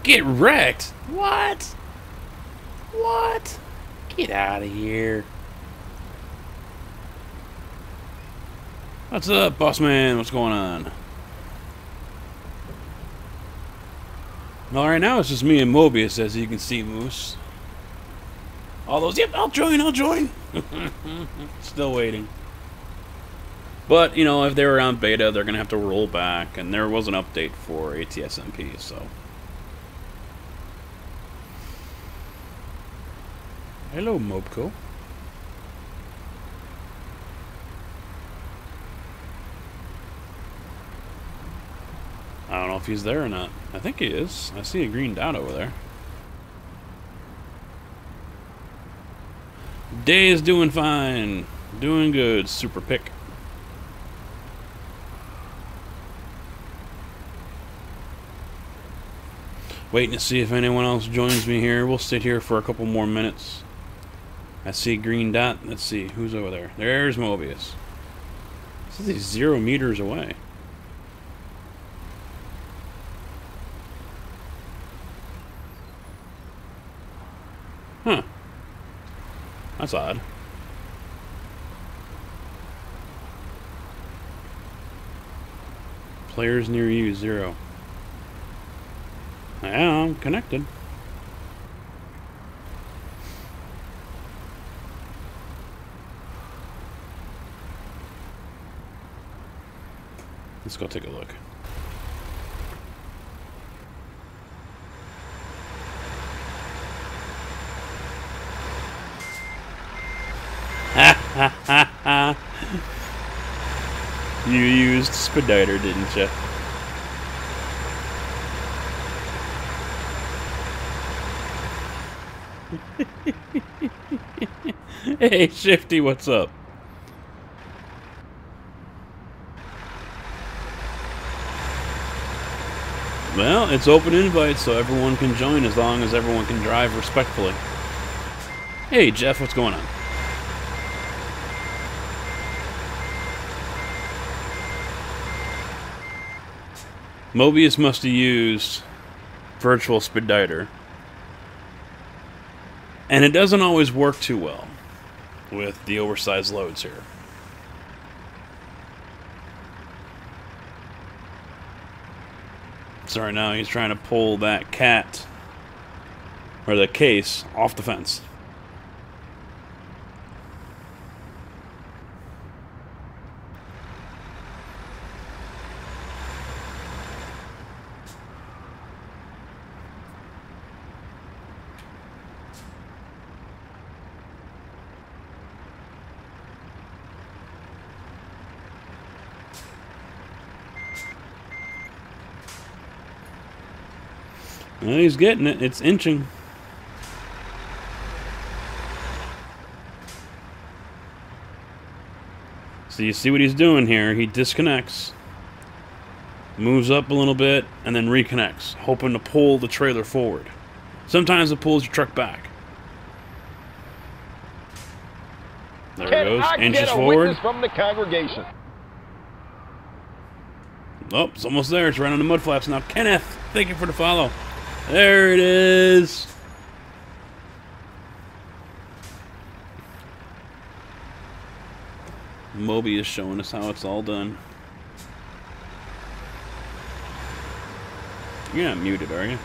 Get wrecked? What? What? Get out of here. What's up, boss man? What's going on? Well, right now it's just me and Mobius, as you can see, Moose. All those, yep, I'll join. Still waiting. But, you know, if they were on beta, they're going to have to roll back, and there was an update for ATSMP, so. Hello, Mobco. I don't know if he's there or not. I think he is. I see a green dot over there. Day is doing fine. Doing good. Super pick. Waiting to see if anyone else joins me here. We'll sit here for a couple more minutes. I see a green dot. Let's see. Who's over there? There's Mobius. This is he's 0 meters away. Huh. That's odd. Players near you, 0. Yeah, I'm connected. Let's go take a look. You used Speditor, didn't you? Hey, Shifty, what's up? Well, it's open invite, so everyone can join as long as everyone can drive respectfully. Hey, Jeff, what's going on? Mobius must have used Virtual Speditor. And it doesn't always work too well with the oversized loads here. So right now he's trying to pull that cat, or the case, off the fence. Well, he's getting it. It's inching. So you see what he's doing here. He disconnects, moves up a little bit, and then reconnects, hoping to pull the trailer forward. Sometimes it pulls your truck back. There it goes. Inches forward. From the congregation. Oh, it's almost there. It's right on the mud flaps now. Kenneth, thank you for the follow. There it is. Moby is showing us how it's all done. You're not muted, are you?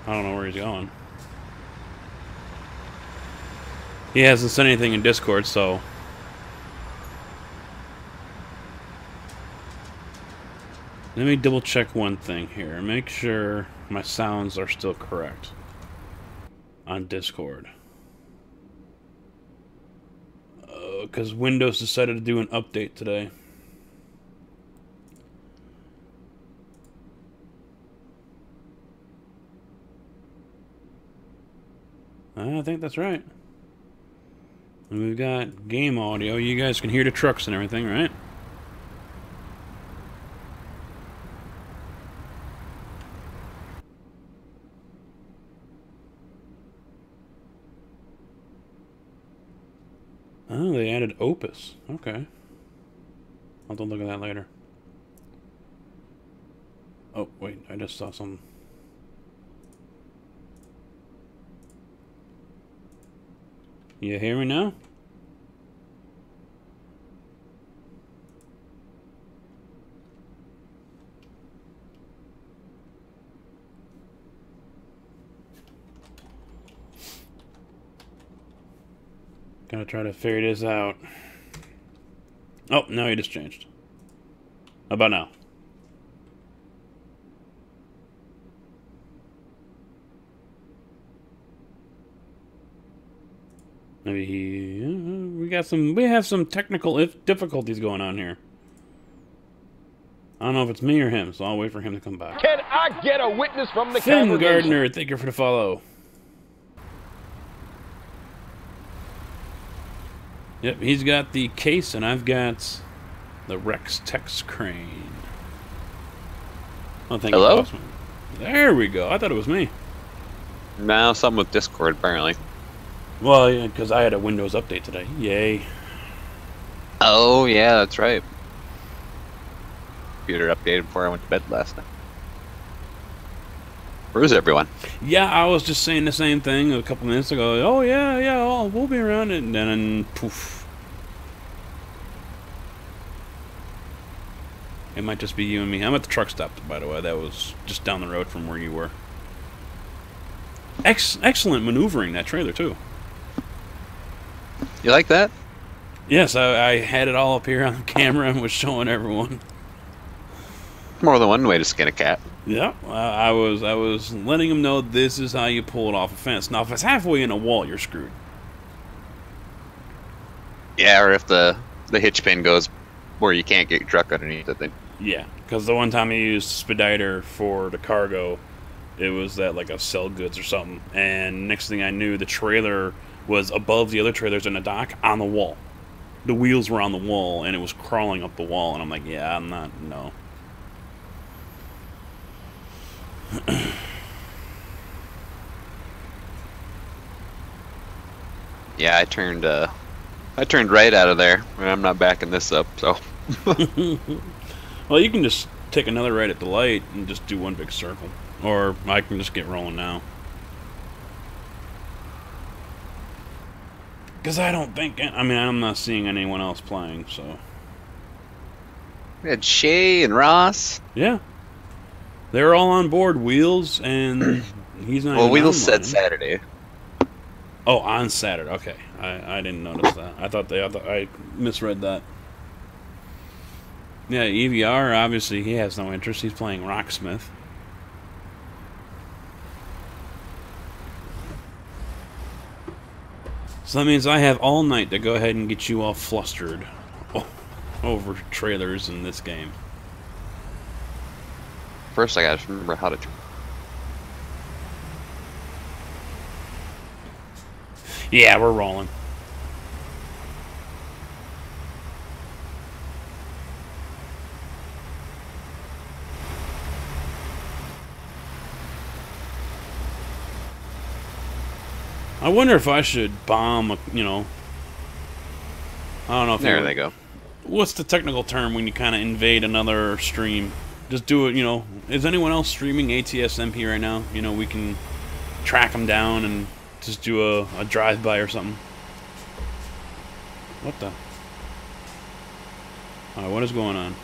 I don't know where he's going. He hasn't said anything in Discord, so... Let me double check one thing here. Make sure my sounds are still correct on Discord. Because Windows decided to do an update today. I think that's right. And we've got game audio. You guys can hear the trucks and everything, right? Oh, they added Opus. Okay. I'll have to look at that later. Oh, wait, I just saw some. You hear me now? Gotta try to figure this out. Oh, no, he just changed. How about now? Maybe he... we have some technical difficulties going on here. I don't know if it's me or him, so I'll wait for him to come back. Can I get a witness from the Finn congregation? Gardner, thank you for the follow. Yep, he's got the case, and I've got the Rex Tex crane. Oh, thank you, Hello? Bossman. There we go. I thought it was me. No, something with Discord, apparently. Well, yeah, because I had a Windows update today. Yay. Oh, yeah, that's right. Computer updated before I went to bed last night. Where's everyone? Yeah, I was just saying the same thing a couple minutes ago. Oh, yeah, oh, we'll be around. And then, poof. It might just be you and me. I'm at the truck stop, by the way. That was just down the road from where you were. Excellent maneuvering, that trailer, too. You like that? Yes, I had it all up here on camera and was showing everyone. More than one way to skin a cat. Yeah, I was letting them know this is how you pull it off a fence. Now, if it's halfway in a wall, you're screwed. Yeah, or if the hitch pin goes where you can't get your truck underneath it, then... Yeah, because the one time I used Speditor for the cargo, it was that like a sell goods or something, and next thing I knew, the trailer was above the other trailers in the dock on the wall. The wheels were on the wall, and it was crawling up the wall, and I'm like, yeah, I'm not, no. Yeah, I turned right out of there, and I'm not backing this up, so... Well, you can just take another right at the light and just do one big circle. Or I can just get rolling now. Because I don't think... I mean, I'm not seeing anyone else playing, so... We had Shay and Ross. Yeah. They're all on board. Wheels, and he's not Well, even Wheels said online. Saturday. Oh, on Saturday. Okay. I didn't notice that. I thought I misread that. Yeah, EVR, obviously, he has no interest. He's playing Rocksmith. So that means I have all night to go ahead and get you all flustered over trailers in this game. First, I gotta remember how to... Yeah, we're rolling. I wonder if I should bomb, you know... I don't know if There they go. What's the technical term when you kind of invade another stream? Just do it, you know. Is anyone else streaming ATSMP right now? You know, we can track them down and just do a drive-by or something. What the? Alright, what is going on?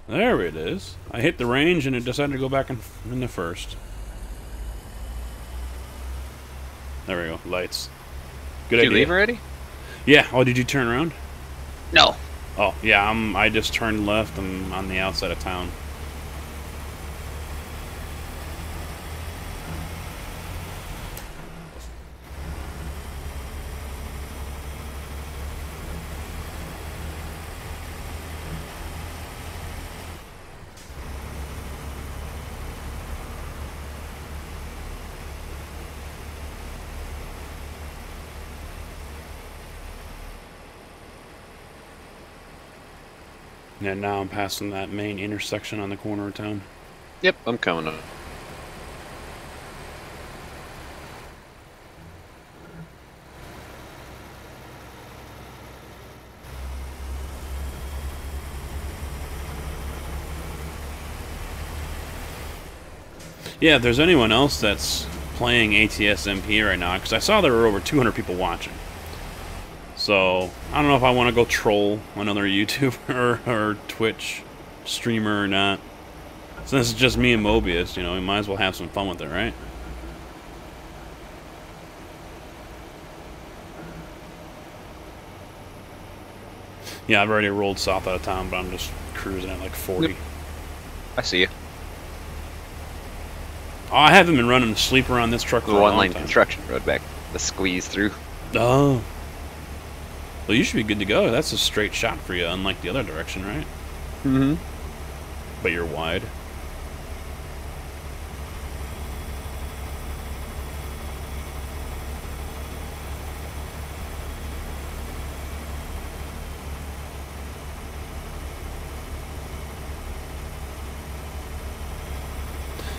There it is. I hit the range and it decided to go back in the first. There we go. Lights. Good idea. Did you leave already? Yeah. Oh, did you turn around? No. Oh, yeah. I just turned left. I'm on the outside of town. Yeah, now I'm passing that main intersection on the corner of town. Yep, I'm coming up. Yeah, if there's anyone else that's playing ATSMP right now, because I saw there were over 200 people watching. So, I don't know if I want to go troll another YouTuber or Twitch streamer or not. Since it's just me and Mobius, you know, we might as well have some fun with it, right? Yeah, I've already rolled south out of town, but I'm just cruising at like 40. Yep. I see you. Oh, I haven't been running the sleeper on this truck for The a long one-lane time. construction road back. The squeeze through. Oh. Well, you should be good to go. That's a straight shot for you, unlike the other direction, right? Mm-hmm. But you're wide.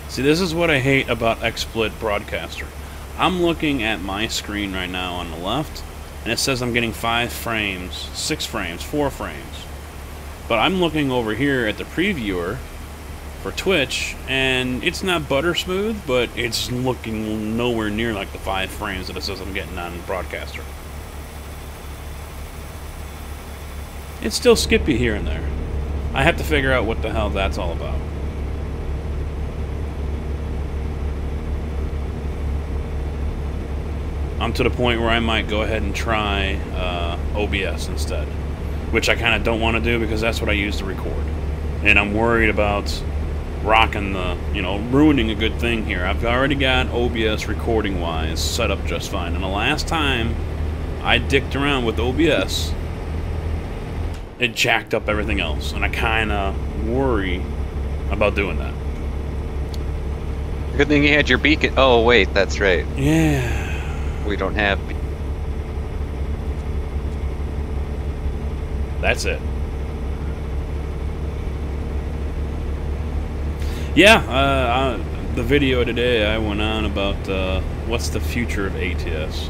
See, this is what I hate about XSplit Broadcaster. I'm looking at my screen right now on the left, and it says I'm getting 5 frames, 6 frames, 4 frames. But I'm looking over here at the previewer for Twitch, and it's not butter smooth, but it's looking nowhere near like the 5 frames that it says I'm getting on Broadcaster. It's still skippy here and there. I have to figure out what the hell that's all about. I'm to the point where I might go ahead and try OBS instead, which I kind of don't want to do because that's what I use to record. And I'm worried about rocking the, you know, ruining a good thing here. I've already got OBS recording-wise set up just fine. And the last time I dicked around with OBS, it jacked up everything else. And I kind of worry about doing that. Good thing you had your beacon. Oh, wait, that's right. Yeah. We don't have... That's it. Yeah, the video today I went on about what's the future of ATS.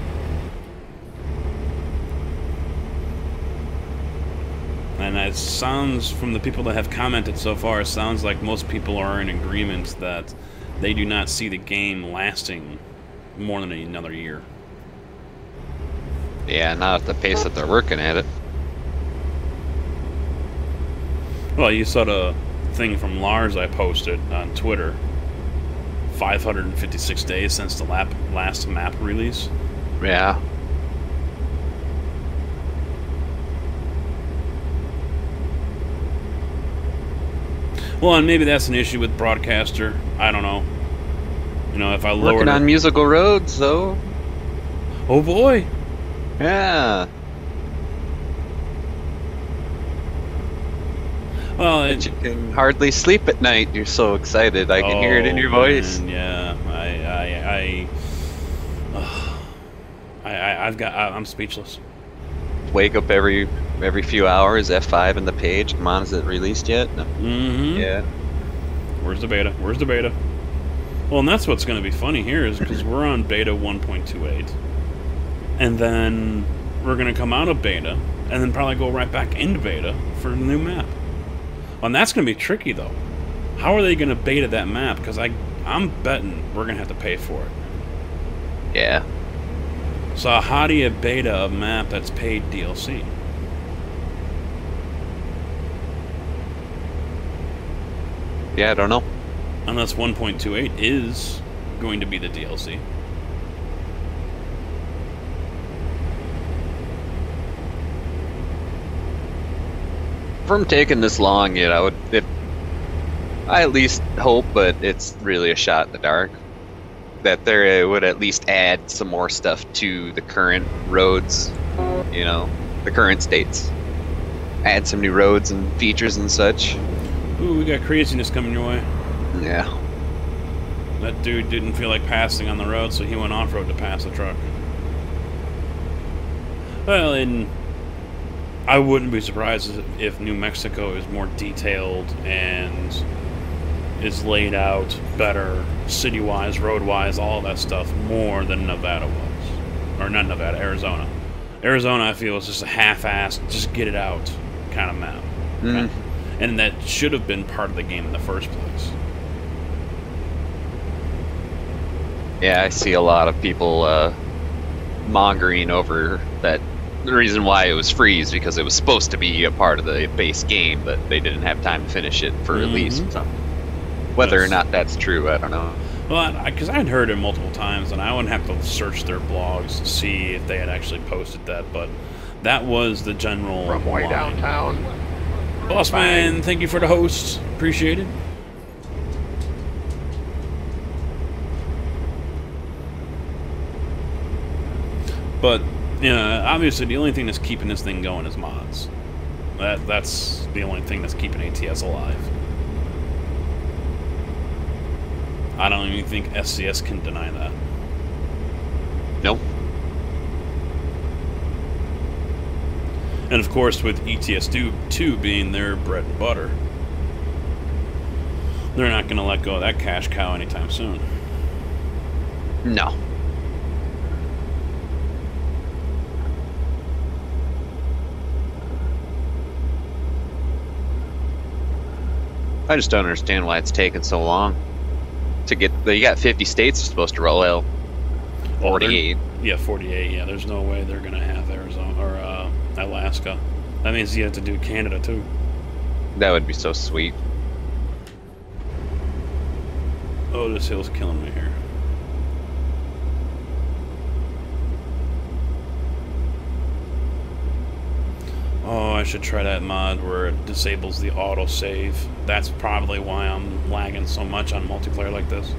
And it sounds, from the people that have commented so far, it sounds like most people are in agreement that they do not see the game lasting more than another year. Yeah, not at the pace that they're working at it. Well, you saw the thing from Lars I posted on Twitter. 556 days since the last map release. Yeah. Well, and maybe that's an issue with Broadcaster. I don't know. You know, if I lowered Working on musical roads, though. Oh boy! Yeah. Well, But you can hardly sleep at night. You're so excited. I can hear it in your voice. Man, yeah, I'm speechless. Wake up every few hours. F5 in the page. Come on, is it released yet? No. Mm-hmm. Yeah. Where's the beta? Where's the beta? Well, and that's what's going to be funny here is because we're on beta 1.28, and then we're going to come out of beta, and then probably go right back into beta for the new map. And that's going to be tricky, though. How are they going to beta that map? Because I'm betting we're going to have to pay for it. Yeah. So how do you beta a map that's paid DLC? Yeah, I don't know. Unless 1.28 is going to be the DLC. From taking this long, yet I at least hope, but it's really a shot in the dark, that they would at least add some more stuff to the current roads, you know, the current states. Add some new roads and features and such. Ooh, we got craziness coming your way. Yeah. That dude didn't feel like passing on the road, so he went off-road to pass the truck. Well, and I wouldn't be surprised if New Mexico is more detailed and is laid out better, city-wise, road-wise, all that stuff, more than Nevada was. Or not Nevada, Arizona. Arizona, I feel, is just a half-assed, just get it out kind of map. Mm. And that should have been part of the game in the first place. Yeah, I see a lot of people mongering over that. The reason why it was free is because it was supposed to be a part of the base game, but they didn't have time to finish it for release. So whether or not that's true, I don't know. Well, because I'd heard it multiple times, and I wouldn't have to search their blogs to see if they had actually posted that, but that was the general From way line. downtown. Boss man, thank you for the host. Appreciate it. But, you know, obviously the only thing that's keeping this thing going is mods. That's the only thing that's keeping ATS alive. I don't even think SCS can deny that. Nope. And of course, with ETS2 being their bread and butter, they're not going to let go of that cash cow anytime soon. No. I just don't understand why it's taken so long to get. You got 50 states supposed to roll out. 48. Yeah, 48. Yeah, there's no way they're gonna have Arizona or Alaska. That means you have to do Canada too. That would be so sweet. Oh, this hill's killing me here. Oh, I should try that mod where it disables the autosave. That's probably why I'm lagging so much on multiplayer like this.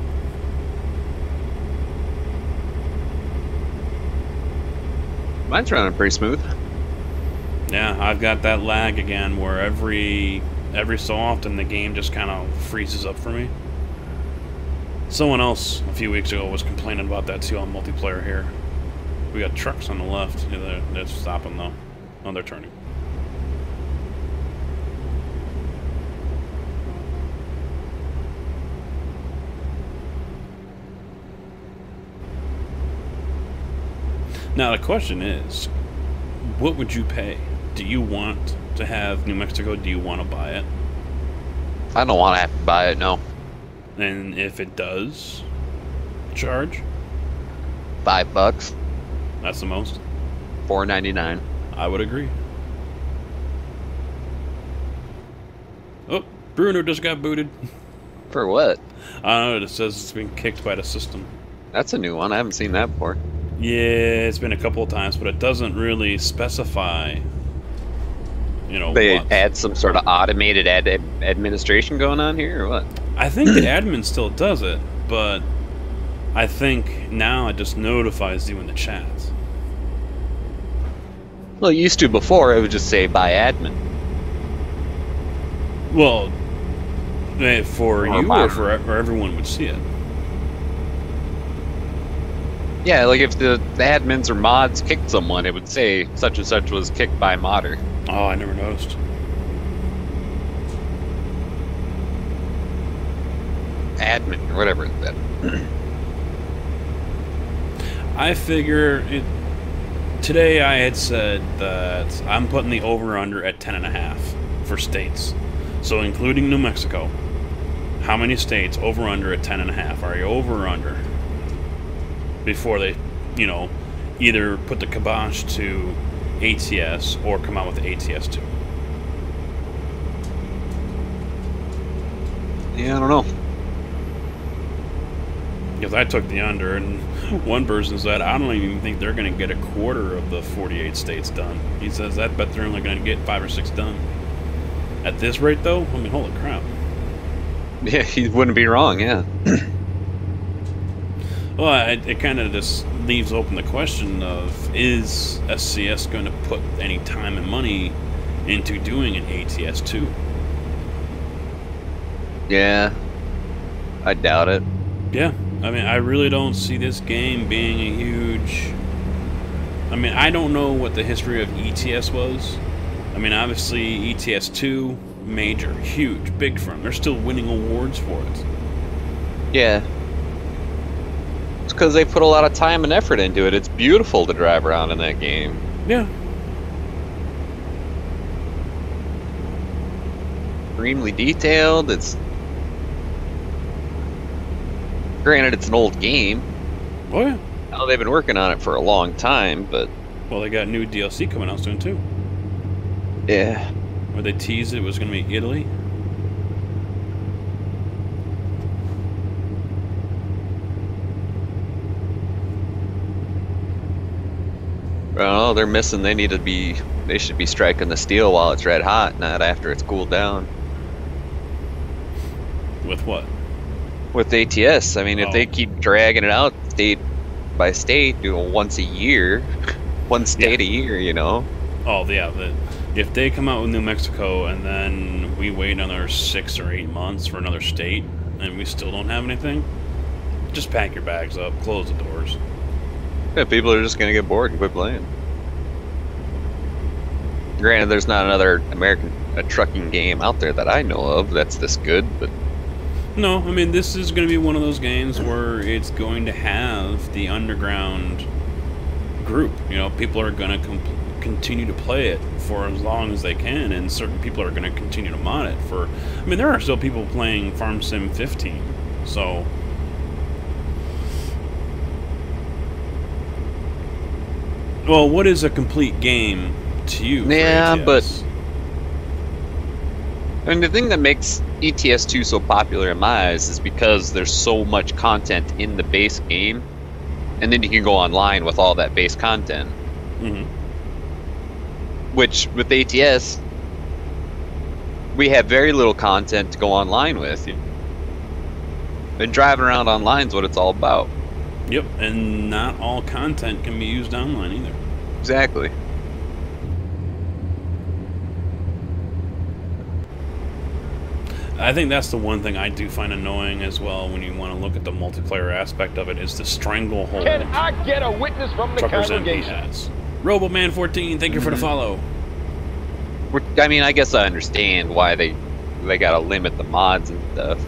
Mine's running pretty smooth. Yeah, I've got that lag again where every so often the game just kind of freezes up for me. Someone else a few weeks ago was complaining about that too on multiplayer here. We got trucks on the left. Yeah, they're stopping though. Oh, they're turning. Now the question is, what would you pay? Do you want to have New Mexico? Do you want to buy it? I don't want to have to buy it, no. And if it does charge? $5. That's the most? $4.99. I would agree. Oh, Bruno just got booted. For what? I don't know, it says it's been kicked by the system. That's a new one. I haven't seen that before. Yeah, it's been a couple of times, but it doesn't really specify, you know, They what. add some sort of automated administration going on here, or what? I think the admin still does it, but I think now it just notifies you in the chat. Well, it used to before. It would just say by admin. Well, for you mine. or for everyone would see it. Yeah, like if the admins or mods kicked someone, it would say such and such was kicked by modder. Oh, I never noticed. Admin or whatever that. I figure it. Today I had said that I'm putting the over-under at 10.5 for states. So including New Mexico. How many states over-under at 10.5? Are you over or under? Before they, you know, either put the kibosh to ATS or come out with ATS2. Yeah, I don't know. Because I took the under, and one person said, I don't even think they're going to get a quarter of the 48 states done. He says, I bet they're only going to get 5 or 6 done. At this rate, though, I mean, holy crap. Yeah, he wouldn't be wrong, yeah. Well, it kind of just leaves open the question of, is SCS going to put any time and money into doing an ATS2? Yeah, I doubt it. Yeah, I mean, I really don't see this game being a huge... I mean, I don't know what the history of ETS was. I mean, obviously, ETS2, major, huge, big firm. They're still winning awards for it. Yeah. It's because they put a lot of time and effort into it. It's beautiful to drive around in that game. Yeah. Extremely detailed. It's... Granted, it's an old game, Oh yeah. Well, they've been working on it for a long time, but Well, they got new DLC coming out soon too. yeah. Where they teased it was going to be Italy. Well, they're missing. They need to be. They should be striking the steel while it's red hot, not after it's cooled down. With what? With ATS, I mean, if Oh. they keep dragging it out state by state, doing once a year, one state a year, you know. Oh yeah. If they come out with New Mexico and then we wait another 6 or 8 months for another state and we still don't have anything, just pack your bags up, close the doors. Yeah, people are just gonna get bored and quit playing. Granted, there's not another a trucking game out there that I know of that's this good, but No, I mean, this is going to be one of those games where it's going to have the underground group. You know, people are going to continue to play it for as long as they can, and certain people are going to continue to mod it for... I mean, there are still people playing Farm Sim 15, so... Well, what is a complete game to you? Yeah, for ATS? but... I mean, the thing that makes ETS2 so popular in my eyes is because there's so much content in the base game, and then you can go online with all that base content. Mm-hmm. Which, with ATS, we have very little content to go online with. And driving around online is what it's all about. Yep, and not all content can be used online either. Exactly. I think that's the one thing I do find annoying as well when you want to look at the multiplayer aspect of it is the stranglehold Can I get a witness from the Truckers MP congregation? has. RoboMan14, thank you for the follow. I mean, I guess I understand why they gotta limit the mods and stuff.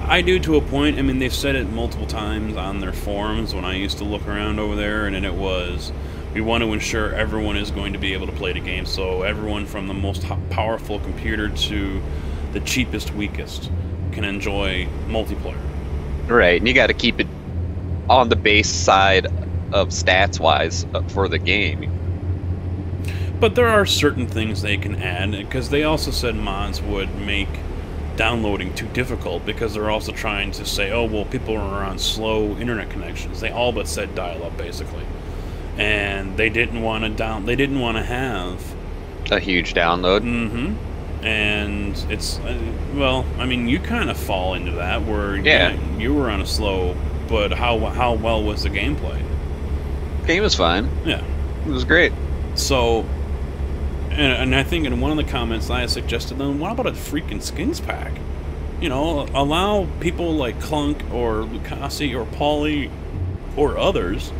I do to a point. I mean, they've said it multiple times on their forums when I used to look around over there, and then it was, we want to ensure everyone is going to be able to play the game, so everyone from the most powerful computer to the cheapest, weakest can enjoy multiplayer. Right, and you gotta keep it on the base side of stats-wise for the game. But there are certain things they can add, because they also said mods would make downloading too difficult, because they're also trying to say, oh, well, people are on slow internet connections. They all but said dial-up, basically. And they didn't want to have A huge download. Mm-hmm. And it's, well, I mean, you kind of fall into that, where you were on a slow, but how well was the gameplay? Game was fine. Yeah. It was great. So, and I think in one of the comments I suggested them, what about a freaking skins pack? You know, allow people like Clunk or Lucasi or Pauly or others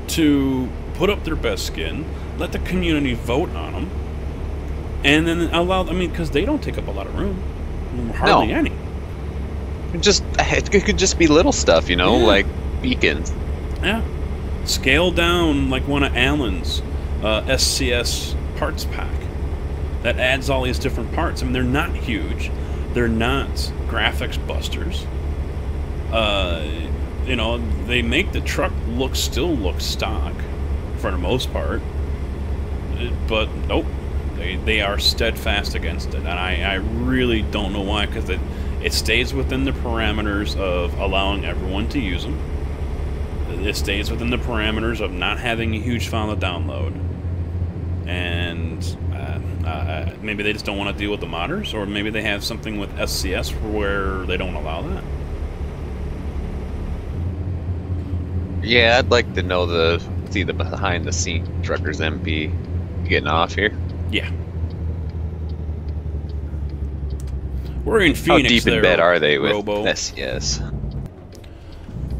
to put up their best skin, let the community vote on them, and then allow, I mean, because they don't take up a lot of room. Hardly any. It could just be little stuff, you know, like beacons. Yeah. Scale down like one of Alan's SCS parts pack that adds all these different parts. I mean, they're not huge. They're not graphics busters. You know, they make the truck still look stock for the most part. But nope. They are steadfast against it, and I really don't know why, because it stays within the parameters of allowing everyone to use them. It stays within the parameters of not having a huge file to download, and maybe they just don't want to deal with the modders, or maybe they have something with SCS where they don't allow that. Yeah, I'd like to know the behind the scenes Truckers MP. You getting off here? Yeah. We're in Phoenix. How deep in bed are they with Robo. SCS?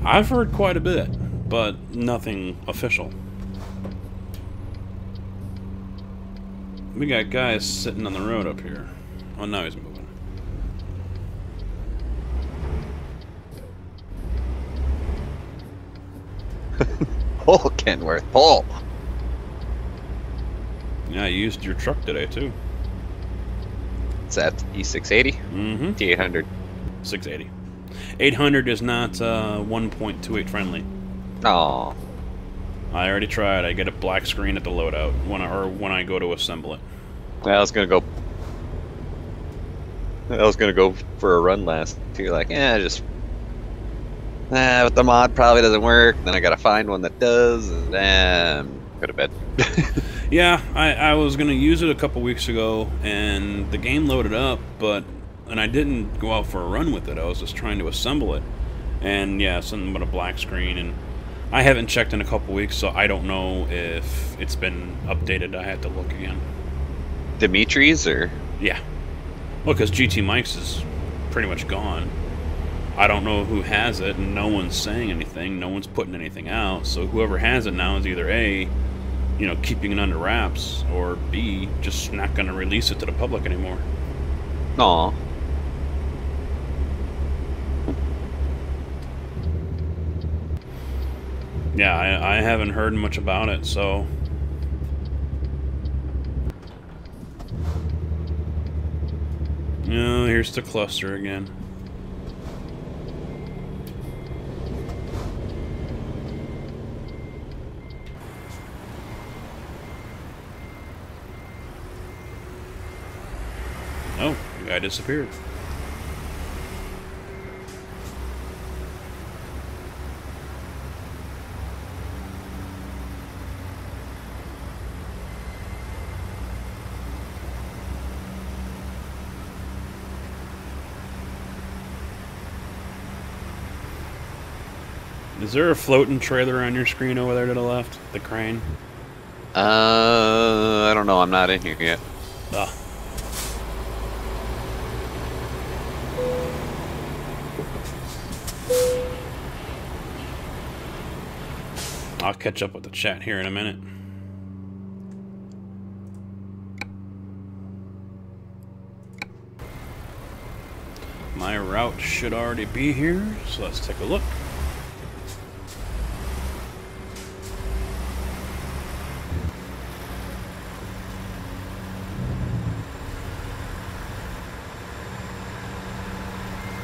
I've heard quite a bit, but nothing official. We got guys sitting on the road up here. Oh, now he's moving. Pull, Kenworth, pull! Yeah, I used your truck today, too. It's that E680? Mm-hmm. T800. 680. 800 is not 1.28 friendly. Oh, I already tried. I get a black screen at the loadout when I go to assemble it. I was gonna go. I was gonna go for a run last. You're like, just but the mod probably doesn't work. Then I gotta find one that does, and go to bed. Yeah, I was gonna use it a couple weeks ago, and the game loaded up, and I didn't go out for a run with it. I was just trying to assemble it, and yeah, something but a black screen, and I haven't checked in a couple weeks, so I don't know if it's been updated. I had to look again. Dimitri's or yeah, well, because GT Mike's is pretty much gone. I don't know who has it, and no one's saying anything. No one's putting anything out. So whoever has it now is either A, keeping it under wraps, or B, just not going to release it to the public anymore. Aw. Yeah, I haven't heard much about it, so... Oh, here's the cluster again. Oh, the guy disappeared. Is there a floating trailer on your screen over there to the left? The crane? I don't know. I'm not in here yet. Ah. I'll catch up with the chat here in a minute. My route should already be here, so let's take a look.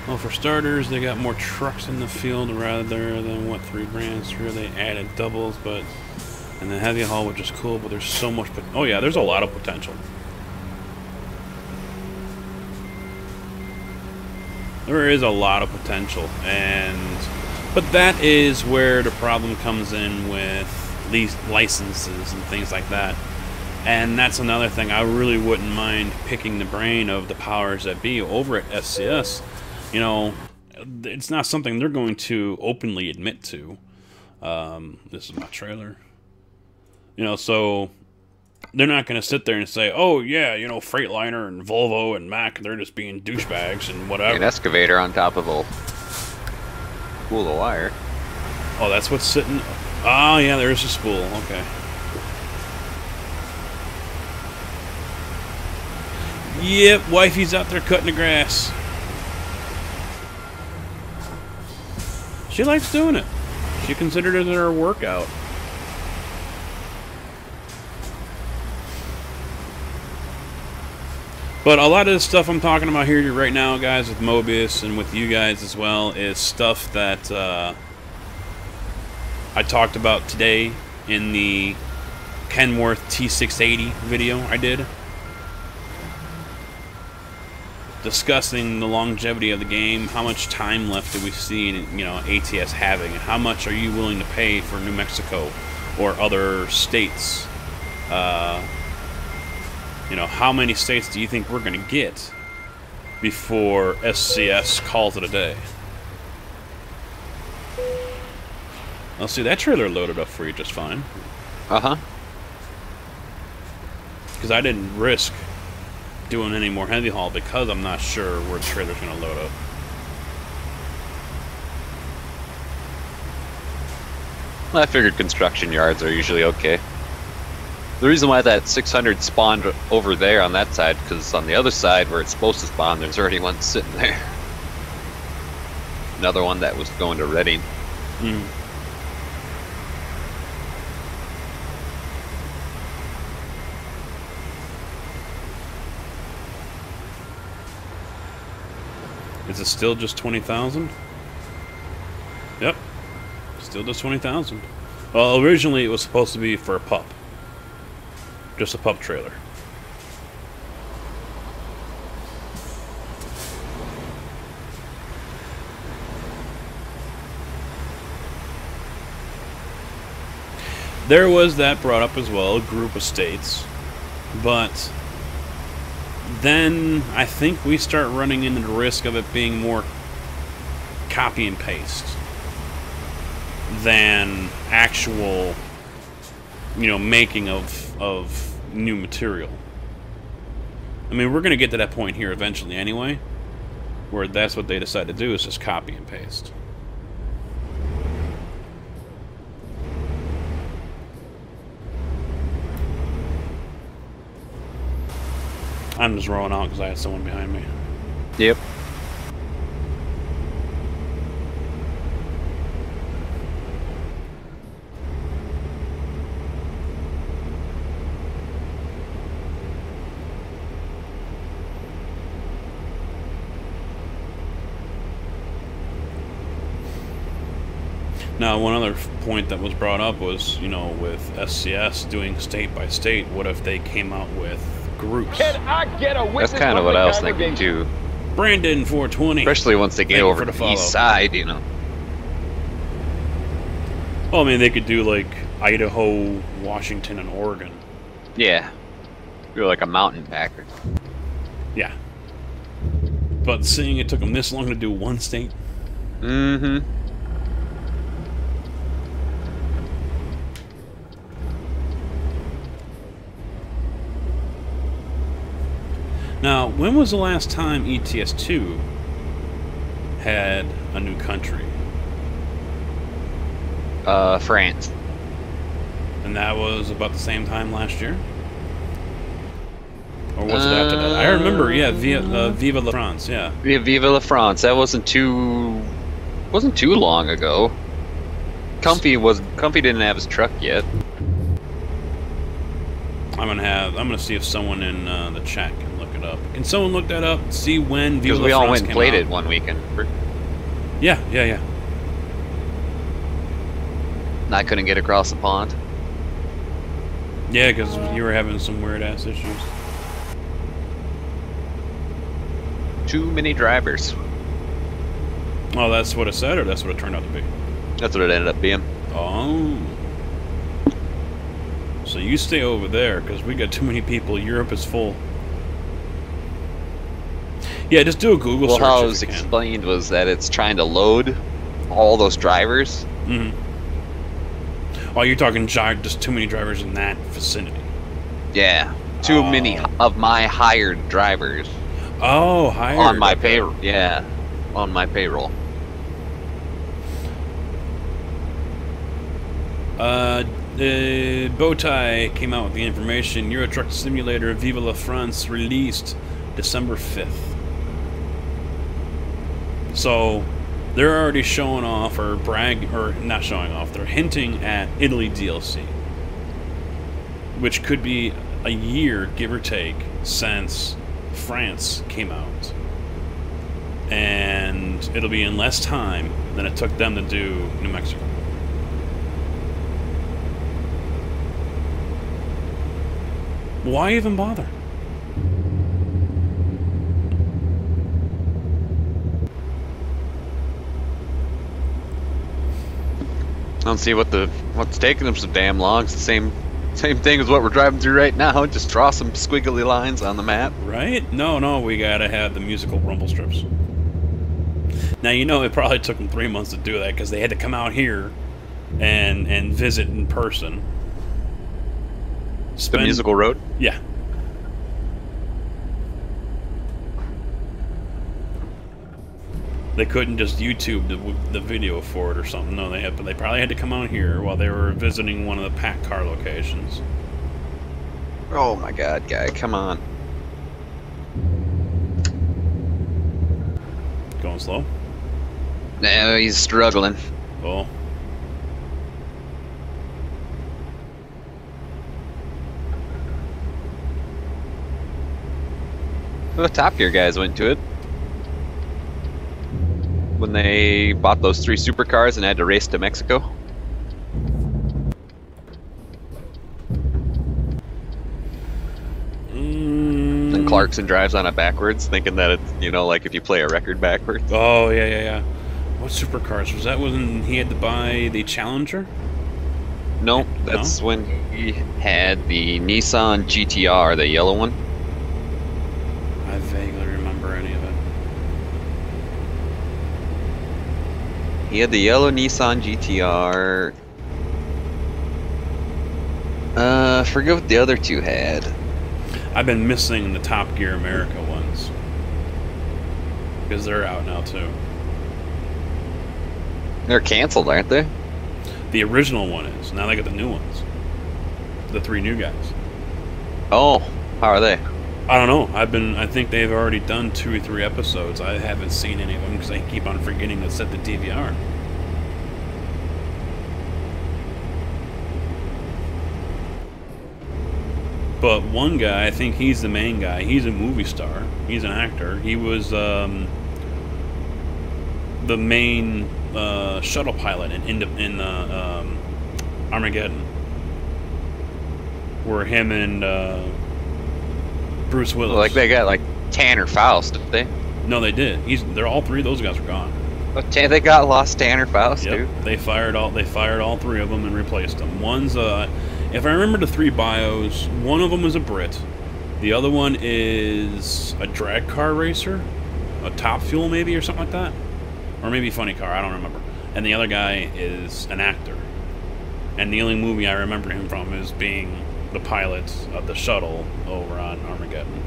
Well, for starters, they got more trucks in the field rather than what 3 brands. Here they added doubles, and the heavy haul, which is cool, but there's so much. Oh yeah, there's a lot of potential. There is a lot of potential, but that is where the problem comes in with lease licenses and things like that. And that's another thing. I really wouldn't mind picking the brain of the powers that be over at SCS. It's not something they're going to openly admit to. This is my trailer. So they're not going to sit there and say, oh, yeah, Freightliner and Volvo and Mack, they're just being douchebags and whatever. An excavator on top of a spool of wire. Oh, that's what's sitting... Oh, yeah, there's a spool. Okay. Yep, wifey's out there cutting the grass. She likes doing it. She considered it her workout. But a lot of the stuff I'm talking about here right now, guys, with Mobius and with you guys as well, is stuff that I talked about today in the Kenworth T680 video I did, discussing the longevity of the game, how much time left do we see in, ATS having, and how much are you willing to pay for New Mexico or other states? How many states do you think we're going to get before SCS calls it a day? I'll see that trailer loaded up for you just fine. Uh-huh. Because I didn't risk doing any more heavy haul because I'm not sure where the trailer's going to load up. Well, I figured construction yards are usually okay. The reason why that 600 spawned over there on that side, because on the other side where it's supposed to spawn, there's already one sitting there. Another one that was going to Reading. Hmm. Is it still just 20,000? Yep. Still does 20,000. Well, originally it was supposed to be for a pup. Just a pup trailer. There was that brought up as well, a group of states. But then I think we start running into the risk of it being more copy and paste than actual, making of new material. I mean, we're going to get to that point here eventually anyway, where that's what they decide to do, is just copy and paste. I'm just rolling out because I had someone behind me. Yep. Now, one other point that was brought up was, with SCS doing state by state, what if they came out with groups? Can I get a witness? That's kind of what I was thinking too. Brandon 420. Especially once they get over to the east side, Well, I mean, they could do like Idaho, Washington, and Oregon. Yeah. You're like a mountain packer. Yeah. But seeing it took them this long to do one state. Mm-hmm. Now, when was the last time ETS2 had a new country? France. And that was about the same time last year? Or was it after that? I remember, yeah, Viva la France, yeah. Yeah, Viva la France. That wasn't too long ago. Comfy didn't have his truck yet. I'm gonna see if someone in the chat can look it up. Can someone look that up? See when Viva la France came out? Because we all went and played it one weekend. Yeah. I couldn't get across the pond. Yeah, because you were having some weird-ass issues. Too many drivers. Oh, that's what it said, or that's what it turned out to be? That's what it ended up being. Oh. So you stay over there, because we got too many people. Europe is full. Yeah, just do a Google search. Well, how it was explained was that it's trying to load all those drivers. Mm-hmm. Oh, you're talking just too many drivers in that vicinity. Yeah. Too many of my hired drivers. Oh, hired. On my payroll. Yeah. On my payroll. Bowtie came out with the information. Euro Truck Simulator Viva la France released December 5th. So they're already showing off or not showing off. They're hinting at Italy DLC, which could be a year, give or take, since France came out. And it'll be in less time than it took them to do New Mexico. Why even bother? I don't see what's taking them so damn long. It's the same thing as what we're driving through right now. Just draw some squiggly lines on the map. Right? No, we gotta have the musical rumble strips. Now, it probably took them 3 months to do that because they had to come out here and visit in person. The musical road? Yeah. They couldn't just YouTube the video for it or something. No, they probably had to come out here while they were visiting one of the packed car locations. Oh my god, guy, come on. Going slow? No, he's struggling. Oh. The Top Gear guys went to it. When they bought those 3 supercars and had to race to Mexico. Clarkson drives on it backwards, thinking that it's, you know, like if you play a record backwards. Oh, yeah. What supercars? Was that when he had to buy the Challenger? Nope, that's when he had the Nissan GTR, the yellow one. I vaguely remember any of it. He had the yellow Nissan GTR. I forget what the other two had. I've been missing the Top Gear America ones. Because they're out now, too. They're canceled, aren't they? The original one is. Now they got the new ones. The 3 new guys. Oh, how are they? I don't know. I think they've already done 2 or 3 episodes. I haven't seen any of them because I keep on forgetting to set the DVR. But one guy, I think he's the main guy. He's a movie star. He's an actor. He was the main shuttle pilot in Armageddon, where him and Bruce Willis. Like they got like Tanner Faust, didn't they? No, they did. They're all 3 of those guys are gone. Oh, they got lost Tanner Faust, Yep. dude. They fired all 3 of them and replaced them. One's if I remember the 3 bios, one of them is a Brit. The other one is a drag car racer, a Top Fuel maybe or something like that, or maybe Funny Car. I don't remember. And the other guy is an actor. And the only movie I remember him from is being the pilot of the shuttle over on Armageddon.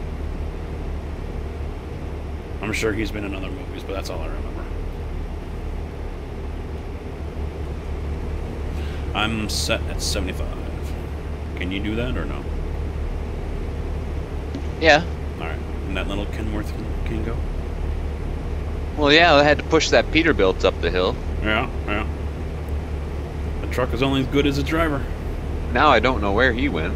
I'm sure he's been in other movies, but that's all I remember. I'm set at 75. Can you do that or no? Yeah. Alright. And that little Kenworth can go? Well, yeah, I had to push that Peterbilt up the hill. Yeah. The truck is only as good as its driver. Now I don't know where he went.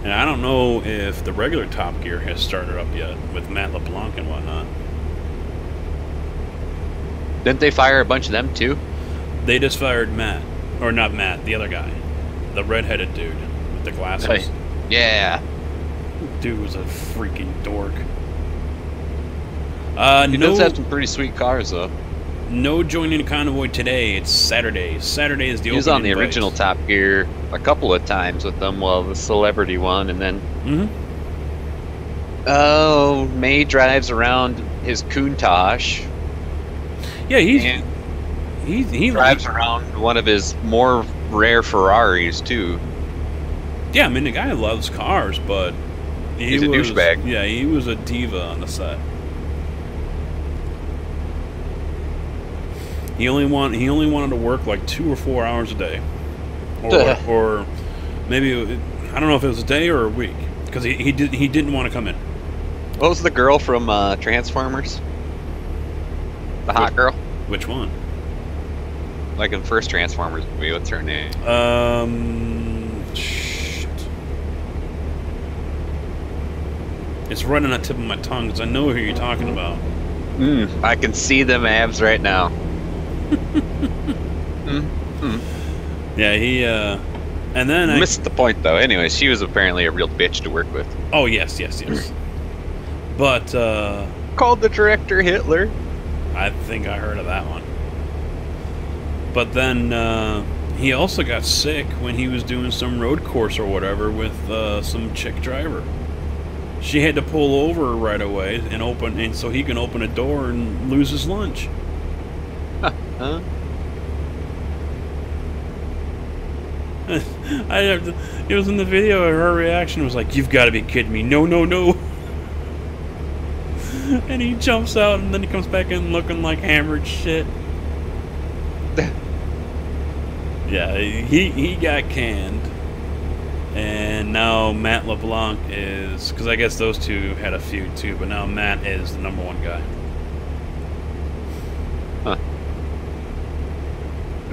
And I don't know if the regular Top Gear has started up yet with Matt LeBlanc and whatnot. Didn't they fire a bunch of them too? They just fired Matt. Or not Matt, the other guy. The redheaded dude with the glasses. Hey. Yeah. Dude was a freaking dork. He does have some pretty sweet cars, though. No joining Convoy today. It's Saturday. Saturday is the opening. He was on the invite. original Top Gear a couple of times with them, well, the celebrity one, and then... Oh, May drives around his Countach. Yeah, he drives around one of his more rare Ferraris, too. Yeah, I mean, the guy loves cars, but... He's a douchebag. Yeah, he was a diva on the set. He only wanted to work like 2 or 4 hours a day, or maybe I don't know if it was a day or a week, because he didn't want to come in. What was the girl from Transformers? The hot girl. Which one? Like in the first Transformers movie, what's her name? Shit. It's right on the tip of my tongue because I know who you're talking about. I can see them abs right now. Yeah, he and then I missed the point though. Anyway, she was apparently a real bitch to work with. Oh yes. But called the director Hitler. I think I heard of that one. But then he also got sick when he was doing some road course or whatever with some chick driver. She had to pull over right away and so he can open a door and lose his lunch. Huh? It was in the video. Her reaction was like, "You've got to be kidding me! No!" And he jumps out, and then he comes back in looking like hammered shit. Yeah, he got canned, and now Matt LeBlanc is, because I guess those two had a feud too, but now Matt is the #1 guy. Huh?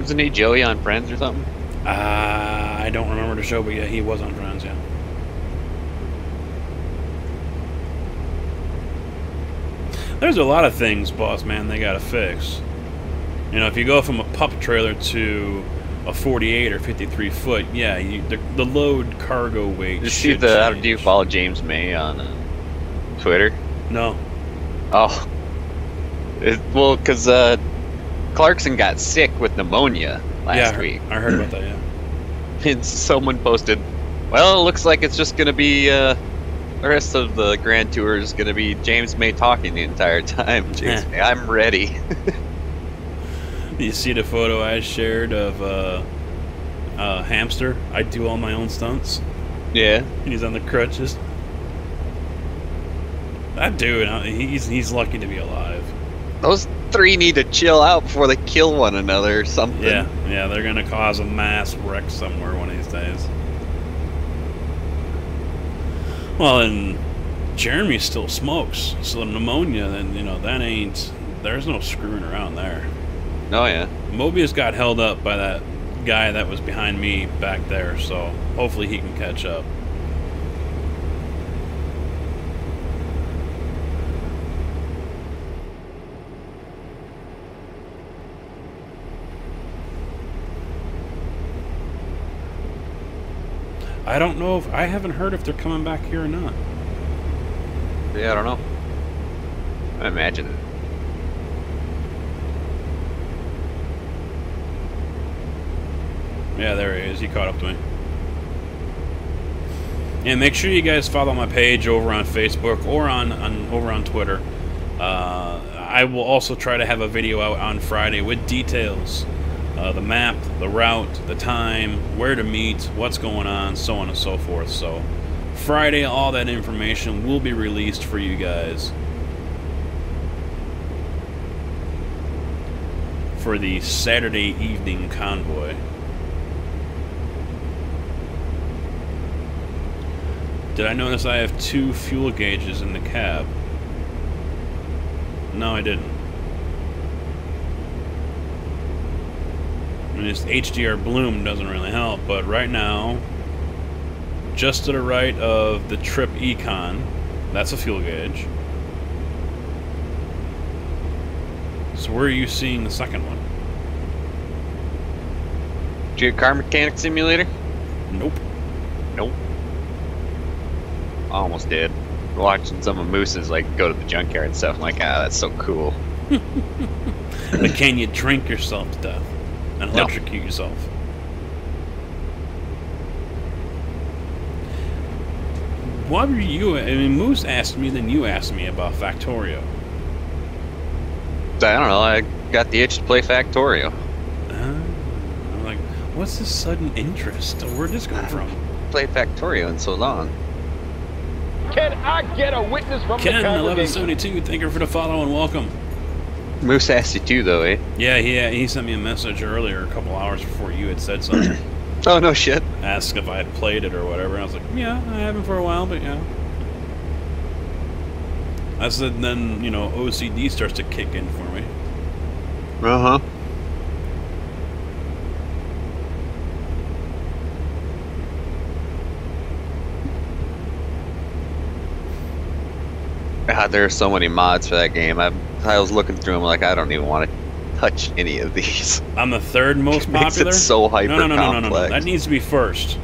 Wasn't he Joey on Friends or something? I don't remember the show, but yeah, he was on Friends, yeah. There's a lot of things, boss man, they gotta fix. You know, if you go from a pup trailer to a 48 or 53 foot, yeah, the load cargo weight. Did you see do you follow James May on Twitter? No. Oh. Well, because Clarkson got sick with pneumonia last week. I heard about that, yeah. And someone posted, well, it looks like it's just going to be, the rest of the Grand Tour is going to be James May talking the entire time. James May, I'm ready. You see the photo I shared of Hamster? I do all my own stunts. Yeah. He's on the crutches. That dude, he's lucky to be alive. Those three need to chill out before they kill one another or something. Yeah, they're gonna cause a mass wreck somewhere one of these days. Well, and Jeremy still smokes, so pneumonia, then, you know, that ain't, there's no screwing around there. Oh, yeah. Mobius got held up by that guy that was behind me back there, so hopefully he can catch up. I don't know if, I haven't heard if they're coming back here or not. Yeah, I don't know. I imagine it. Yeah, there he is. He caught up to me. And make sure you guys follow my page over on Facebook or over on Twitter. I will also try to have a video out on Friday with details. The map, the route, the time, where to meet, what's going on, so on and so forth. So Friday, all that information will be released for you guys for the Saturday evening convoy. Did I notice I have 2 fuel gauges in the cab? No, I didn't. I mean, this HDR bloom doesn't really help, but right now, just to the right of the Trip Econ, that's a fuel gauge. So where are you seeing the second one? Did you get Car Mechanic Simulator? Nope. Nope. Almost did. Watching some of Moose's like go to the junkyard and stuff. I'm like, ah, that's so cool. But can you drink yourself to death and electrocute yourself? What were you? I mean, Moose asked me, then you asked me about Factorio. I don't know. I got the itch to play Factorio. I'm like, what's this sudden interest? Where'd this come from? Played Factorio in so long. Can I get a witness from Ken, the congregation? 1172, thank you for the follow and welcome. Moose asked you too, though, eh? Yeah, he sent me a message earlier, a couple hours before you had said something. Oh, no shit. Asked if I had played it or whatever. And I was like, yeah, I haven't for a while, but yeah. I said, then, you know, OCD starts to kick in for me. Uh-huh. God, there are so many mods for that game. I was looking through them like, I don't even want to touch any of these. I'm the third most popular? It's so hyper No. That needs to be first.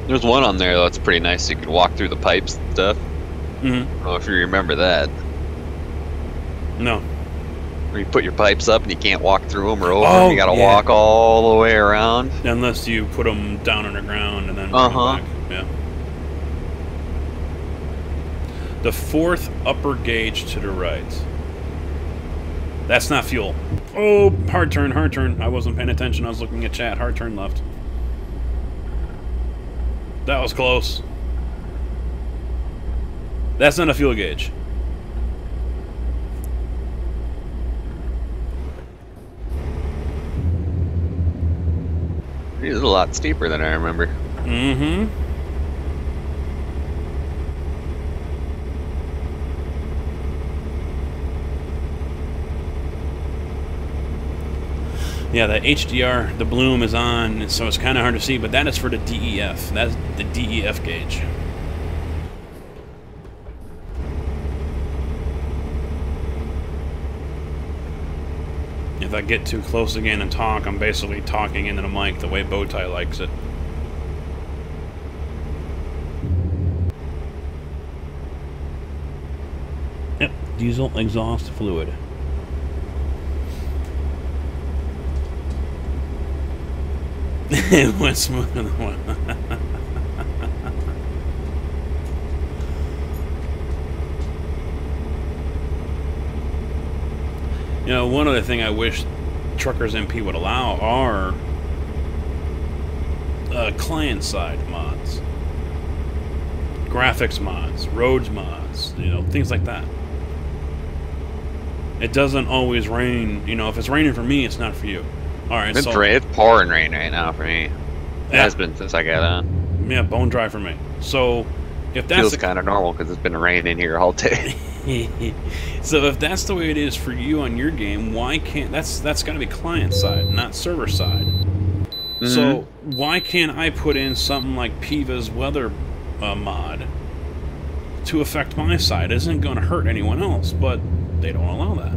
There's one on there, though, that's pretty nice. You can walk through the pipes and stuff. Mm-hmm. I don't know if you remember that. No. Where you put your pipes up and you can't walk through them or over Oh, them. You gotta walk all the way around. Unless you put them down on the ground and then bring them back. Yeah. The 4th upper gauge to the right. That's not fuel. Oh, hard turn, hard turn. I wasn't paying attention. I was looking at chat. Hard turn left. That was close. That's not a fuel gauge. It's a lot steeper than I remember. Mm-hmm. Yeah, the HDR, the bloom is on, so it's kind of hard to see, but that is for the DEF. That's the DEF gauge. if I get too close again and talk, I'm basically talking into the mic the way Bowtie likes it. Yep, diesel exhaust fluid. It went smoother than one. You know, one other thing I wish Truckers MP would allow are client-side mods, graphics mods, roads mods, you know, things like that. It doesn't always rain. You know, if it's raining for me, it's not for you. All right, it's pouring rain right now for me. It has been since I got on. Yeah, bone dry for me. So, if that's feels kind of normal because it's been raining here all day. So if that's the way it is for you on your game, why can't that's got to be client side, not server side. Mm-hmm. So why can't I put in something like Piva's weather mod to affect my side? It isn't going to hurt anyone else, but they don't allow that.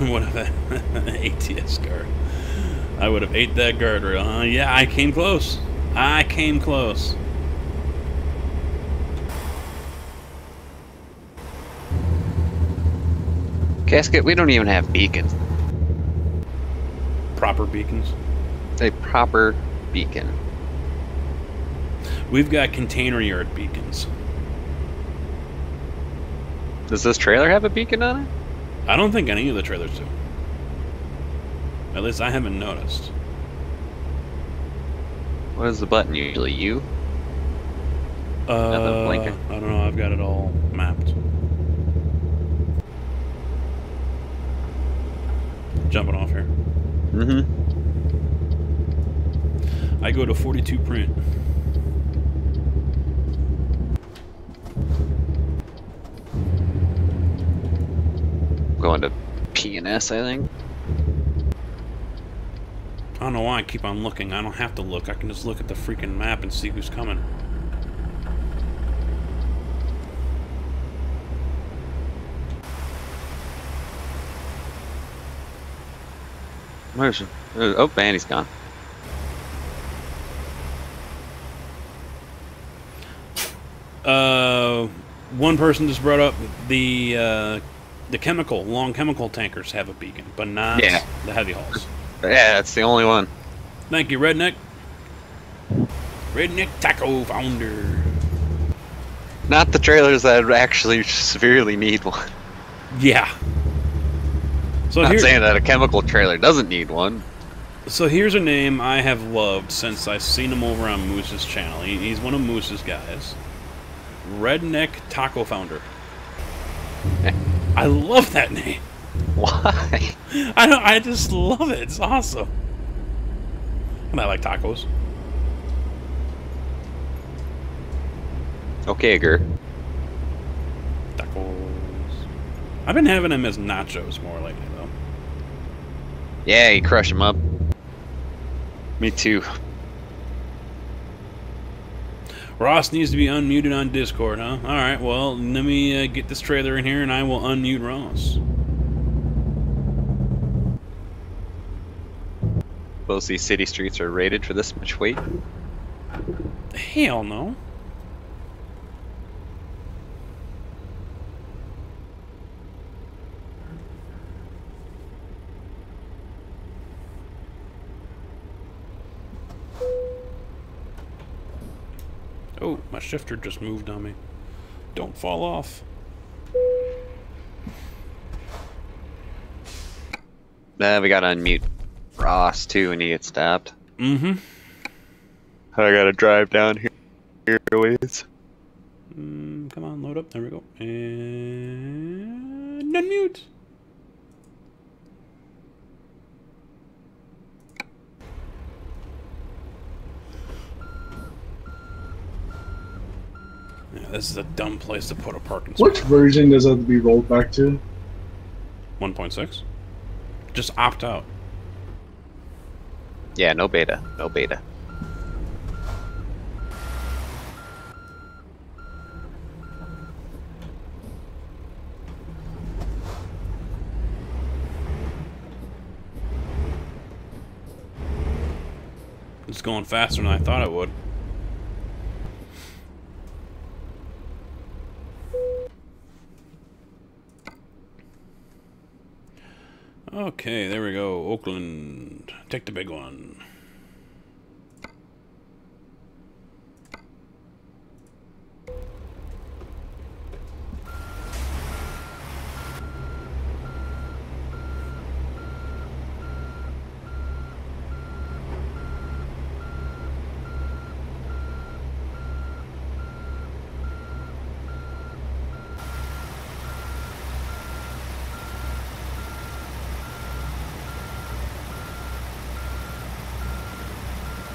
What if an ATS guard? I would have ate that guardrail. Yeah, I came close. I came close. Casket, we don't even have beacons. Proper beacons? A proper beacon. We've got container yard beacons. Does this trailer have a beacon on it? I don't think any of the trailers do. At least I haven't noticed. What is the button usually? U? Nothing blinking? I don't know. I've got it all mapped. Jumping off here. Mm-hmm. I go to 42 print. Going to P&S, I think. I don't know why I keep on looking. I don't have to look. I can just look at the freaking map and see who's coming. Where's... Oh, man, he's gone. One person just brought up the long chemical tankers have a beacon, but not the heavy hauls. Yeah, that's the only one. Thank you, Redneck. Redneck Taco Founder. Not the trailers that actually severely need one. Yeah. So not saying that a chemical trailer doesn't need one. So here's a name I have loved since I've seen him over on Moose's channel. He's one of Moose's guys. Redneck Taco Founder. I love that name. Why? I just love it. It's awesome. And I like tacos. Okay, Gur. Tacos. I've been having them as nachos more lately, though. Yeah, you crush them up. Me too. Ross needs to be unmuted on Discord, huh? Alright, well, let me get this trailer in here and I will unmute Ross. Suppose these city streets are rated for this much weight? Hell no. Oh, my shifter just moved on me. Don't fall off. We gotta unmute Ross too when he gets stopped. Mm-hmm. I gotta drive down here ways. Come on, load up. There we go. And unmute. Yeah, this is a dumb place to put a parking spot. Which version does that have to be rolled back to? 1.6. Just opt out. Yeah, no beta. No beta. It's going faster than I thought it would. Okay, there we go. Oakland. Take the big one.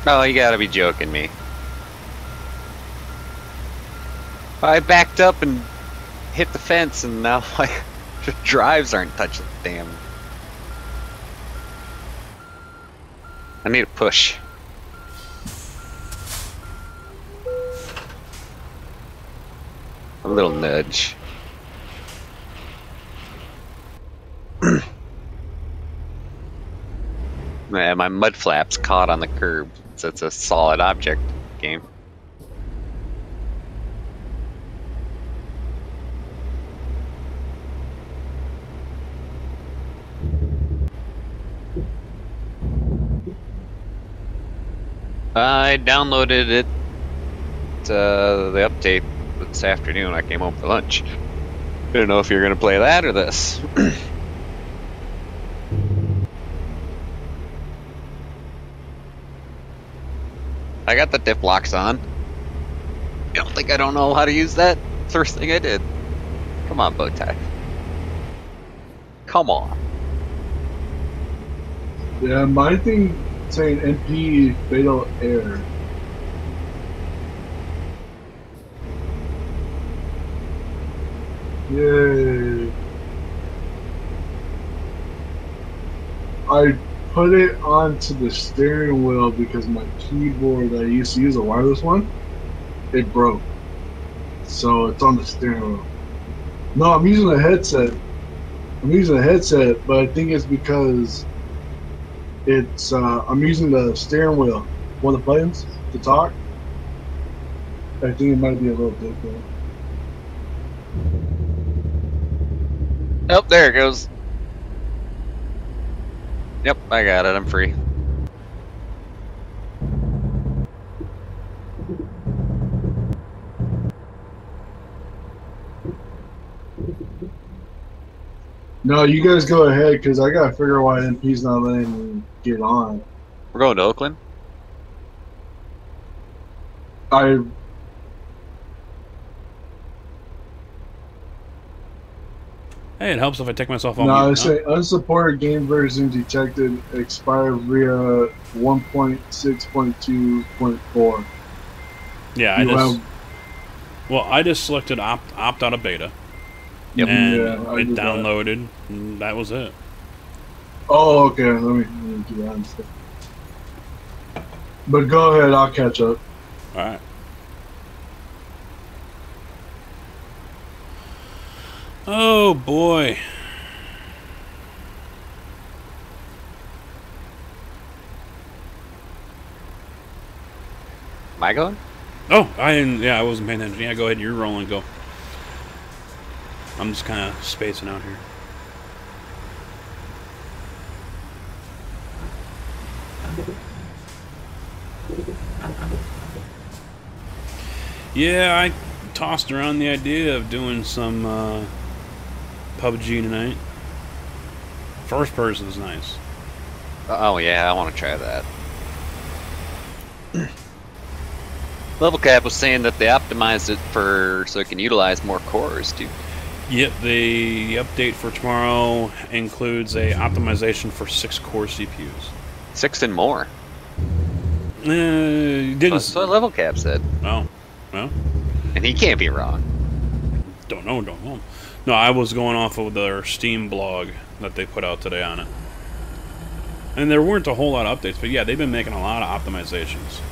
Oh, you gotta be joking me. I backed up and hit the fence and now my drives aren't touching the damn. I need a push. A little nudge. Yeah, my mud flaps caught on the curb. So it's a solid object game. I downloaded it, the update this afternoon. I came home for lunch. Didn't know if you're gonna play that or this. I got the diff locks on. You don't think I don't know how to use that? First thing I did. Come on, Bowtie. Come on. Yeah, my thing saying MP fatal error. Yay. I put it onto the steering wheel because my keyboard that I used to use, a wireless one, it broke. So it's on the steering wheel. No, I'm using a headset. But I think it's because it's I'm using the steering wheel, one of the buttons to talk. I think it might be a little different. Oh, there it goes. Yep, I got it. I'm free. No, you guys go ahead because I gotta figure out why MP's not letting me get on. We're going to Oakland? Hey, it helps if I take myself off. No, I say unsupported game version detected expired via 1.6.2.4. Yeah, I just selected opt out of beta. Yep. And Yeah, it downloaded, and that was it. Oh, okay. Let me do that instead. But go ahead, I'll catch up. All right. Oh boy. Am I going? Oh, I wasn't paying attention. Yeah, go ahead. You're rolling. Go. I'm just kind of spacing out here. Yeah, I tossed around the idea of doing some PUBG tonight. First person's nice. Oh yeah, I want to try that. Level Cap was saying that they optimized it so it can utilize more cores, dude. Yep, the update for tomorrow includes a optimization for 6-core CPUs. 6 and more. Didn't. That's what Level Cap said. Oh, well. And he can't be wrong. Don't know. No, I was going off of their Steam blog that they put out today on it. And there weren't a whole lot of updates, but yeah, they've been making a lot of optimizations.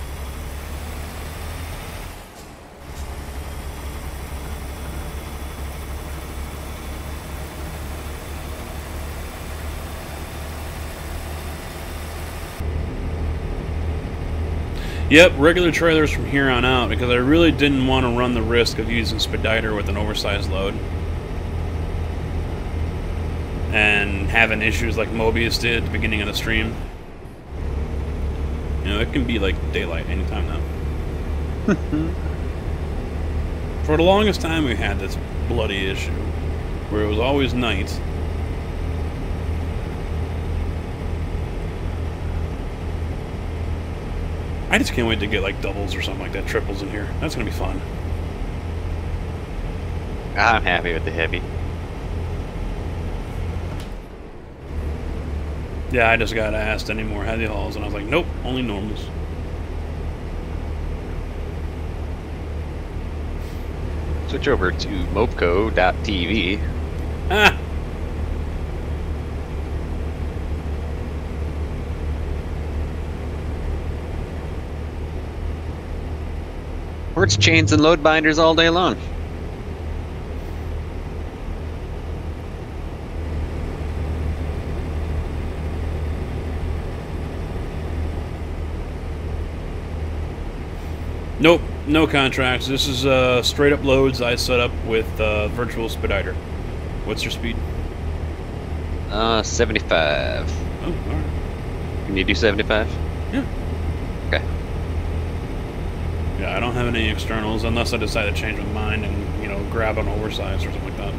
Yep, regular trailers from here on out, because I really didn't want to run the risk of using Speditor with an oversized load. And having issues like Mobius did at the beginning of the stream. You know, it can be like daylight anytime now. For the longest time we had this bloody issue, where it was always night. I just can't wait to get like doubles or something like that, triples in here. That's gonna be fun. I'm happy with the heavy. Yeah, I just got asked any more heavy hauls, and I was like, nope, only normals. Switch over to mopco.tv. Ah! Ports, chains, and load binders all day long. Nope, no contracts. This is straight up loads I set up with virtual Speditor. What's your speed? 75. Oh, alright. Can you do 75? Yeah. Okay. Yeah, I don't have any externals unless I decide to change my mind and, you know, grab an oversized or something like that.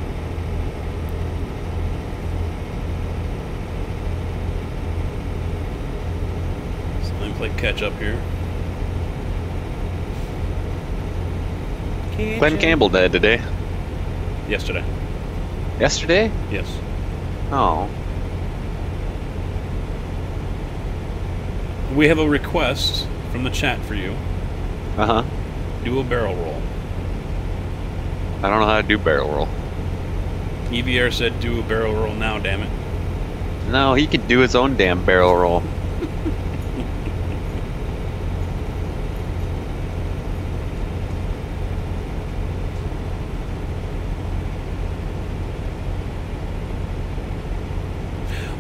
So let me play catch up here. Glenn Campbell died today. Yesterday. Yesterday? Yes. Oh. We have a request from the chat for you. Uh-huh. Do a barrel roll. I don't know how to do barrel roll. EVR said do a barrel roll now, damn it. No, he could do his own damn barrel roll.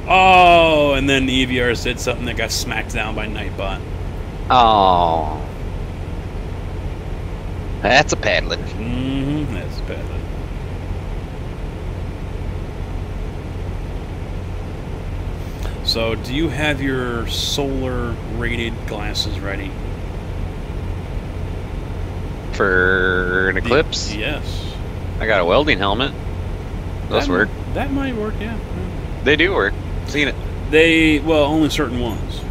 Oh, and then the EVR said something that got smacked down by Nightbot. Oh. That's a paddling. Mm-hmm, that's paddling. So, do you have your solar rated glasses ready? For an eclipse? Yes. I got a welding helmet. Those work. That might work, yeah. They do work. Seen it. Well, only certain ones.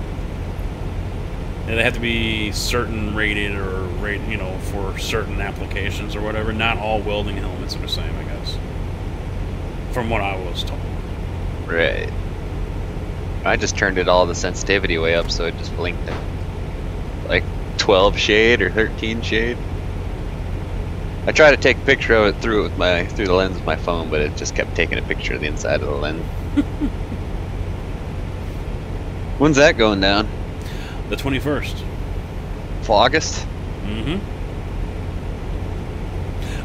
Yeah, they have to be certain rated or you know, for certain applications or whatever. Not all welding helmets are the same, I guess. From what I was told. Right. I just turned it all the sensitivity way up, so it just blinked it. Like 12 shade or 13 shade. I tried to take a picture of it through the lens of my phone, but it just kept taking a picture of the inside of the lens. When's that going down? The 21st. For August? Mm-hmm.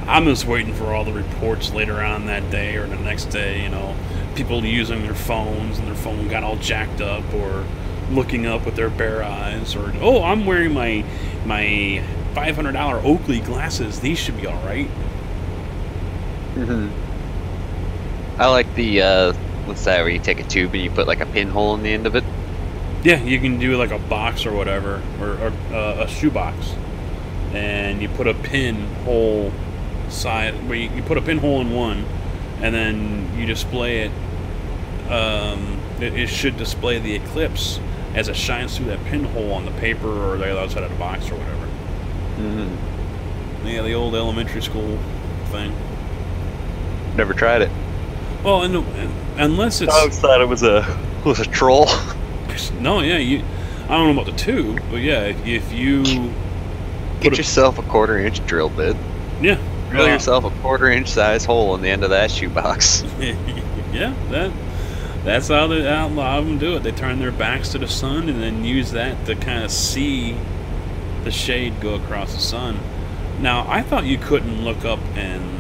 I'm just waiting for all the reports later on that day or the next day, you know, people using their phones and their phone got all jacked up, or looking up with their bare eyes, or, oh, I'm wearing my $500 Oakley glasses, these should be alright. Mm-hmm. I like the, what's that, where you take a tube and you put like a pinhole in the end of it? Yeah, you can do like a box or whatever, or a shoebox, and you put a pinhole side, where you put a pinhole in one, and then you display it. It should display the eclipse as it shines through that pinhole on the paper or the other side of the box or whatever. Mm-hmm. Yeah, the old elementary school thing. Never tried it. Well, unless it's... I always thought it was a troll. No, yeah, I don't know about the tube, but yeah, if you... Get yourself a 1/4 inch drill bit. Yeah. Drill yourself a 1/4 inch size hole in the end of that shoebox. Yeah, that's how a lot of them do it. They turn their backs to the sun and then use that to kind of see the shade go across the sun. Now, I thought you couldn't look up and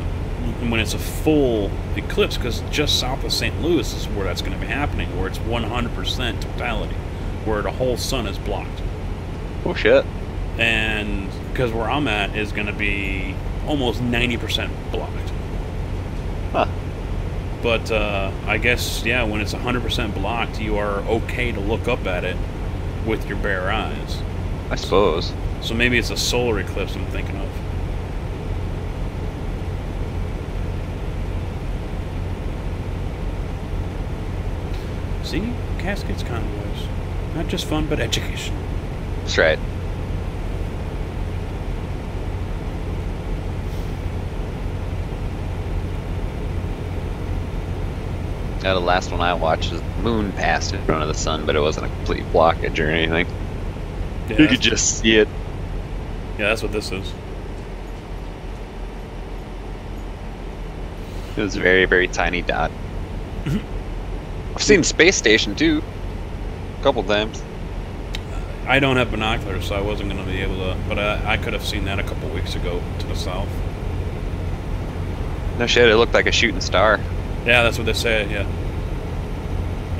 when it's a full eclipse, because just south of St. Louis is where that's going to be happening, where it's 100% totality, where the whole sun is blocked. Oh shit. And because where I'm at is going to be almost 90% blocked. Huh. But I guess, yeah, when it's 100% blocked, you are okay to look up at it with your bare eyes. I suppose. So maybe it's a solar eclipse I'm thinking of. See? Caskets convoys. Not just fun, but education. That's right. Yeah, the last one I watched was the moon passed in front of the sun, but it wasn't a complete blockage or anything. Yeah, You could just see it. yeah, that's what this is. It was a very, very tiny dot. I've seen Space Station too, a couple times. I don't have binoculars, so I wasn't going to be able to, but I could have seen that a couple weeks ago to the south. No shit, it looked like a shooting star. Yeah, that's what they say, yeah.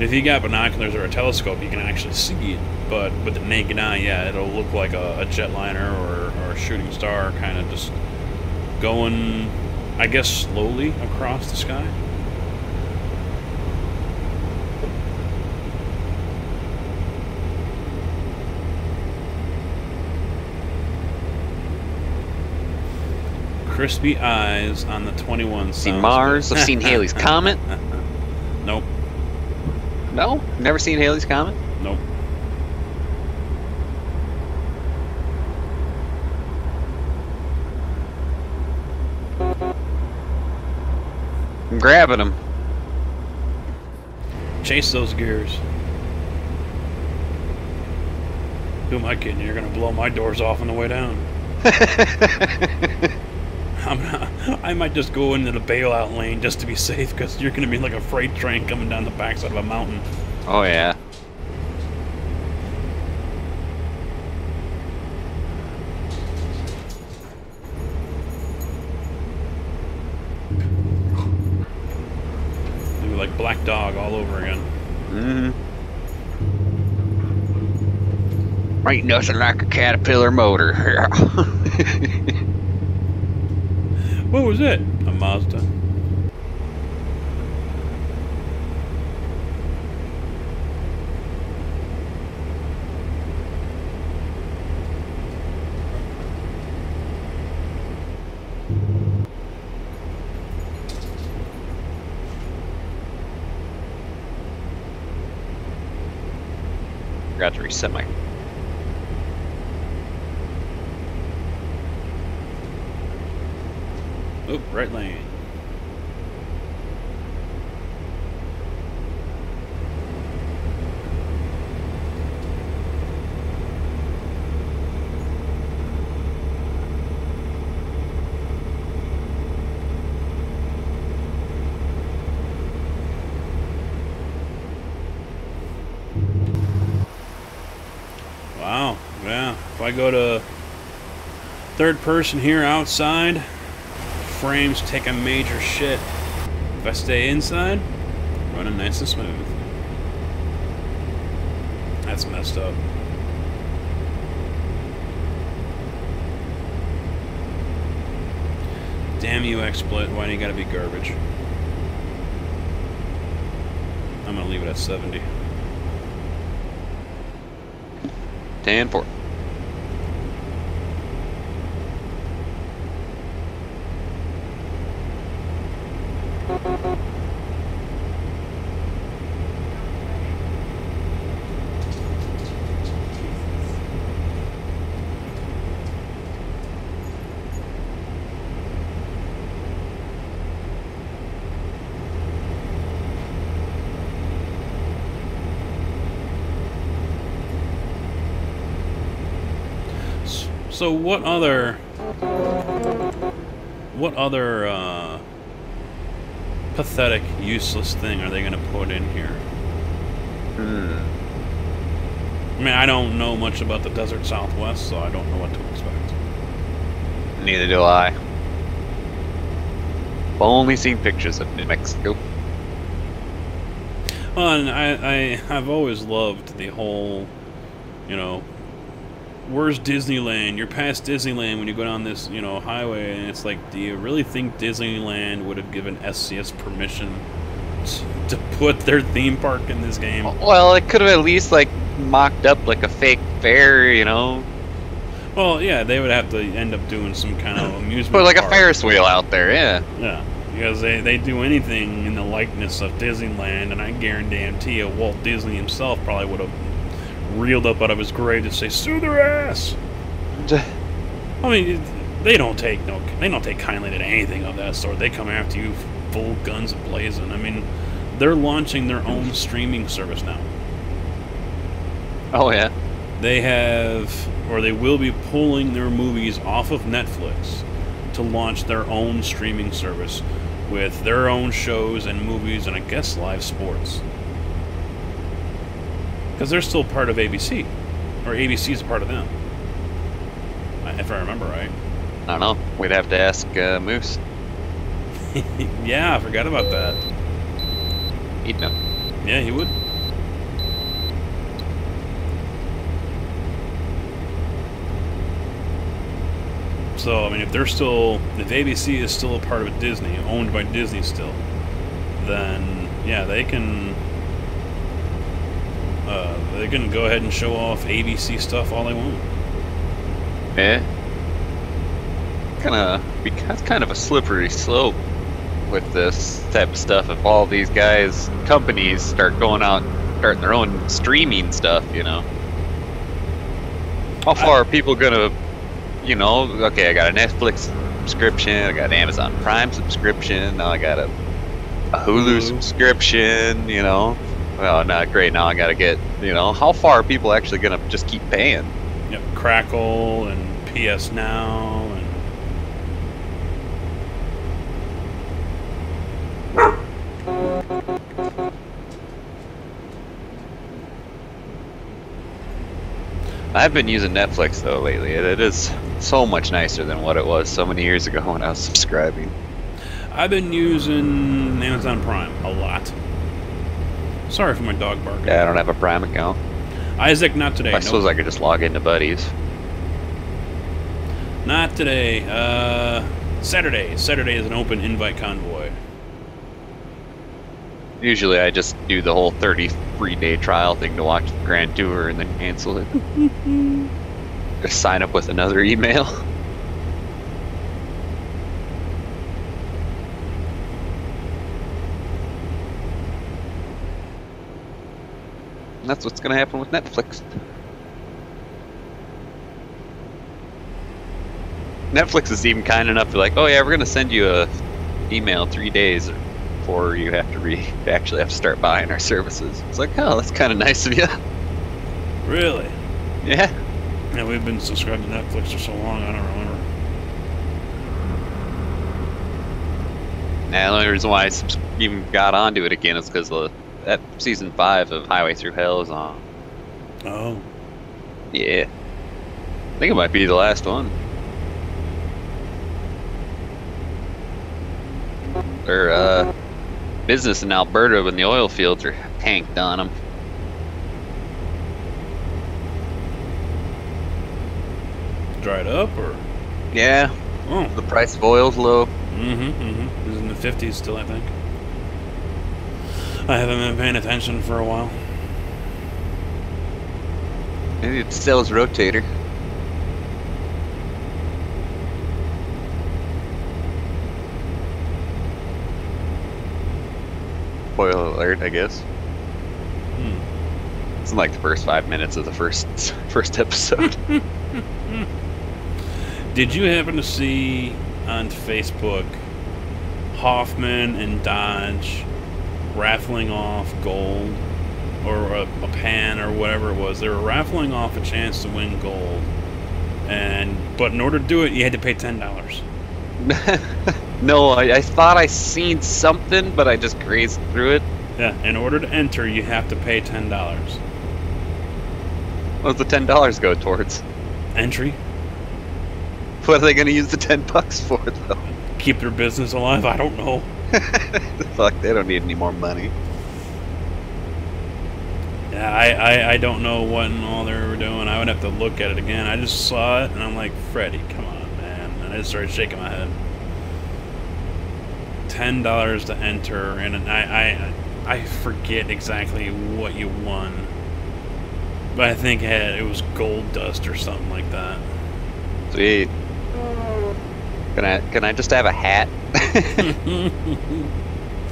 If you got binoculars or a telescope, you can actually see it, but with the naked eye, yeah, it'll look like a jetliner or a shooting star kind of just going, I guess, slowly across the sky. Crispy eyes on the 21. Seen Mars, I've seen Halley's Comet. Nope. No? Never seen Halley's Comet? Nope. I'm grabbing them. Chase those gears. Who am I kidding? You're gonna blow my doors off on the way down. I might just go into the bailout lane just to be safe, because you're going to be like a freight train coming down the backside of a mountain. Oh, yeah. It'll be like Black Dog all over again. Mm-hmm. Ain't nothing like a Caterpillar motor. What was it? A Mazda. Forgot to reset my... Oop, right lane. Wow, yeah. If I go to third person here outside, frames take a major shit. If I stay inside, running nice and smooth. That's messed up. Damn you, XSplit. Why do you gotta be garbage? I'm gonna leave it at 70. 10-4. So what other pathetic, useless thing are they going to put in here? I mean, I don't know much about the desert Southwest, so I don't know what to expect. Neither do I. I've only seen pictures of New Mexico. Well, and I've always loved the whole, you know, where's Disneyland? You're past Disneyland when you go down this, you know, highway, and it's like, do you really think Disneyland would have given SCS permission to put their theme park in this game? Well, it could have at least like mocked up like a fake fair, you know. Well, yeah, they would have to end up doing some kind of amusement Put like park. a Ferris wheel out there, yeah. Yeah, because they do anything in the likeness of Disneyland, and I guarantee you Walt Disney himself probably would have reeled up out of his grave to say, sue their ass. I mean, they don't take kindly to anything of that sort. They come after you full guns blazing. I mean, they're launching their own streaming service now. Oh yeah. They have, or they will be pulling their movies off of Netflix to launch their own streaming service with their own shows and movies and I guess live sports. Because they're still part of ABC. Or ABC is a part of them. If I remember right. I don't know. We'd have to ask Moose. Yeah, I forgot about that. He'd know. Yeah, he would. So, I mean, if ABC is still a part of Disney, owned by Disney still, then, yeah, they can go ahead and show off ABC stuff all they want. Yeah. That's kind of a slippery slope with this type of stuff. If all these companies start going out, starting their own streaming stuff, you know. How far are people gonna, you know, okay, I got a Netflix subscription, I got an Amazon Prime subscription, now I got a Hulu subscription, you know. Well, not great, now I gotta get, you know, how far are people actually gonna just keep paying? Yep, Crackle and PS Now and... I've been using Netflix though lately. It is so much nicer than what it was so many years ago when I was subscribing. I've been using Amazon Prime a lot. Sorry for my dog barking. Yeah, I don't have a Prime account. Isaac, not today. I suppose I could just log into Buddies. Not today. Saturday. Saturday is an open invite convoy. Usually I just do the whole 33-day trial thing to watch the Grand Tour and then cancel it. Just sign up with another email. And that's what's going to happen with Netflix. Netflix is even kind enough to like, oh yeah, we're going to send you a email 3 days before you have to actually have to start buying our services. It's like, oh, that's kind of nice of you. Really? Yeah. Yeah, we've been subscribed to Netflix for so long, I don't remember. Nah, the only reason why I even got onto it again is because that season 5 of Highway Through Hell is on. Oh. Yeah. I think it might be the last one. Their business in Alberta when the oil fields are tanked on them. Dried up, or? Yeah. Oh. The price of oil's low. It was in the 50s still, I think. I haven't been paying attention for a while. Maybe it sells rotator. Spoiler alert, I guess. It's in like the first 5 minutes of the first episode. Did you happen to see on Facebook Hoffman and Dodge raffling off gold or a pan or whatever it was? They were raffling off a chance to win gold, but in order to do it, you had to pay $10. No, I thought I seen something, but I just grazed through it. Yeah, in order to enter, you have to pay $10. What does the $10 go towards? Entry. What are they going to use the $10 for, though? Keep their business alive? I don't know. Fuck, they don't need any more money. Yeah, I don't know what and all they were doing. I would have to look at it again. I just saw it and I'm like, Freddie, come on, man. And I just started shaking my head. $10 to enter, and I forget exactly what you won. But I think it was gold dust or something like that. Sweet. Can I just have a hat?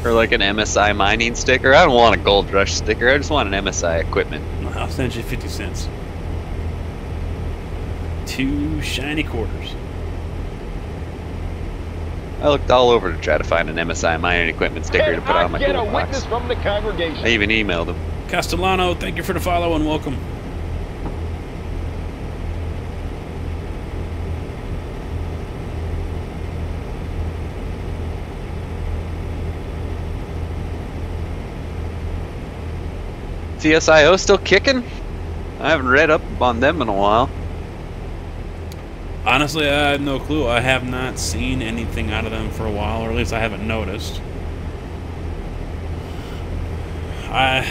Or like an MSI mining sticker? I don't want a Gold Rush sticker. I just want an MSI equipment. I'll send you 50 cents. 2 shiny quarters. I looked all over to try to find an MSI mining equipment sticker to put on my Get a glove box. witness from the congregation. I even emailed him. Castellano, thank you for the follow and welcome. CSIO still kicking? I haven't read up on them in a while. Honestly, I have no clue. I have not seen anything out of them for a while, or at least I haven't noticed. I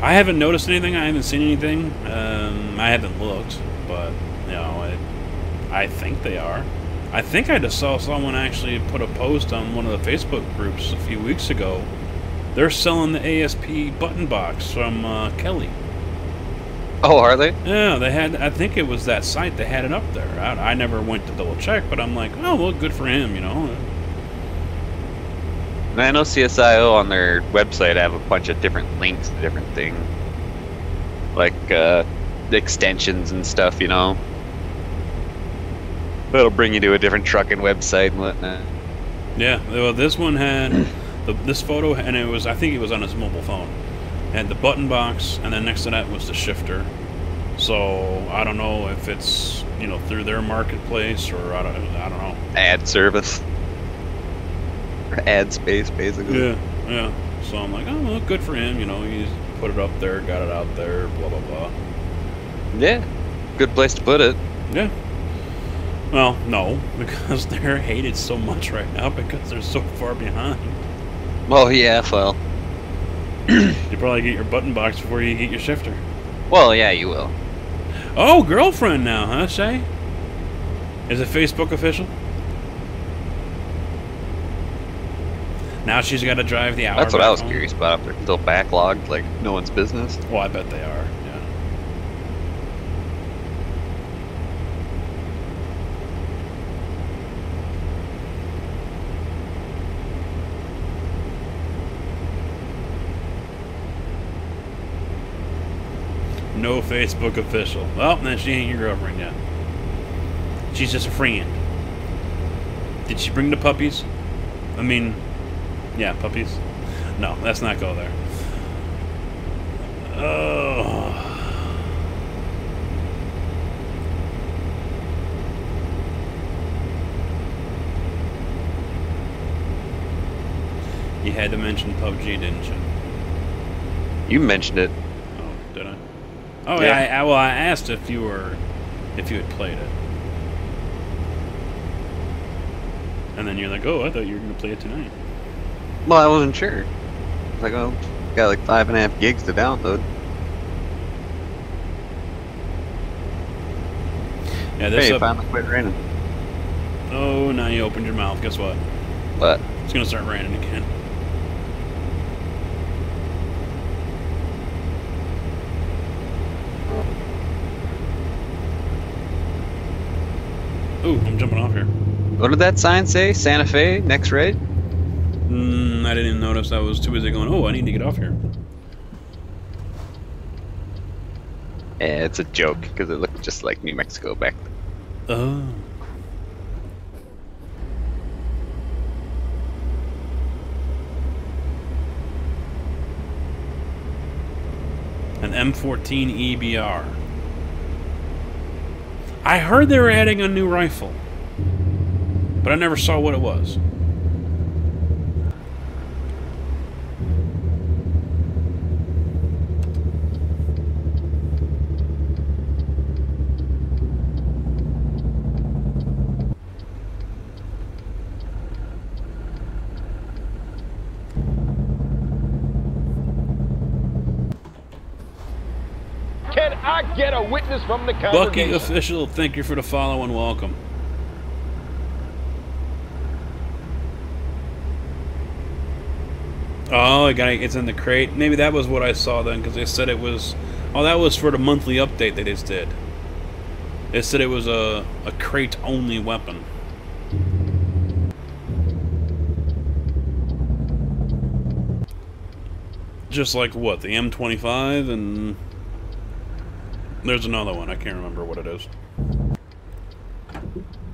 haven't noticed anything. I haven't seen anything. I haven't looked, but you know, I think they are. I think I just saw someone actually put a post on one of the Facebook groups a few weeks ago. They're selling the ASP button box from Kelly. Oh, are they? Yeah, they had. I think it was that site. They had it up there. I never went to double check, but I'm like, oh well, good for him, you know. And I know CSIO on their website have a bunch of different links to different things, like extensions and stuff, you know. That'll bring you to a different trucking website and whatnot. Yeah, well, this one had this photo, and it was, I think it was on his mobile phone. It had the button box, and then next to that was the shifter. So I don't know if it's, you know, through their marketplace or I don't know. Ad service. Or ad space, basically. Yeah, yeah. So I'm like, oh, well, good for him. You know, he's put it up there, got it out there, blah, blah, blah. Yeah, good place to put it. Yeah. Well, no, because they're hated so much right now because they're so far behind. Well, yeah, well. You probably get your button box before you get your shifter. Well, yeah, you will. Oh, girlfriend now, huh, Shay? Is it Facebook official? Now she's got to drive the hour. That's what I was home. curious about. If they're still backlogged, like no one's business. Well, I bet they are. No Facebook official. Well, then she ain't your girlfriend yet. She's just a friend. Did she bring the puppies? I mean, yeah, puppies. No, let's not go there. Oh. You had to mention PUBG, didn't you? You mentioned it. Oh, did I? Oh Yeah. yeah. Well, I asked if you had played it, and then you're like, "Oh, I thought you were gonna play it tonight." Well, I wasn't sure. I was like, oh, got like 5.5 gigs to download. Yeah, this Hey, up. finally quit raining. Oh, now you opened your mouth. Guess what? But It's gonna start raining again. Ooh, I'm jumping off here. what did that sign say? Santa Fe, next raid? I didn't even notice. I was too busy going, oh, I need to get off here. Yeah, it's a joke because it looked just like New Mexico back then. Oh. An M14 EBR. I heard they were adding a new rifle, but I never saw what it was. I get a witness from the Bucky congregation? Official, thank you for the follow and welcome. Oh, it's in the crate. Maybe that was what I saw then, because they said it was... Oh, that was for the monthly update they just did. They said it was a crate-only weapon. Just like, what, the M25 and... There's another one, I can't remember what it is.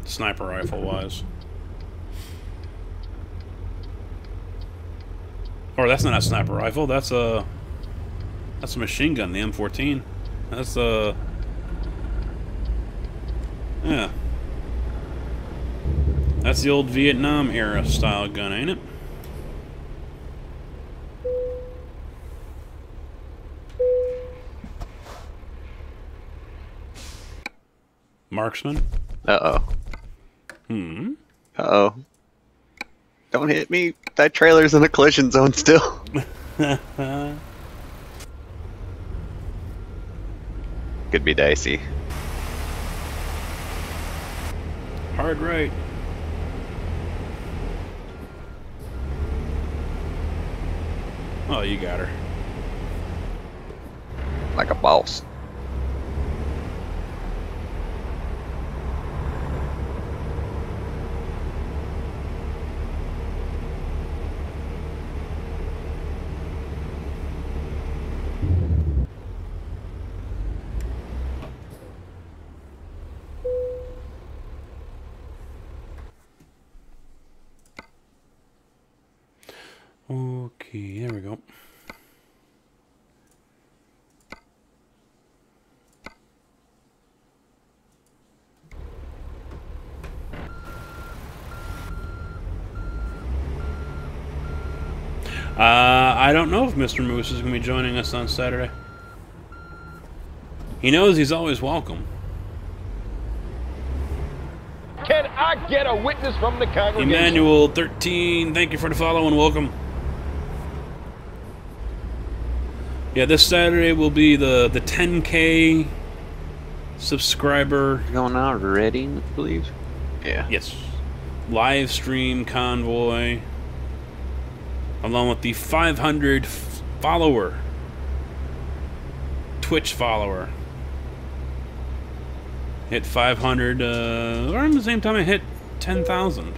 Sniper rifle-wise. Or that's not a sniper rifle, that's a machine gun, the M14. That's a... Yeah. That's the old Vietnam era style gun, ain't it? Marksman? Uh-oh. Hmm? Uh-oh. Don't hit me. That trailer's in a collision zone still. Could be dicey. Hard right. Oh, you got her. Like a boss. Okay, there we go. I don't know if Mr. Moose is going to be joining us on Saturday. He knows he's always welcome. Can I get a witness from the congregation? Emmanuel 13, thank you for the follow and welcome. Yeah, this Saturday will be the 10K subscriber. Going out already, I believe. Yeah. Yes. Live stream Convoy. Along with the 500 follower. Twitch follower. Hit 500, around the same time I hit 10,000.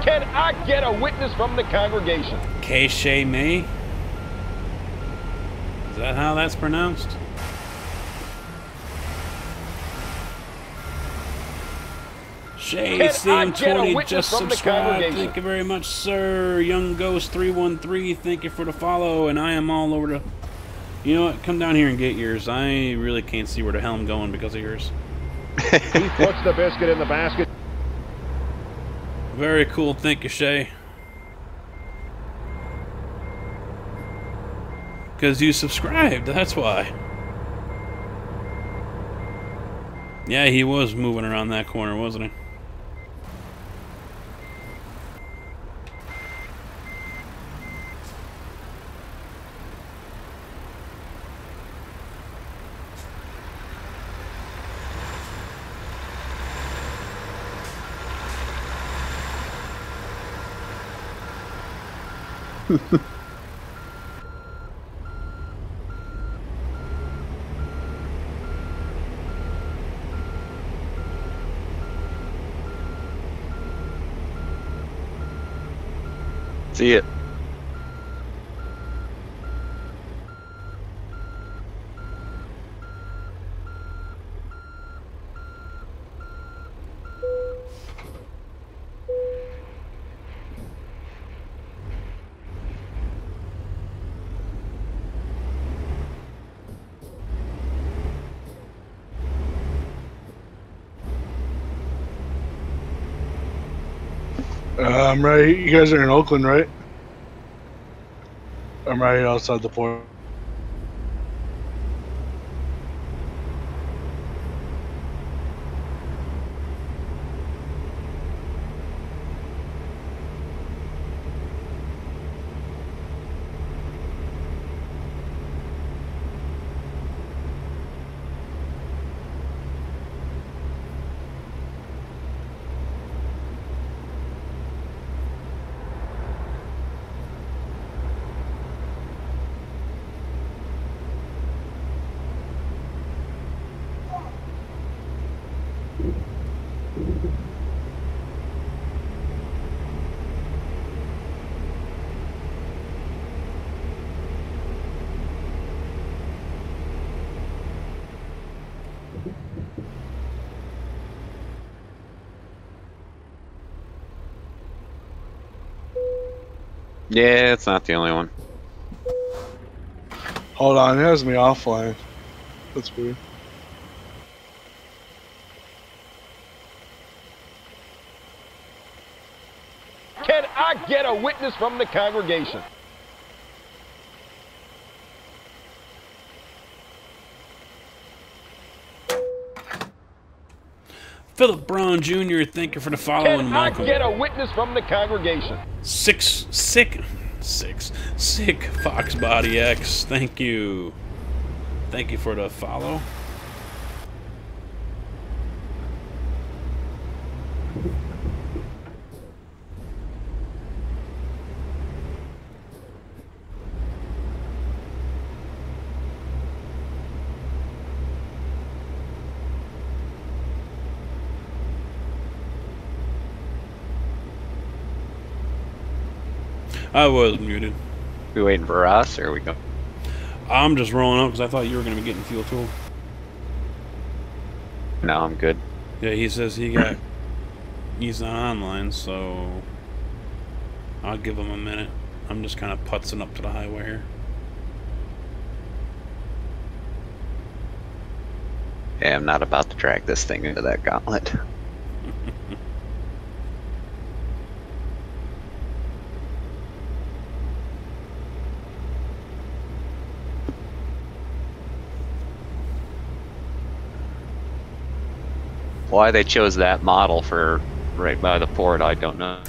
Can I get a witness from the congregation? K-Shay May? Is that how that's pronounced? Shay CM20 just subscribed. Thank you very much, sir. Young Ghost 313, thank you for the follow. And I am all over the... You know what? Come down here and get yours. I really can't see where the hell I'm going because of yours. He puts the biscuit in the basket. Very cool. Thank you, Shay. Because you subscribed, that's why. Yeah, he was moving around that corner, wasn't he? See it. I'm right. You guys are in Oakland, right? I'm right outside the port. Yeah, it's not the only one. Hold on, it has me offline. That's weird. Can I get a witness from the congregation? Philip Brown Jr., thank you for the follow Can and I welcome. get a witness from the congregation? Sick Fox Body X, thank you. Thank you for the follow. I was muted. We waiting for Ross, or are we go? I'm just rolling up because I thought you were going to be getting fuel tool. No, I'm good. Yeah, he says he's not online, so I'll give him a minute. I'm just kind of putzing up to the highway here. Yeah, I'm not about to drag this thing into that gauntlet. Why they chose that model for right by the port, I don't know.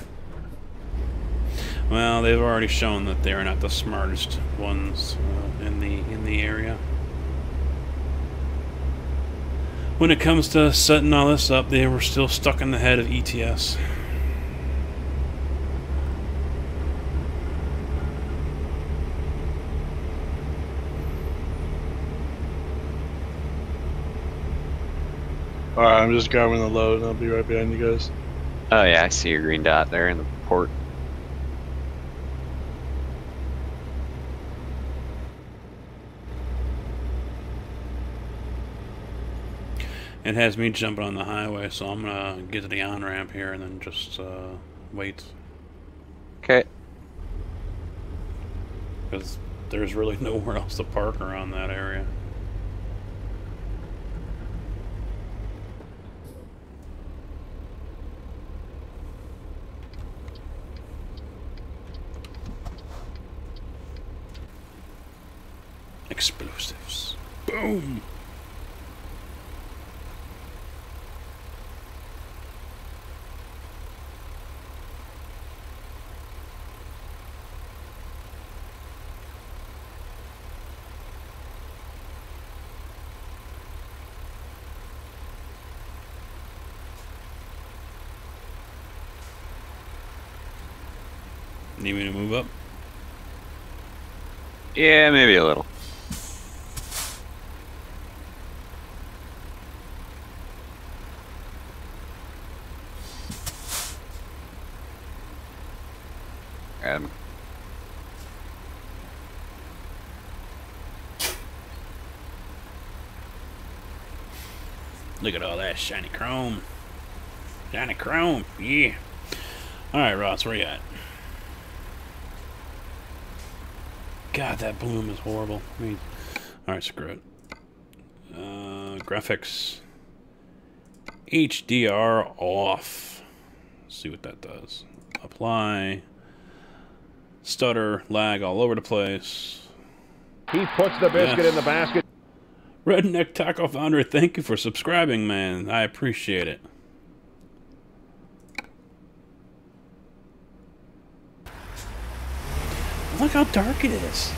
Well, they've already shown that they are not the smartest ones in the area. When it comes to setting all this up, they were still stuck in the head of ETS. Alright, I'm just grabbing the load and I'll be right behind you guys. Oh yeah, I see your green dot there in the port. It has me jumping on the highway, so I'm gonna get to the on-ramp here and then just wait. Okay. Because there's really nowhere else to park around that area. Explosives. Boom! Need me to move up? Yeah, maybe a little. Um, Look at all that shiny chrome. Shiny chrome, yeah. Alright, Ross, where you at? God, that bloom is horrible. Alright, screw it. Graphics. HDR off. see what that does. Apply. Stutter, lag all over the place. He puts the biscuit in the basket. Redneck Taco Founder, thank you for subscribing, man. I appreciate it. Look how dark it is.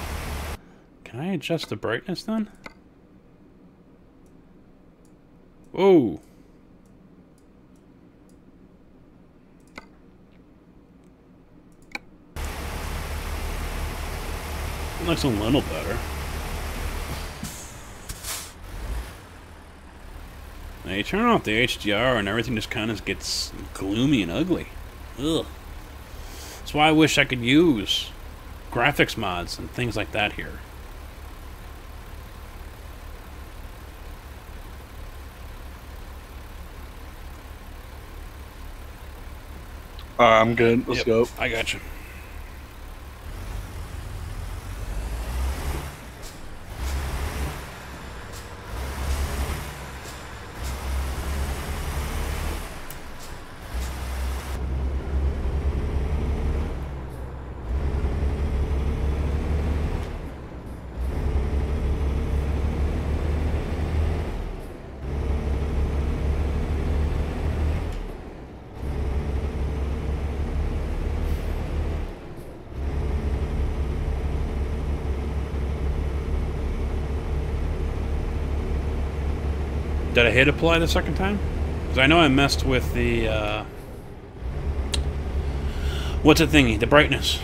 Can I adjust the brightness then? Whoa. Looks a little better. Now you turn off the HDR and everything just kind of gets gloomy and ugly. Ugh. That's why I wish I could use graphics mods and things like that here. I'm good. Let's go. I got you. Did I hit apply the second time? Because I know I messed with the, what's the thingy? The brightness.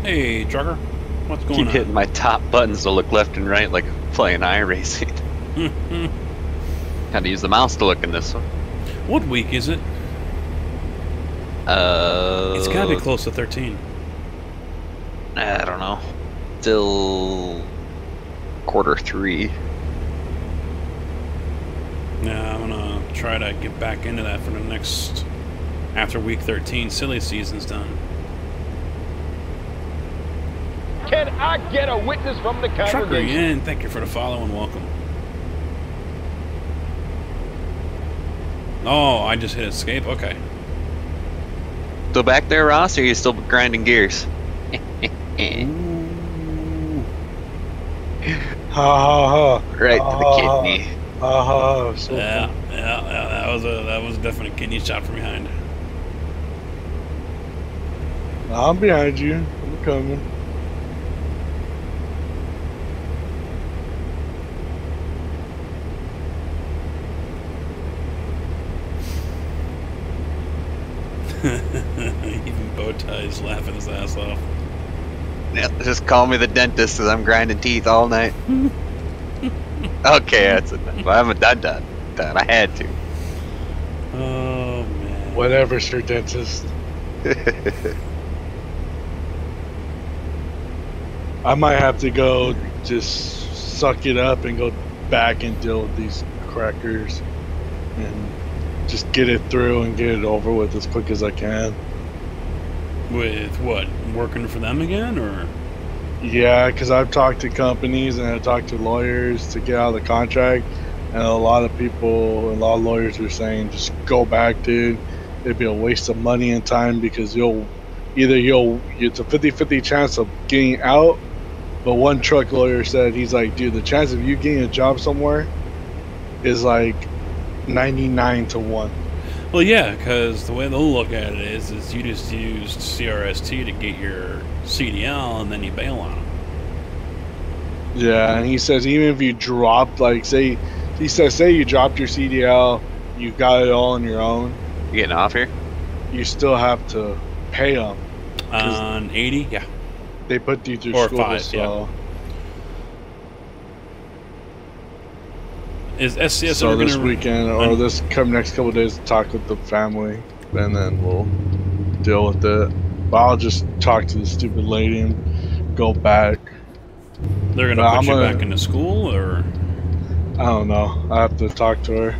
Hey, Trucker. What's going on? Keep hitting my top buttons to look left and right like I'm playing iRacing. Gotta use the mouse to look in this one. What week is it? It's gotta be close to 13. I don't know. Still Q3. Yeah, I'm gonna try to get back into that for the next... After week 13, silly season's done. Can I get a witness from the Trucker, congregation? in. Thank you for the follow and welcome. Oh, I just hit escape? Okay. Still back there, Ross, or are you still grinding gears? Ha ha ha. Right to the kidney. Ha ha. So Yeah, that was definitely a kidney shot from behind. I'm behind you. I'm coming. Even Bowtie's laughing his ass off. Yeah, just call me the dentist because I'm grinding teeth all night. Okay, that's enough. I haven't done that. I had to. Oh, man. Whatever, sir dentist. I might have to go just suck it up and go back and deal with these crackers and just get it through and get it over with as quick as I can. With what? Working for them again, or? Yeah, because I've talked to companies and I've talked to lawyers to get out of the contract, and a lot of people, a lot of lawyers are saying just go back, dude. It'd be a waste of money and time because it's a 50-50 chance of getting out. But one truck lawyer said, he's like, dude, the chance of you getting a job somewhere is like 99 to 1. Well, yeah, because the way they'll look at it is you just used CRST to get your CDL and then you bail on them. Yeah, and he says even if you dropped, like, say you dropped your CDL, you got it all on your own. You getting off here? You still have to pay them. On 80, yeah. They put you through Or school, 5, so. yeah. Is SCS So ever this gonna weekend or this next couple of days, talk with the family, and then we'll deal with it. But I'll just talk to the stupid lady and go back. They're But gonna put I'm you gonna, back into school, or I don't know. I have to talk to her.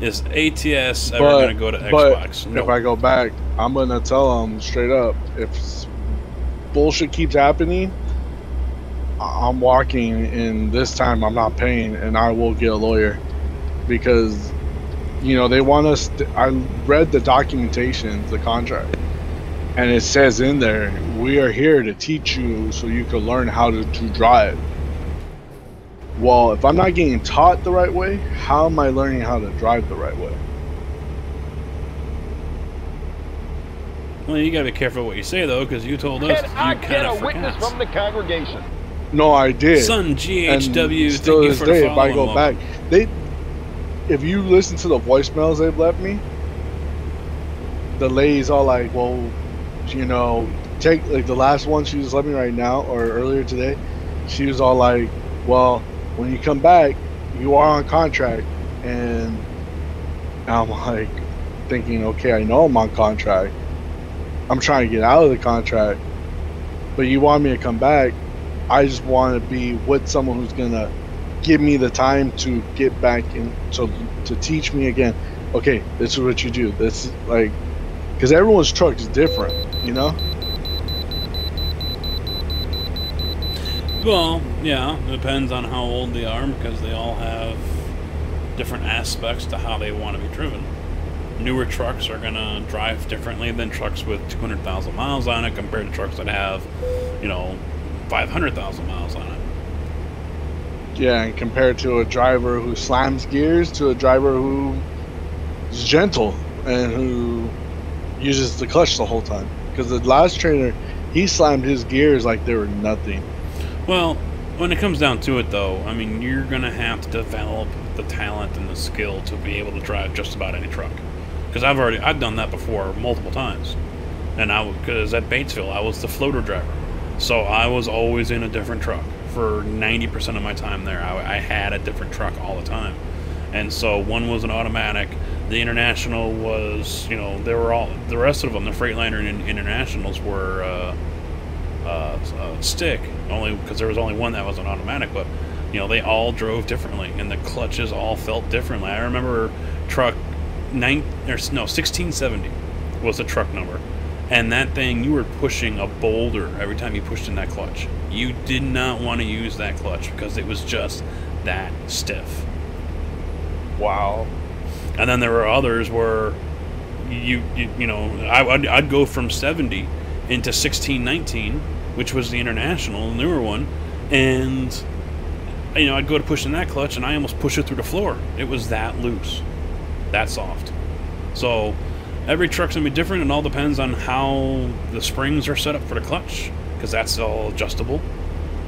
is ATS ever gonna go to Xbox? If I go back, I'm gonna tell them straight up. If bullshit keeps happening, I'm walking, and this time I'm not paying, and I will get a lawyer, because you know they want us I read the documentation, the contract, and it says in there, we are here to teach you so you can learn how to drive. Well, if I'm not getting taught the right way, how am I learning how to drive the right way? Well, you gotta be careful what you say, though, because you told us Can you I kind get a of witness forgot. from the congregation? No, I did. Son, GHW, And still thank you this for the day, follow. if I go back, if you listen to the voicemails they've left me, the lady's all like, well, you know, take like the last one she just left me right now or earlier today, she was all like, well, when you come back, you are on contract. And I'm like thinking, okay, I know I'm on contract. I'm trying to get out of the contract, but you want me to come back. I just want to be with someone who's gonna give me the time to get back in, to teach me again. Okay, this is what you do. This is like, because everyone's truck is different, you know. Well, yeah, it depends on how old they are, because they all have different aspects to how they want to be driven. Newer trucks are gonna drive differently than trucks with 200,000 miles on it compared to trucks that have, you know, 500,000 miles on it. Yeah, and compared to a driver who slams gears to a driver who is gentle and who uses the clutch the whole time. Because the last trainer, he slammed his gears like they were nothing. Well, when it comes down to it, though, I mean, you're gonna have to develop the talent and the skill to be able to drive just about any truck. Because I've done that before multiple times, and because at Batesville I was the floater driver, so I was always in a different truck for 90% of my time there. I had a different truck all the time, and so one was an automatic. The International was, you know, they were all, the rest of them, the Freightliner and Internationals were stick, only because there was only one that was an automatic, but you know, they all drove differently and the clutches all felt differently. I remember truck 1670 was the truck number, and that thing, you were pushing a boulder every time you pushed in that clutch. You did not want to use that clutch because it was just that stiff. Wow. And then there were others where you know, I'd go from 70 into 1619, which was the International, the newer one, and you know, I'd go to push in that clutch and I almost push it through the floor. It was that loose, that soft. So every truck's gonna be different, and all depends on how the springs are set up for the clutch, because that's all adjustable.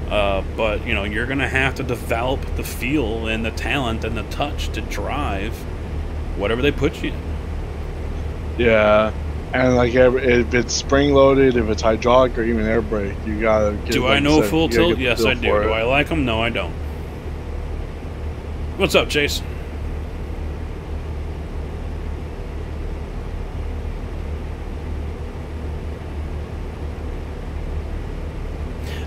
But you know, you're gonna have to develop the feel and the talent and the touch to drive whatever they put you in. Yeah, and like if it's spring loaded, if it's hydraulic or even air brake, you gotta get. Do I know full tilt? Yes, I do. Do I like them? No, I don't. What's up, Chase?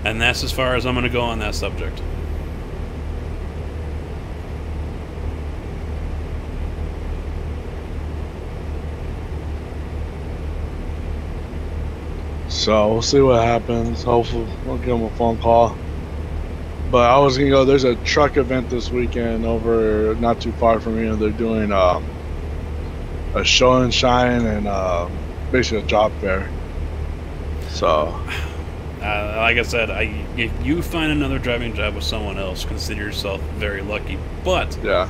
And that's as far as I'm going to go on that subject. So we'll see what happens. Hopefully we'll give them a phone call. But I was gonna go. There's a truck event this weekend over not too far from here. They're doing a show and shine and basically a job fair. So. Like I said, if you find another driving job with someone else, consider yourself very lucky. But yeah,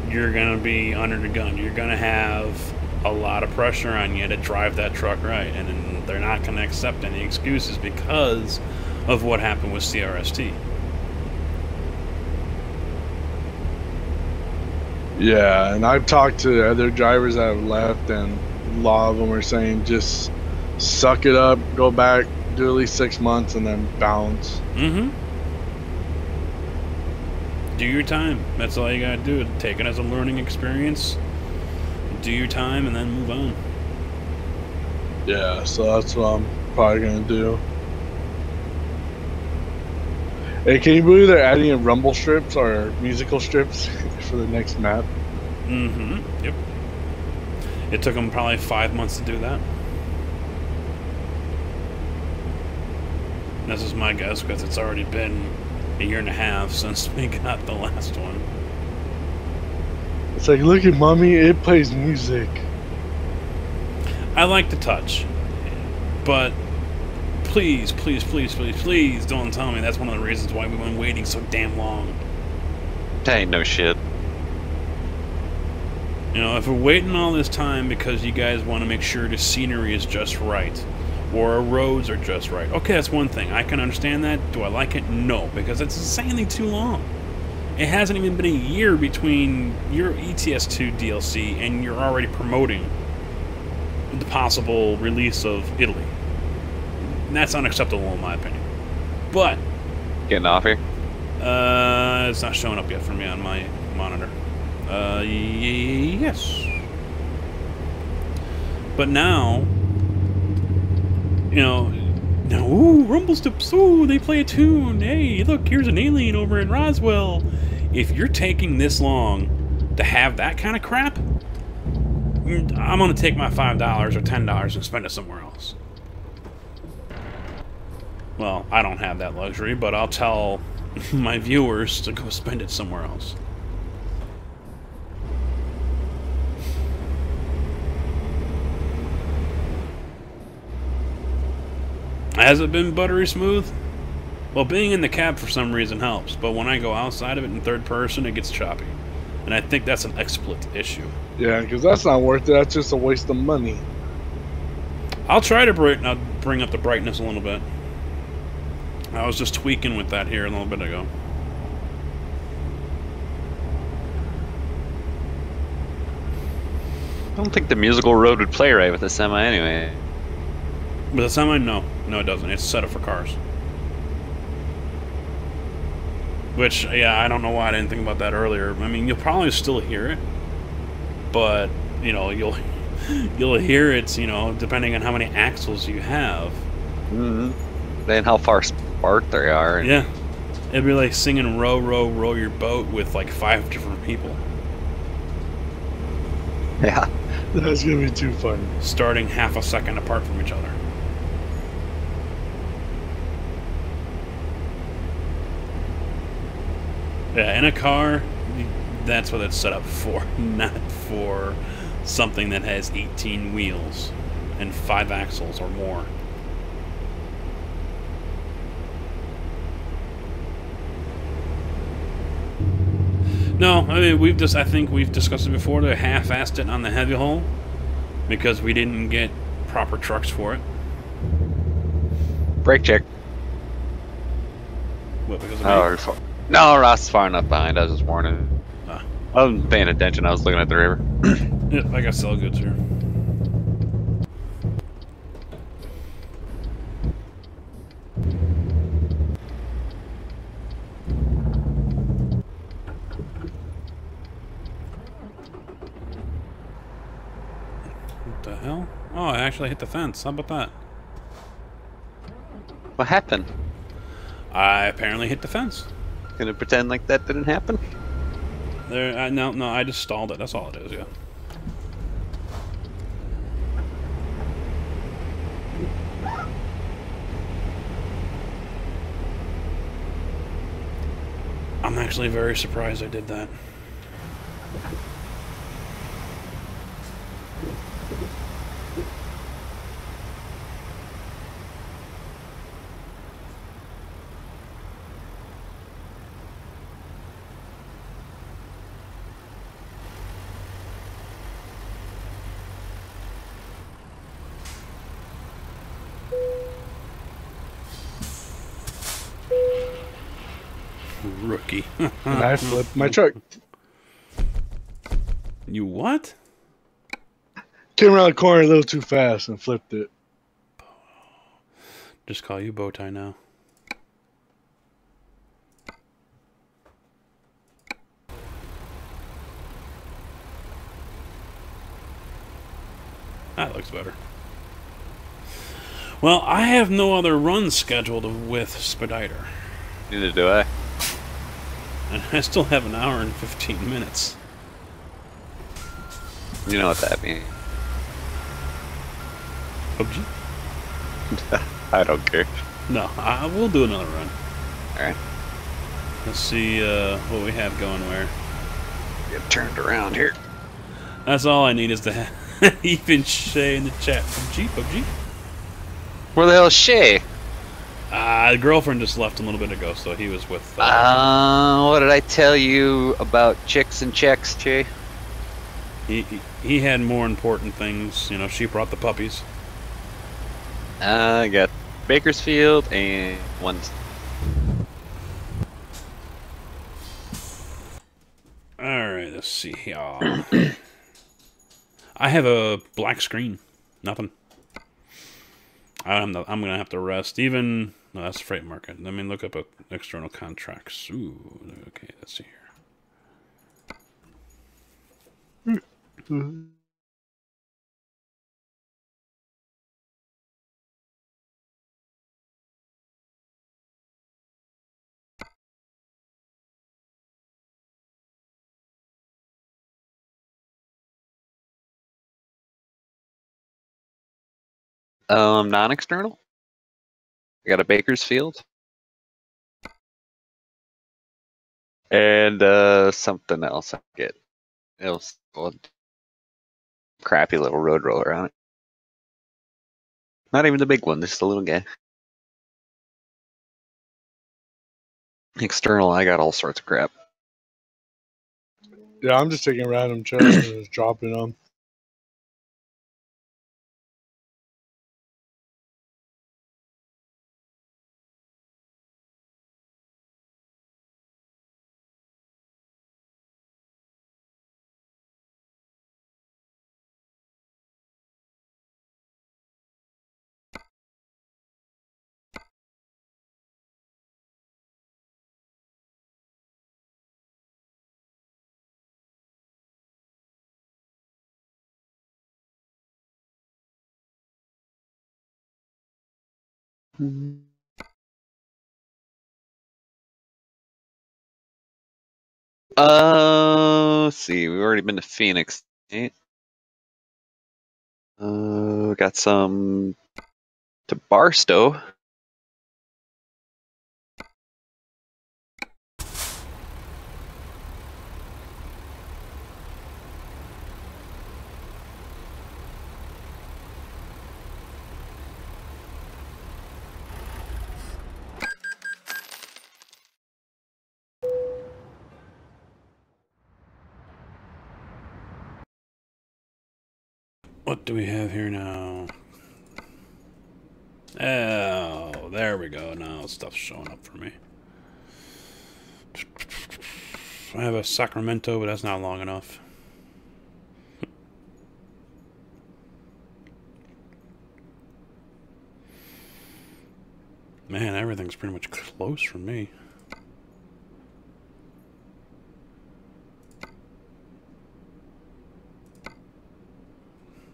you're going to be under the gun. You're going to have a lot of pressure on you to drive that truck right. And they're not going to accept any excuses because of what happened with CRST. Yeah, and I've talked to other drivers that have left, and a lot of them are saying just suck it up, go back, do at least 6 months, and then bounce. Mm-hmm. Do your time. That's all you gotta do. Take it as a learning experience. Do your time and then move on. Yeah, so that's what I'm probably gonna do. Hey, can you believe they're adding in rumble strips or musical strips for the next map? Mm-hmm. Yep. It took them probably 5 months to do that. This is my guess because it's already been a year and a half since we got the last one. It's like, look at mommy, it plays music. I like the touch, but please, please, please, please, please don't tell me that's one of the reasons why we went waiting so damn long. That ain't no shit. You know, if we're waiting all this time because you guys want to make sure the scenery is just right, or our roads are just right, okay, that's one thing. I can understand that. Do I like it? No, because it's insanely too long. It hasn't even been a year between your ETS2 DLC and you're already promoting the possible release of Italy. And that's unacceptable in my opinion. But Getting off here? it's not showing up yet for me on my monitor. Yes. But now, you know, now, ooh, rumble strips, ooh, they play a tune. Hey, look, here's an alien over in Roswell. If you're taking this long to have that kind of crap, I'm going to take my $5 or $10 and spend it somewhere else. Well, I don't have that luxury, but I'll tell my viewers to go spend it somewhere else. Has it been buttery smooth? Well, being in the cab for some reason helps, but when I go outside of it in third person, it gets choppy. And I think that's an XSplit issue. Yeah, because that's not worth it. That's just a waste of money. I'll try to bring up the brightness a little bit. I was just tweaking with that here a little bit ago. I don't think the musical road would play right with the semi anyway. With the semi, no. No, it doesn't. It's set up for cars. Which, yeah, I don't know why I didn't think about that earlier. I mean, you'll probably still hear it. But, you know, you'll hear it, you know, depending on how many axles you have. Mm-hmm. Then how far apart they are. Yeah. It'd be like singing row, row, row your boat with like 5 different people. Yeah. That's going to be too funny. Starting half a second apart from each other. Yeah, in a car, that's what it's set up for, not for something that has 18 wheels and 5 axles or more. No, I mean, I think we've discussed it before, they half-assed it on the heavy haul because we didn't get proper trucks for it. Brake check. What, because of me? No, Ross is far enough behind. I was just warning. Ah. I wasn't paying attention. I was looking at the river. Yeah, I got sell goods here. What the hell? Oh, I actually hit the fence. How about that? What happened? I apparently hit the fence. Gonna pretend like that didn't happen? There, no, I just stalled it. That's all it is, yeah. I'm actually very surprised I did that. Rookie. And I flipped my truck. You what? Came around the corner a little too fast and flipped it. Just call you Bowtie now. That looks better. Well, I have no other runs scheduled with Speditor. Neither do I. And I still have an hour and 15 minutes. You know what that means. PUBG? I don't care. No, I will do another run. Alright. Let's see what we have going where. Get turned around here. That's all I need is to have even Shay in the chat. PUBG? Where the hell is Shay? The girlfriend just left a little bit ago, so he was with... what did I tell you about chicks and checks, Shay? He had more important things. You know, she brought the puppies. I got Bakersfield and one. Alright, let's see here. I have a black screen. Nothing. I'm gonna have to rest. Even... No, that's freight market. Let me look up external contracts. Ooh, okay, let's see here. Non-external. I got a Bakersfield. And something else I get. It was a crappy little road roller on it. Not even the big one, just the little guy. External, I got all sorts of crap. Yeah, I'm just taking random chests and just dropping them. Let's see. We've already been to Phoenix. Right? Got some to Barstow. What do we have here now? Oh, there we go. Now stuff's showing up for me. I have a Sacramento, but that's not long enough. Man, everything's pretty much close for me.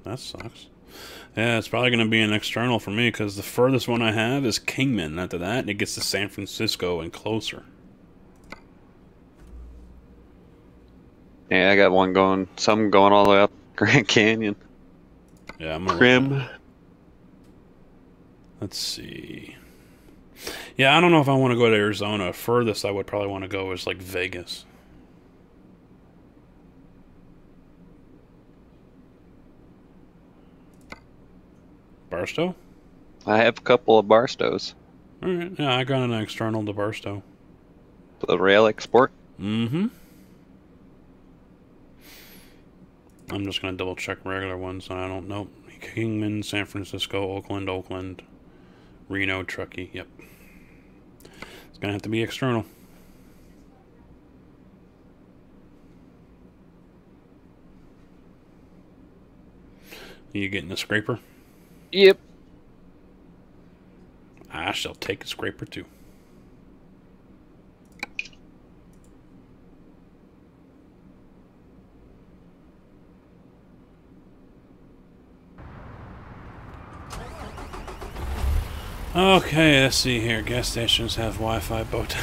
That sucks. Yeah, it's probably going to be an external for me because the furthest one I have is Kingman. After that, it gets to San Francisco and closer. Yeah, I got one going. Some going all the way up Grand Canyon. Yeah, I'm gonna Prim. Let's see. Yeah, I don't know if I want to go to Arizona. Furthest I would probably want to go is like Vegas. Barstow? I have a couple of Barstows. Alright, yeah, I got an external to Barstow. The rail export. Mm-hmm. I'm just going to double check regular ones. I don't know. Kingman, San Francisco, Oakland, Reno, Truckee. Yep. It's going to have to be external. You getting a scraper? Yep. I shall take a scraper too. Okay, let's see here. Gas stations have Wi-Fi boat.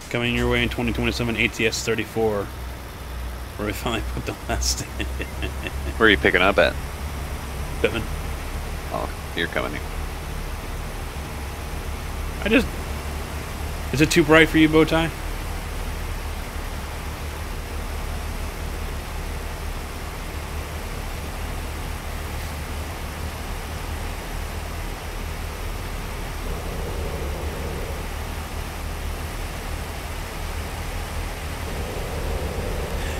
Coming your way in 2027, ATS 34. Where we finally put the last in. Where are you picking up at? Pittman. Oh, you're coming in. Is it too bright for you, Bowtie?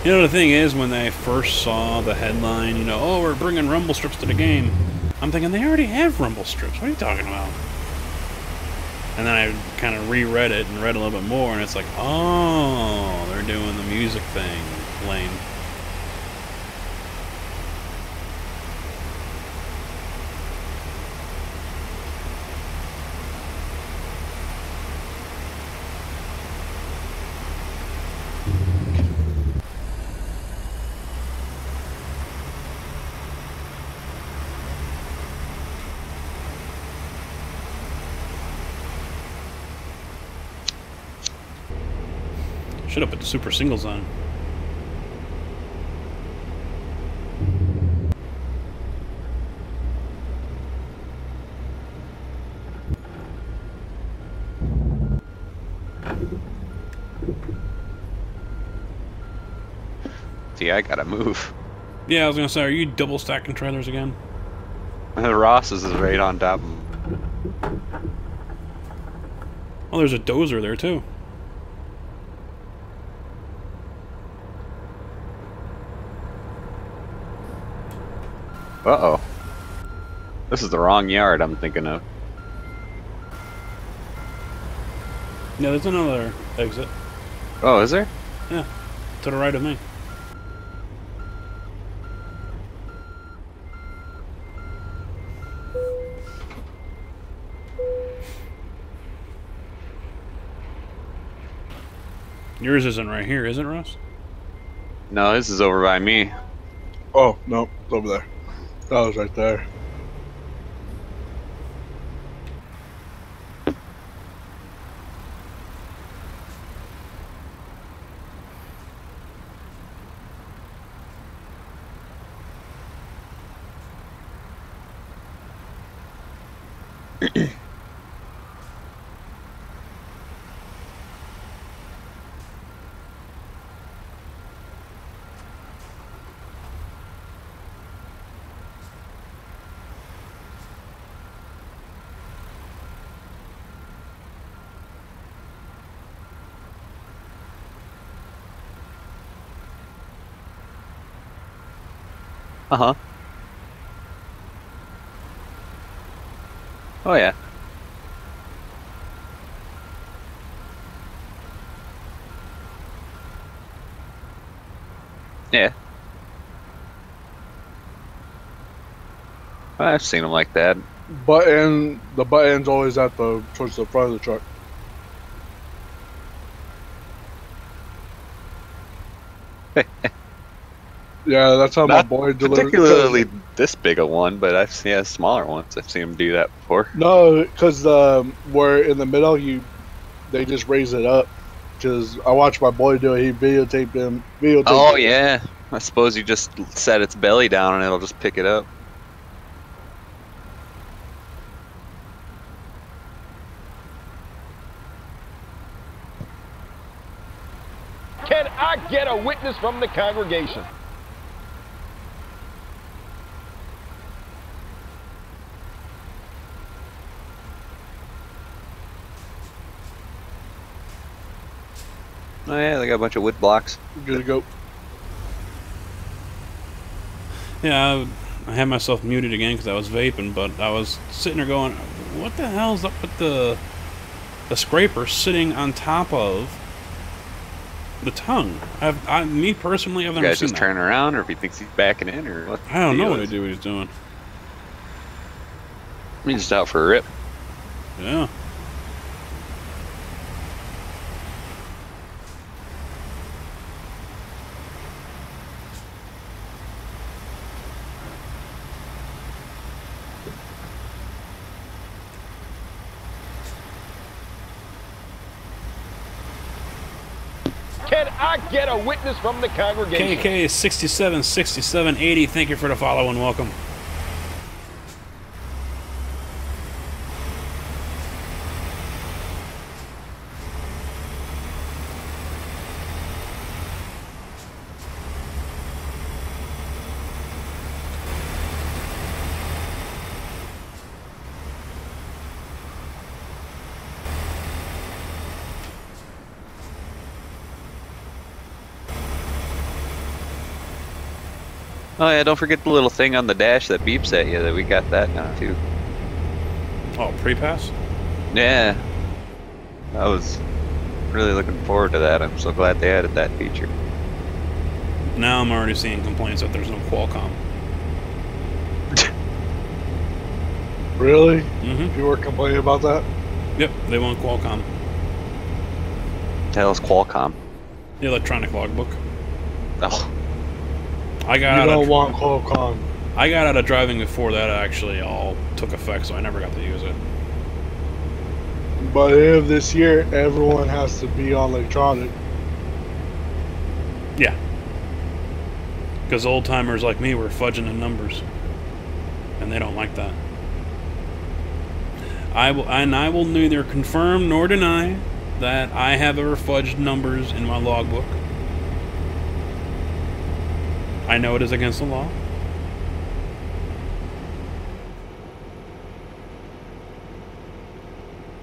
You know, the thing is, when I first saw the headline, you know, oh, we're bringing rumble strips to the game, I'm thinking, they already have rumble strips. What are you talking about? And then I kind of reread it and read a little bit more, and it's like, oh, they're doing the music thing. Lame. Should have put the super singles on. See, I gotta move. Yeah, I was gonna say, are you double stacking trailers again? Ross's is right on top. Oh, there's a dozer there too. Uh-oh. This is the wrong yard I'm thinking of. Yeah, there's another exit. Oh, is there? Yeah, to the right of me. Yours isn't right here, is it, Ross? No, this is over by me. Oh, no, it's over there. That was right there. Uh-huh. Oh, yeah. Yeah. I've seen them like that. The button's always towards the front of the truck. Yeah, that's how my boy delivered. Particularly this big a one, but I've seen smaller ones. I've seen him do that before. No, because where in the middle, they just raise it up. Because I watched my boy do it. He videotaped him. Oh yeah, I suppose you just set its belly down and it'll just pick it up. Can I get a witness from the congregation? Oh yeah, they got a bunch of wood blocks. Good to go. Yeah, I had myself muted again because I was vaping, but I was sitting there going, what the hell's up with the scraper sitting on top of The tongue. Me personally, I've You never guys seen just that. turn around, or if he thinks he's backing in, or what? I don't the know deal what is. he's doing. He's just out for a rip. Yeah. Can I get a witness from the congregation? KK 676780. Thank you for the follow and welcome. Oh yeah, don't forget the little thing on the dash that beeps at you. That we got that now too. Oh, pre-pass? Yeah, I was really looking forward to that. I'm so glad they added that feature. Now I'm already seeing complaints that there's no Qualcomm. Really? Mm-hmm. You were complaining about that? Yep, they want Qualcomm. The hell's Qualcomm? The electronic logbook. Oh, I got You out don't of want Qualcomm. I got out of driving before that actually all took effect, so I never got to use it. By the end of this year, everyone has to be on electronic. Yeah. Because old timers like me were fudging the numbers, and they don't like that. I will neither confirm nor deny that I have ever fudged numbers in my logbook. I know it is against the law.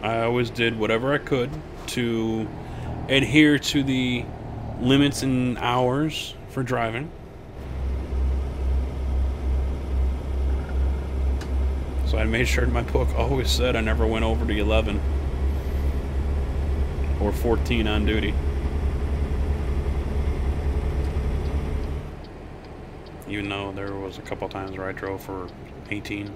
I always did whatever I could to adhere to the limits and hours for driving. So I made sure my book always said I never went over the 11 or 14 on duty. Even though there was a couple times where I drove for 18.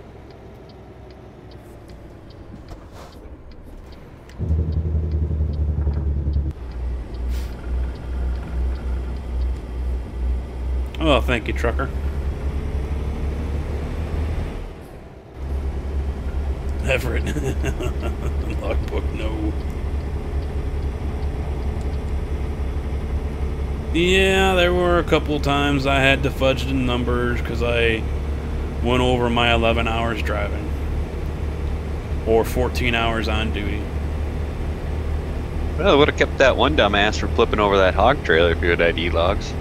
Oh, thank you, trucker. Everett. Logbook, no. Yeah, there were a couple times I had to fudge the numbers because I went over my 11 hours driving. Or 14 hours on duty. well, it would have kept that one dumbass from flipping over that hog trailer if you had ID logs.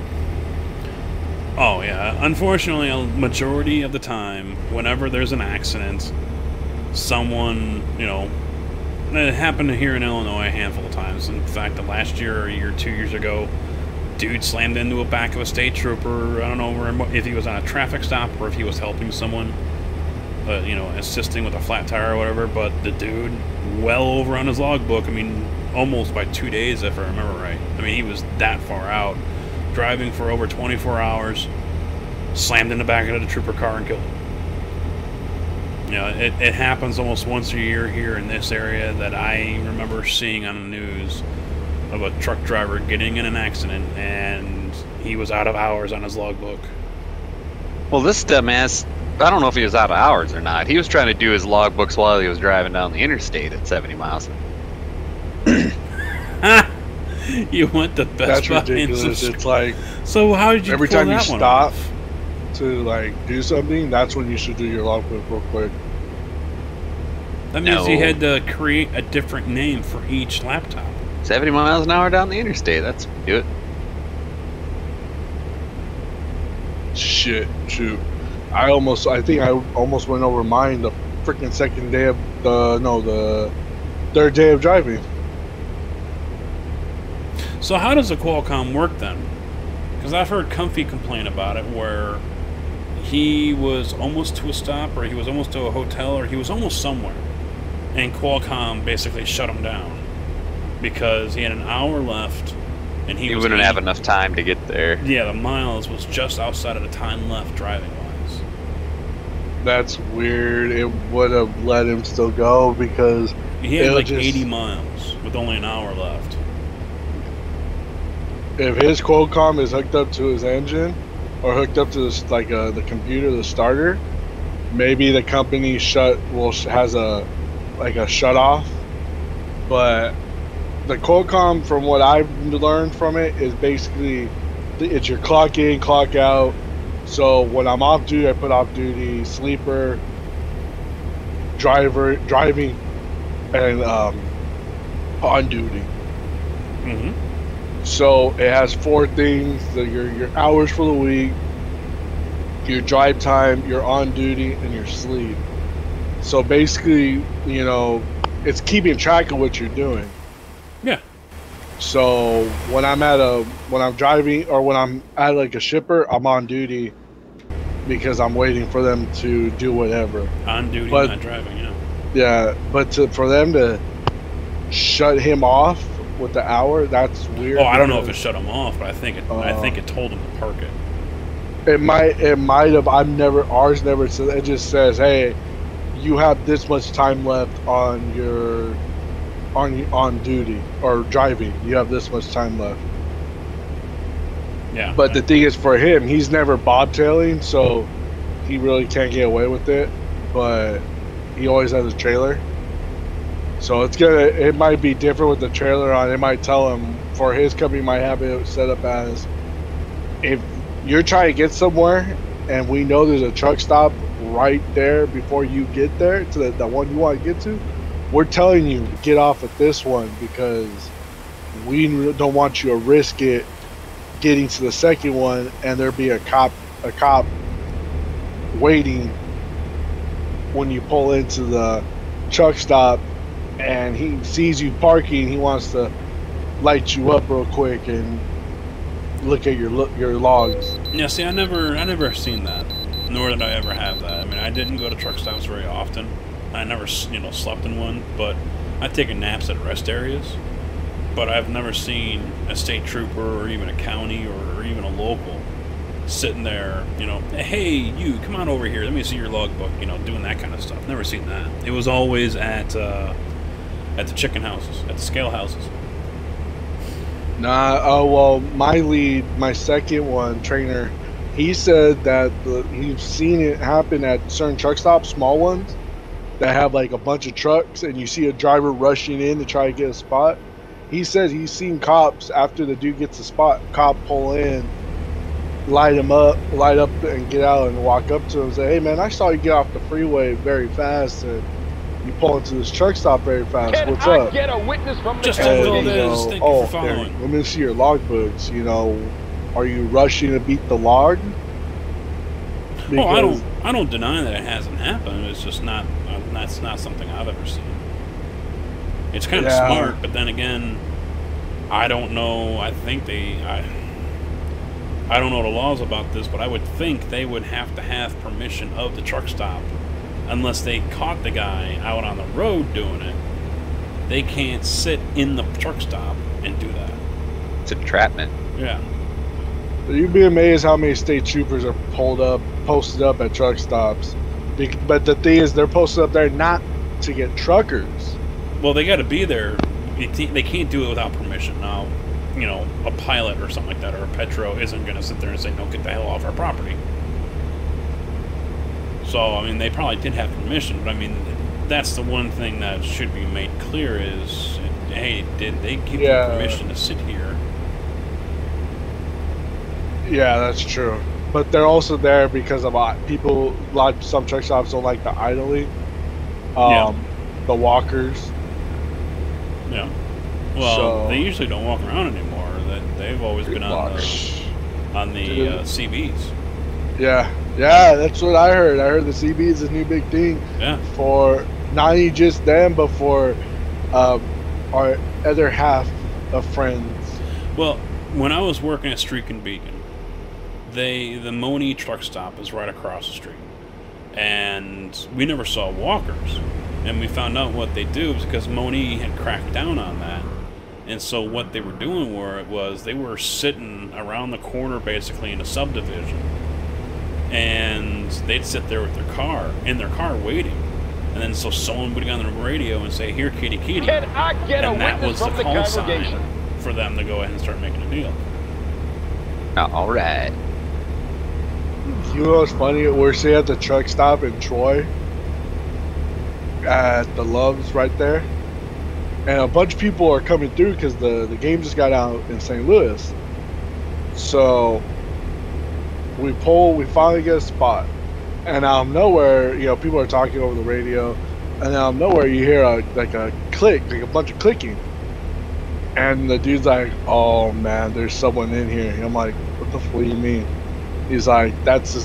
Oh, yeah. Unfortunately, a majority of the time, whenever there's an accident, someone, you know, it happened here in Illinois a handful of times. In fact, the last year or a year, 2 years ago, dude slammed into the back of a state trooper. I don't know if he was on a traffic stop or if he was helping someone, you know, assisting with a flat tire or whatever. But the dude, well over on his logbook, I mean, almost by 2 days, if I remember right. I mean, he was that far out, driving for over 24 hours, slammed in the back of the trooper car and killed him. You know, it happens almost once a year here in this area that I remember seeing on the news of a truck driver getting in an accident and he was out of hours on his logbook. Well, this dumbass, I don't know if he was out of hours or not. He was trying to do his logbooks while he was driving down the interstate at 70 miles. You went to Best That's Buy ridiculous. and It's like so how did you every pull time you that one stop off? to like do something, that's when you should do your logbook real quick. That means you No. had to create a different name for each laptop. 70 miles an hour down the interstate, that's do it. Shit, shoot. I think I almost went over mine the freaking second day of the third day of driving. So how does the Qualcomm work then? Because I've heard Comfy complain about it, where he was almost to a stop, or he was almost to a hotel, or he was almost somewhere, and Qualcomm basically shut him down because he had an hour left And he was wouldn't have enough time to get there. Yeah, the miles was just outside of the time left driving-wise. That's weird. It would have let him still go because he had like 80 miles with only an hour left. If his Qualcomm is hooked up to his engine or hooked up to this, like the computer, the starter, maybe the company has a shut off. But the Qualcomm, from what I've learned from it, is basically it's your clock in, clock out. So when I'm off duty, I put off duty, sleeper, driving, and on duty. Mm-hmm. So it has 4 things: your hours for the week, your drive time, your on duty, and your sleep. So basically, you know, it's keeping track of what you're doing. Yeah. So when I'm driving or when I'm at like a shipper, I'm on duty because I'm waiting for them to do whatever. On duty, not driving, yeah. Yeah, but for them to shut him off with the hour, that's weird. Oh, I don't know if it shut him off, but I think it told him to park it. It might have. Ours never says. It just says, hey, you have this much time left on your on duty or driving. You have this much time left. Yeah. But the thing is, for him, he's never bobtailing, so he really can't get away with it. But he always has a trailer, so it might be different with the trailer on. It might tell him, for his company, might have it set up as, if you're trying to get somewhere and we know there's a truck stop right there before you get there to the one you want to get to, we're telling you to get off at this one because we don't want you to risk it getting to the second one and there be a cop waiting when you pull into the truck stop and he sees you parking. He wants to light you up real quick and look at your logs. Yeah, see, I never seen that, nor did I ever have that. I mean, I didn't go to truck stops very often. I never, slept in one, but I've taken naps at rest areas. But I've never seen a state trooper or even a county or even a local sitting there, hey, you, come on over here, let me see your logbook, doing that kind of stuff. Never seen that. It was always at the chicken houses, at the scale houses. Well, my second one, trainer, he said that he's seen it happen at certain truck stops, small ones, that have like a bunch of trucks and you see a driver rushing in to try to get a spot. He said he's seen cops, after the dude gets a spot, cop pull in, light up and get out and walk up to him and say, hey man, I saw you get off the freeway very fast and you pull into this truck stop very fast. What's up? Can I get a witness from the Just company? all this. Thank you for following. Let me see your logbooks. Are you rushing to beat the log? Because I don't deny that it hasn't happened. It's just not. That's not something I've ever seen. It's kind of smart, but then again, I don't know. I don't know the laws about this, but I would think they would have to have permission of the truck stop. Unless they caught the guy out on the road doing it, they can't sit in the truck stop and do that. It's entrapment. Yeah. You'd be amazed how many state troopers are posted up at truck stops. But the thing is, they're posted up there not to get truckers. Well, they got to be there. They can't do it without permission. Now, a pilot or something like that, or a Petro isn't going to sit there and say, no, get the hell off our property. So, I mean, they probably did have permission, but I mean, that's the one thing that should be made clear is, hey, did they give you permission to sit here? Yeah, that's true. But they're also there because of some truck stops don't like the idling. The walkers. Yeah. Well, they usually don't walk around anymore. They've always been on the CBs. Yeah, that's what I heard. I heard the CB is a new big thing. Yeah. For not only just them, but for our other half of friends. Well, when I was working at Streak and Beacon, the Moni truck stop is right across the street, and we never saw walkers. And we found out what they do is because Moni had cracked down on that. And so what they were doing was they were sitting around the corner basically in a subdivision, and they'd sit there with in their car waiting, and then so someone would get on the radio and say, "Here, kitty, kitty," Can I get a and that witness was from the the call congregation? sign for them to go ahead and start making a deal. All right. You know what's funny? We're sitting at the truck stop in Troy, at the Loves right there, and a bunch of people are coming through because the game just got out in St. Louis. So we finally get a spot, and out of nowhere, you know, people are talking over the radio, and out of nowhere you hear a click, like a bunch of clicking, and the dude's like, "Oh man, there's someone in here." And I'm like, "What the fuck do you mean?" He's like, that's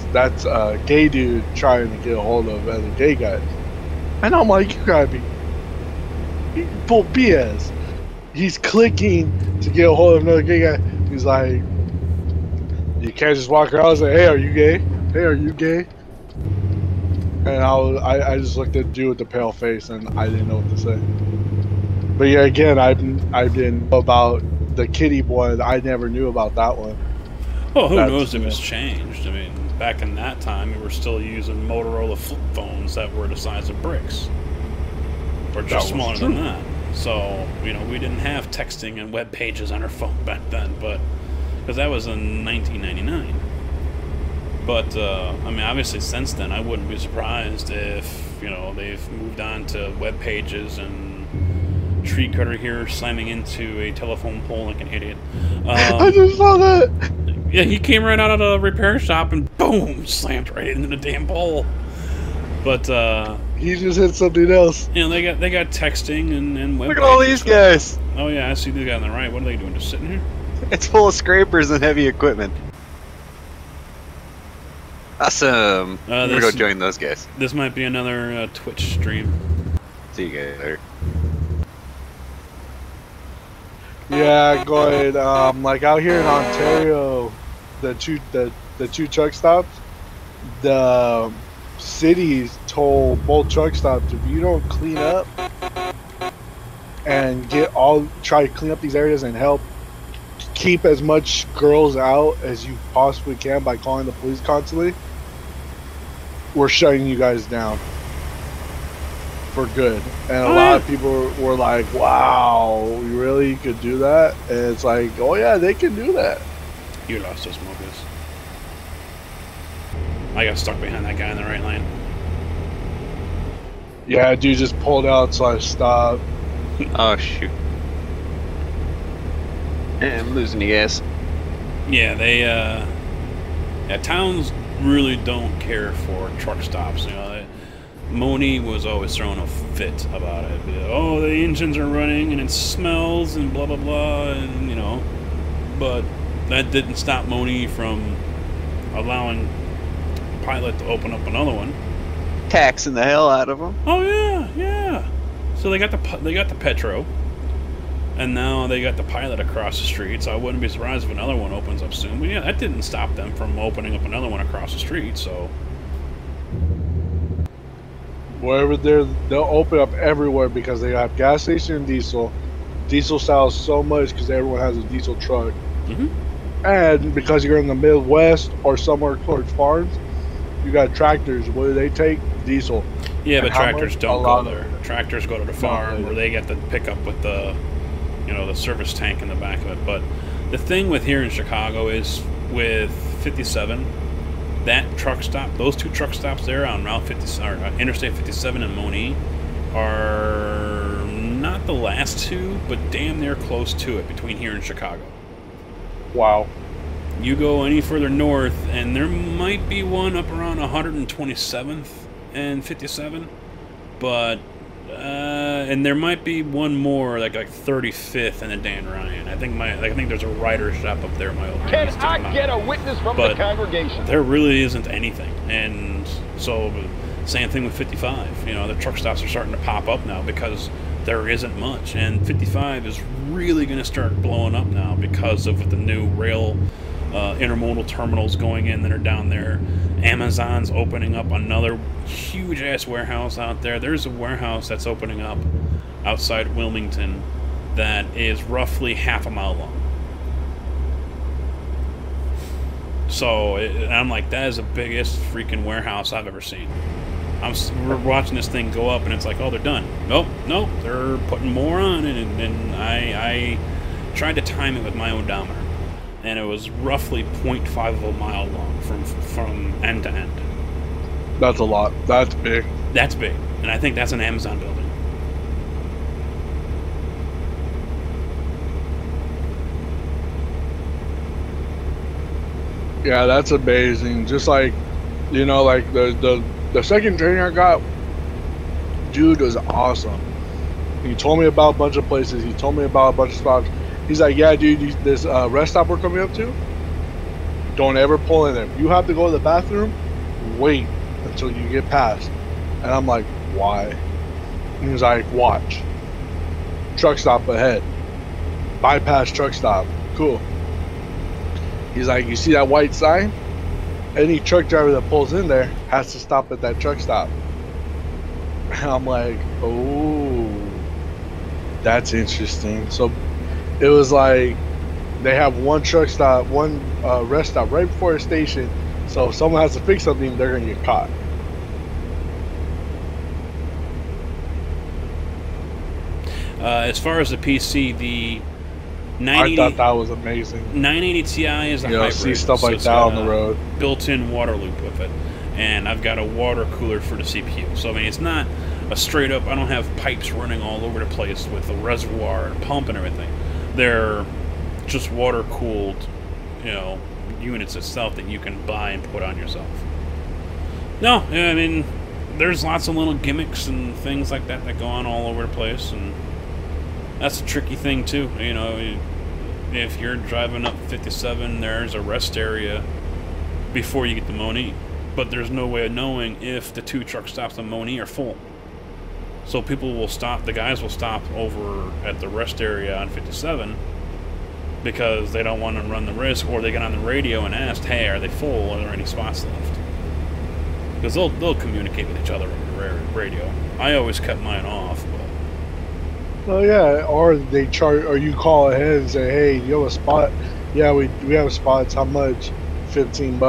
a gay dude trying to get a hold of other gay guys. And I'm like, you gotta be bull BS. He's clicking to get a hold of another gay guy. He's like, you can't just walk around and say, "Hey, are you gay? Hey, are you gay?" And I just looked at the dude with the pale face, and I didn't know what to say. But yeah, again, I didn't know about the kitty boy. I never knew about that one. Well, who knows if it's changed? I mean, back in that time, we were still using Motorola flip phones that were the size of bricks, or just smaller than that. So, you know, we didn't have texting and web pages on our phone back then, but because that was in 1999. But I mean, obviously, since then, I wouldn't be surprised if, you know, they've moved on to web pages and tree cutter here slamming into a telephone pole like an idiot. I just saw that. Yeah, he came right out of the repair shop and boom, slammed right into the damn pole. But he just hit something else. You know, they got texting and web. Look at all these guys. Oh yeah, I see the guy on the right. What are they doing? Just sitting here? It's full of scrapers and heavy equipment. Awesome. I'm gonna go join those guys. This might be another Twitch stream. See you guys later. Yeah, go ahead. Like out here in Ontario, the two truck stops, the cities told both truck stops, if you don't clean up and try to clean up these areas and help keep as much girls out as you possibly can by calling the police constantly, we're shutting you guys down for good. And a lot of people were like, "Wow, you really could do that?" And it's like, "Oh yeah, they can do that." You lost us, Mobius. I got stuck behind that guy in the right lane. Yeah, dude just pulled out, so I stopped. Oh shoot! I'm losing you guys. Yeah, they towns really don't care for truck stops. You know, Moni was always throwing a fit about it. Oh, the engines are running and it smells and blah blah blah, and you know, but that didn't stop Moni from allowing Pilot to open up another one. Taxing the hell out of them. Oh yeah, yeah. So they got the Petro, and now they got the Pilot across the street. So I wouldn't be surprised if another one opens up soon. But yeah, that didn't stop them from opening up another one across the street. So wherever they'll open up everywhere because they have gas station and diesel. Diesel sells so much because everyone has a diesel truck. And because you're in the Midwest or somewhere towards farms, you got tractors. What do they take? Diesel. Yeah, but and tractors don't go there. Tractors go to the farm where they get the pickup with the, you know, the service tank in the back of it. But the thing with here in Chicago is with 57, that truck stop, those two truck stops there on Route 50 or Interstate 57 and Moni are not the last two, but damn near close to it between here and Chicago. Wow. You go any further north, and there might be one up around 127th and 57, but and there might be one more like 35th and a Dan Ryan. I think there's a rider shop up there. My old Can I get a witness from the congregation? There really isn't anything, and so same thing with 55. You know, the truck stops are starting to pop up now because there isn't much, and 55 is really going to start blowing up now because of the new rail intermodal terminals going in that are down there. Amazon's opening up another huge ass warehouse out there. There's a warehouse that's opening up outside Wilmington that is roughly half a mile long. So I'm like, that is the biggest freaking warehouse I've ever seen. We're watching this thing go up, and it's like, oh, they're done. Nope, they're putting more on it, and I tried to time it with my odometer, and it was roughly 0.5 of a mile long from end to end. That's a lot. That's big. That's big, and I think that's an Amazon building. Yeah, that's amazing. Just like, you know, like the second training I got, dude was awesome. He told me about a bunch of places. He told me about a bunch of spots. He's like, yeah, dude, this rest stop we're coming up to, don't ever pull in there. You have to go to the bathroom, wait until you get past. And I'm like, why? And he's like, watch. Truck stop ahead. Bypass truck stop. Cool. He's like, you see that white sign? Any truck driver that pulls in there has to stop at that truck stop. And I'm like, oh, that's interesting. So it was like they have one truck stop, one rest stop right before a station. So if someone has to fix something, they're going to get caught. As far as the PC, the 980, I thought that was amazing. 980 Ti is a hybrid. See stuff like that on the road. Built-in water loop with it, and I've got a water cooler for the CPU. So I mean, it's not a straight up. I don't have pipes running all over the place with a reservoir and pump and everything. They're just water cooled, you know, units itself that you can buy and put on yourself. No, I mean, there's lots of little gimmicks and things like that that go on all over the place, and that's a tricky thing too. You know, if you're driving up 57, there's a rest area before you get to Moni, but there's no way of knowing if the 2 truck stops on Moni are full. So people will stop, the guys will stop over at the rest area on 57 because they don't want to run the risk, or they get on the radio and ask, hey, are they full? Are there any spots left? Because they'll communicate with each other over the radio. I always kept mine off, but... Oh yeah, or they charge, or you call ahead and say, hey, do you have a spot? Yeah, we have spots. How much? $15.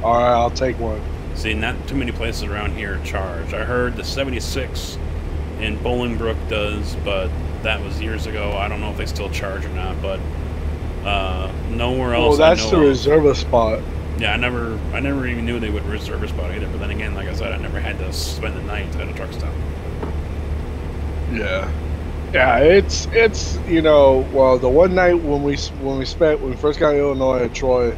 All right, I'll take one. See, not too many places around here charge. I heard the 76 in Bolingbrook does, but that was years ago. I don't know if they still charge or not, but nowhere else. Well, that's to reserve a spot. Yeah, I never even knew they would reserve a spot either. But then again, like I said, I never had to spend the night at a truck stop. Yeah. Yeah, it's you know, well, the one night when we first got to Illinois at Troy,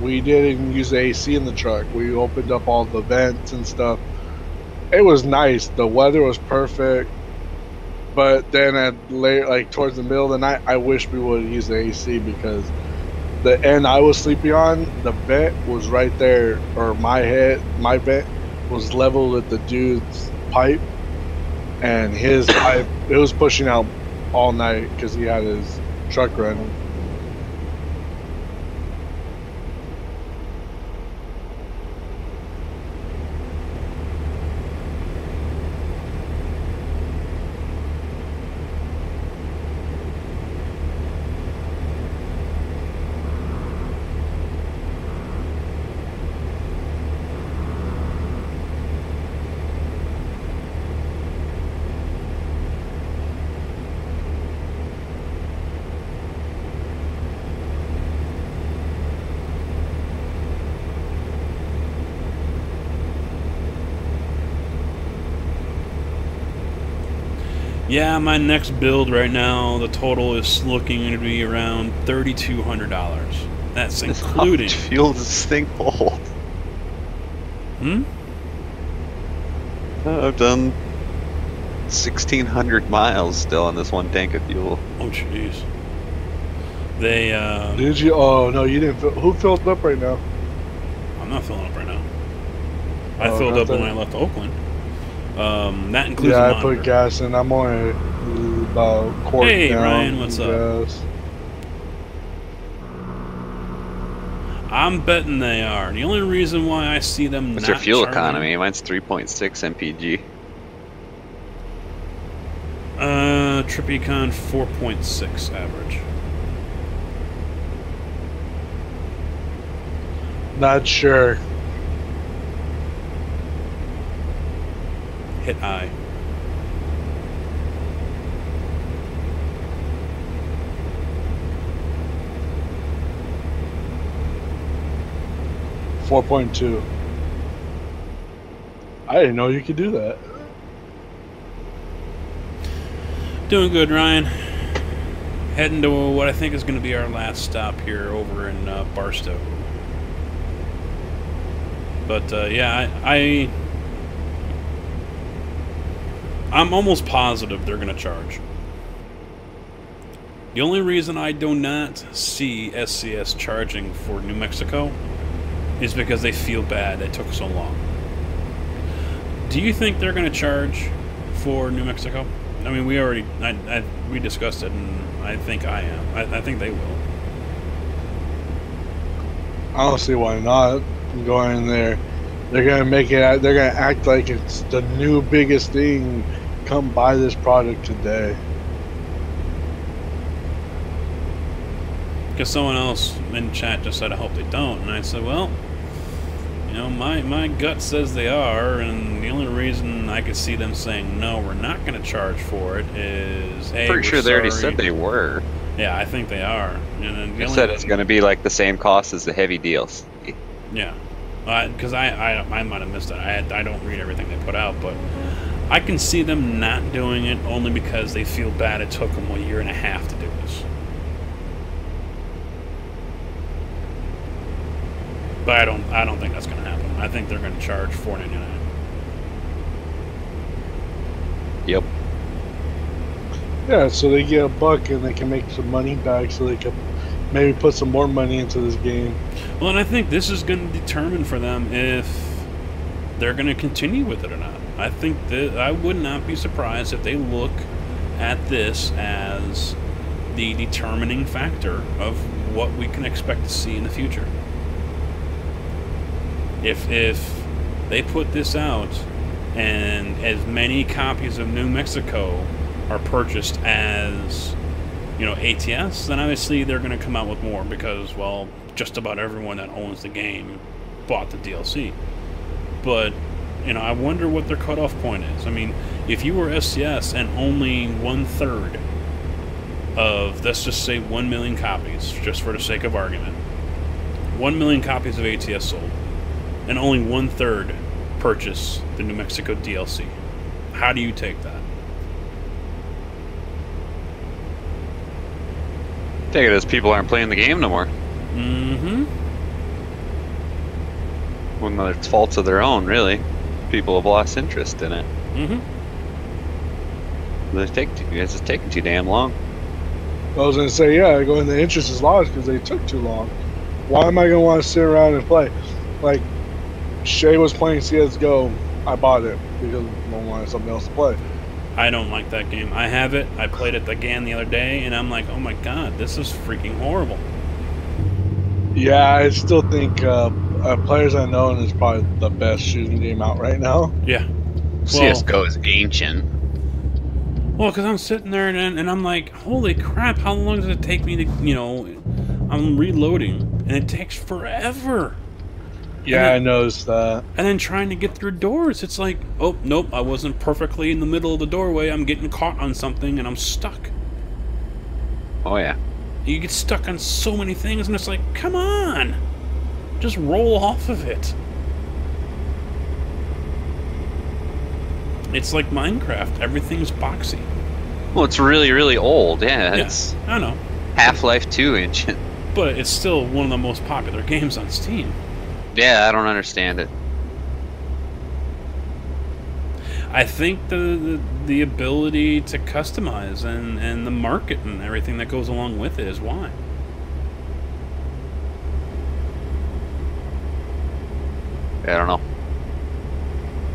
we didn't use the AC in the truck. We opened up all the vents and stuff. It was nice. The weather was perfect. But then at like towards the middle of the night, I wish we would use the AC, because the end I was sleeping on, the vent was right there, or my vent was level with the dude's pipe. And his pipe, it was pushing out all night because he had his truck running. Yeah, my next build right now, the total is looking to be around $3,200. That's including... How much fuel does this thing hold? I've done 1,600 miles still on this one tank of fuel. Oh, jeez. They, Did you? Oh, no, you didn't. Who filled up right now? I'm not filling up right now. I filled up when I left Oakland. That includes I put gas in. I'm only about a quart Hey, down. Ryan, what's up? I'm betting they are. The only reason why I see them What's not their fuel charging, economy? Mine's 3.6 mpg. TripEcon 4.6 average. Not sure. Hit I. .2. I didn't know you could do that. Doing good, Ryan. Heading to what I think is going to be our last stop here over in Barstow. But yeah, I'm almost positive they're going to charge. The only reason I do not see SCS charging for New Mexico is because they feel bad it took so long. Do you think they're going to charge for New Mexico? I mean, we discussed it, and I think I am. I think they will. I don't see why not. Going there, they're gonna make it. They're gonna act like it's the new biggest thing. Come buy this product today. Because someone else in chat just said, I hope they don't. And I said, well, you know, my gut says they are, and the only reason I could see them saying, no, we're not going to charge for it is, hey, Pretty sure they already said they were. Yeah, I think they are. And then They said it's going to be like the same cost as the heavy DLC. Yeah. Because I might have missed it. I don't read everything they put out, but I can see them not doing it only because they feel bad it took them a year and a half to do this. But I don't think that's going to happen. I think they're going to charge $4.99. Yep. Yeah, so they get $1 and they can make some money back, so they can maybe put some more money into this game. Well, and I think this is going to determine for them if they're going to continue with it or not. I think that I would not be surprised if they look at this as the determining factor of what we can expect to see in the future. If they put this out and as many copies of New Mexico are purchased as, you know, ATS, then obviously they're going to come out with more because, well, just about everyone that owns the game bought the DLC. But, you know, I wonder what their cutoff point is. I mean, if you were SCS and only 1/3 of, let's just say 1 million copies, just for the sake of argument, 1 million copies of ATS sold, and only 1/3 purchase the New Mexico DLC, how do you take that? Take it as people aren't playing the game no more. Mm-hmm. Well, it's faults of their own, really. People have lost interest in it. Mm-hmm. You guys, it's taking too damn long. I was going to say, yeah, going the interest is lost because they took too long. Why am I going to want to sit around and play? Like, Shay was playing CSGO, I bought it because I wanted something else to play. I don't like that game. I have it. I played it again the other day, and I'm like, oh my god, this is freaking horrible. Yeah, I still think Players Unknown is probably the best shooting game out right now. Yeah. CSGO is ancient. Well, because I'm sitting there and I'm like, holy crap, how long does it take me to, you know, I'm reloading, and it takes forever. Yeah, I noticed that. And then trying to get through doors, it's like, oh, nope, I wasn't perfectly in the middle of the doorway. I'm getting caught on something, and I'm stuck. Oh, yeah. You get stuck on so many things, and it's like, come on! Just roll off of it. It's like Minecraft. Everything's boxy. Well, it's really, really old. Yeah, it's I know. Half-Life 2 ancient. But it's still one of the most popular games on Steam. Yeah, I don't understand it. I think the ability to customize and the market and everything that goes along with it is why. I don't know.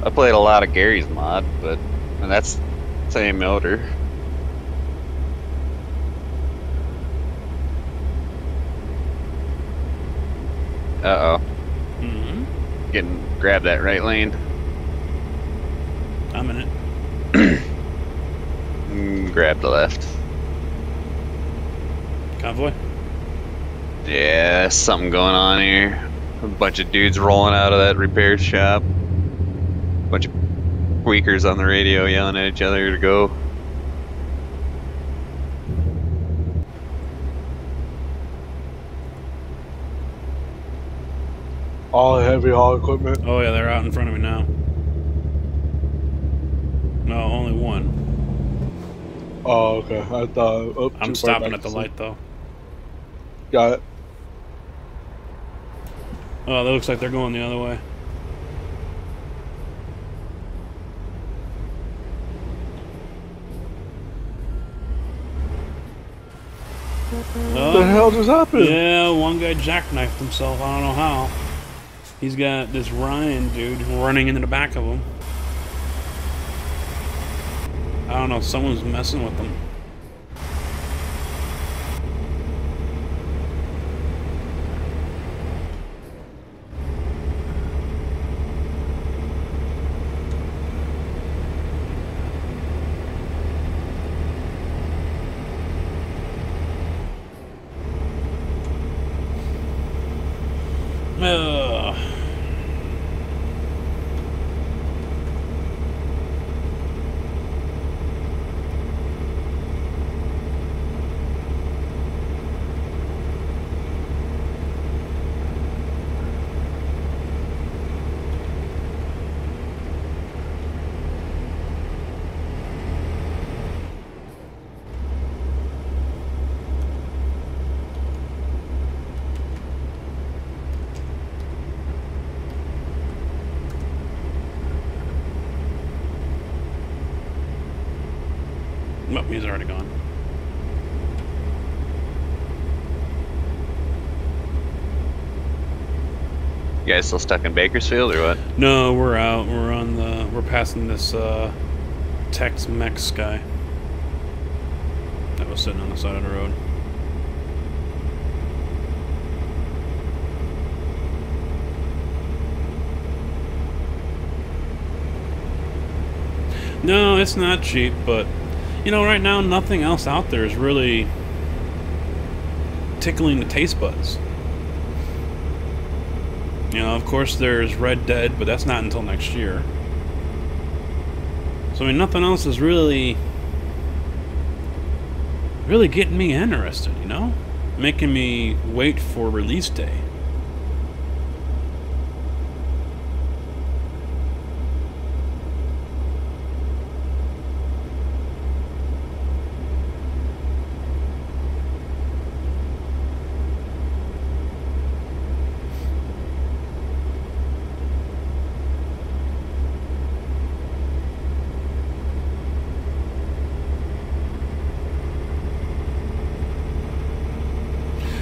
I played a lot of Gary's mod, and that's the same motor. Uh-oh. Grab that right lane. I'm in it. Grab the left. Convoy? Yeah, something going on here. A bunch of dudes rolling out of that repair shop. Bunch of squeakers on the radio yelling at each other to go. All heavy haul equipment. Oh yeah, they're out in front of me now. No, only one. Oh, okay. I thought. Oh, I'm stopping at the light though. Got it. Oh, that looks like they're going the other way. What the hell just happened? Yeah, one guy jackknifed himself. I don't know how. He's got this Ryan dude running into the back of him. I don't know, someone's messing with them. Oh, he's already gone. You guys still stuck in Bakersfield or what? No, we're out. We're on the. We're passing this Tex-Mex guy that was sitting on the side of the road. No, it's not cheap, but you know, right now nothing else out there is really tickling the taste buds. You know, of course there's Red Dead, but that's not until next year. So I mean, nothing else is really getting me interested, you know? Making me wait for release day.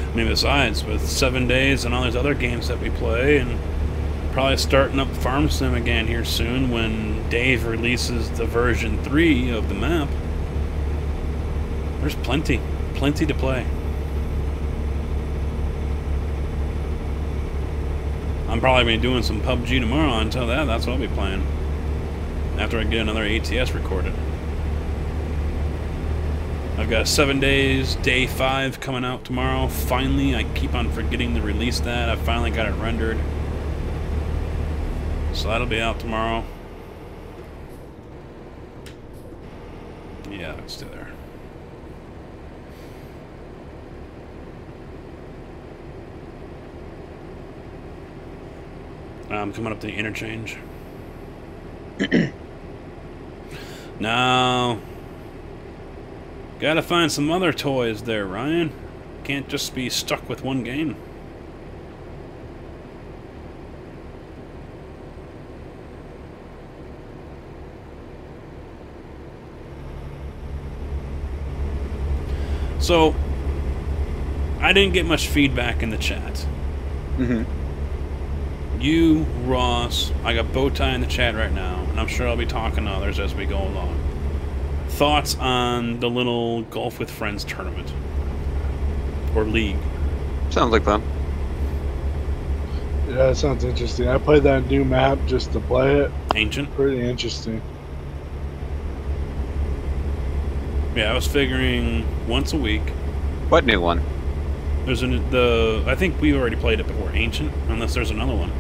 I mean, besides, with 7 days and all these other games that we play, and probably starting up Farm Sim again here soon when Dave releases the version 3 of the map, there's plenty to play. I'm probably going to be doing some PUBG tomorrow. Until that's what I'll be playing. After I get another ATS recorded. I've got 7 days, day 5 coming out tomorrow. Finally, I keep on forgetting to release that. I finally got it rendered. So that'll be out tomorrow. Yeah, let's stay there. I'm coming up to the interchange. No. Gotta find some other toys there, Ryan. Can't just be stuck with one game. So, I didn't get much feedback in the chat. Mm-hmm. You, Ross, I got Bowtie in the chat right now, and I'm sure I'll be talking to others as we go along. Thoughts on the little Golf with Friends tournament? Or league? Sounds like fun. Yeah, it sounds interesting. I played that new map just to play it. Ancient? Pretty interesting. Yeah, I was figuring once a week. What new one? There's I think we already played it before, Ancient, unless there's another one.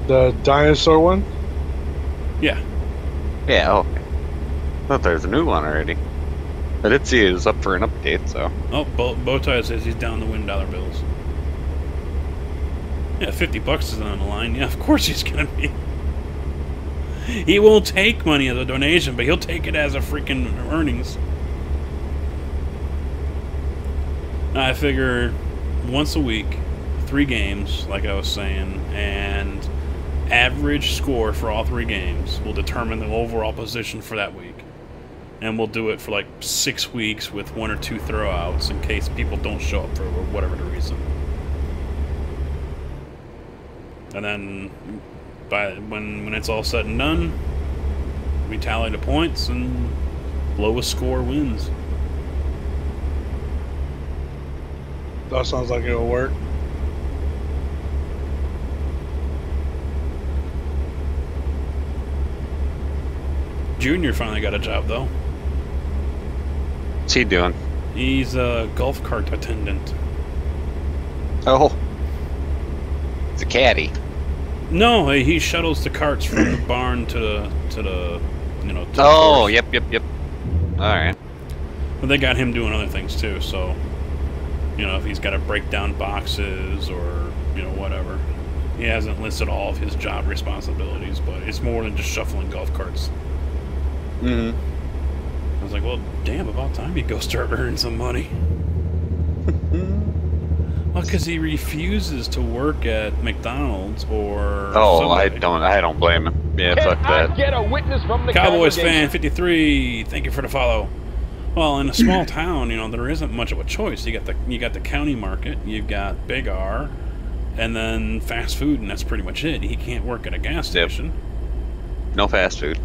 The dinosaur one? Yeah. Yeah, okay. I thought there was a new one already. I did see it was up for an update, so. Oh, Bowtie says he's down the win dollar bills. Yeah, $50 is on the line. Yeah, of course he's gonna be. He won't take money as a donation, but he'll take it as a freaking earnings. I figure once a week, 3 games, like I was saying, and average score for all 3 games will determine the overall position for that week. And we'll do it for like 6 weeks with 1 or 2 throwouts in case people don't show up for whatever the reason. And then when it's all said and done, we tally the points and lowest score wins. That sounds like it'll work. Junior finally got a job though. What's he doing? He's a golf cart attendant. Oh. It's a caddy. No, he shuttles the carts from the barn to the you know. To the Oh, course. yep. Alright. But they got him doing other things too, so you know, if he's got to break down boxes or you know whatever, he hasn't listed all of his job responsibilities, but it's more than just shuffling golf carts. Mm-hmm. I was like, well, damn, about time you go start earning some money. Well, because he refuses to work at McDonald's or. Oh, Subway. I don't blame him. Yeah, Can fuck I that. get a witness from the Cowboys congregation? fan 53, thank you for the follow. Well, in a small town, you know, there isn't much of a choice. You got the county market, you've got Big R, and then fast food, and that's pretty much it. He can't work at a gas station. No fast food.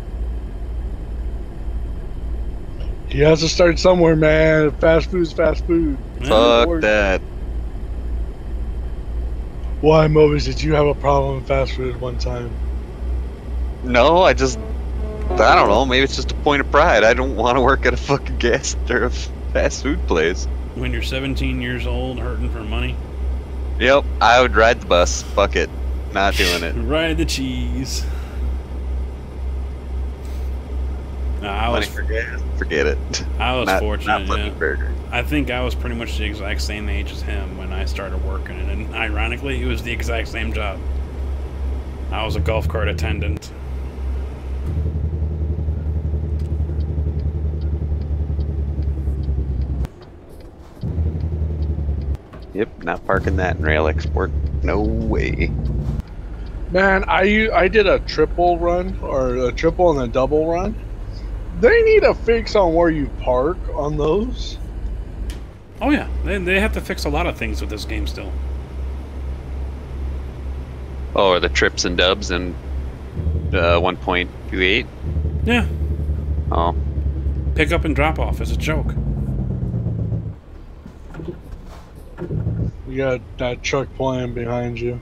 He has to start somewhere, man. Fast food's fast food. Fuck that. Why, Mobius, did you have a problem with fast food at one time? No, I don't know, maybe it's just a point of pride. I don't want to work at a fucking gas or a fast food place. When you're 17 years old, hurting for money. Yep, I would ride the bus. Fuck it. Not doing it. Ride the cheese. Money for gas? Forget it. I was fortunate, Not flipping yeah. burger. I think I was pretty much the exact same age as him when I started working, and ironically, it was the exact same job. I was a golf cart attendant. Yep, not parking that in rail export. No way. Man, I did a triple run, or a triple and a double run. They need a fix on where you park on those. Oh yeah, they have to fix a lot of things with this game still. Oh, are the trips and dubs and 1.28? Yeah, Oh. pick up and drop off is a joke. You got that truck pulling behind you.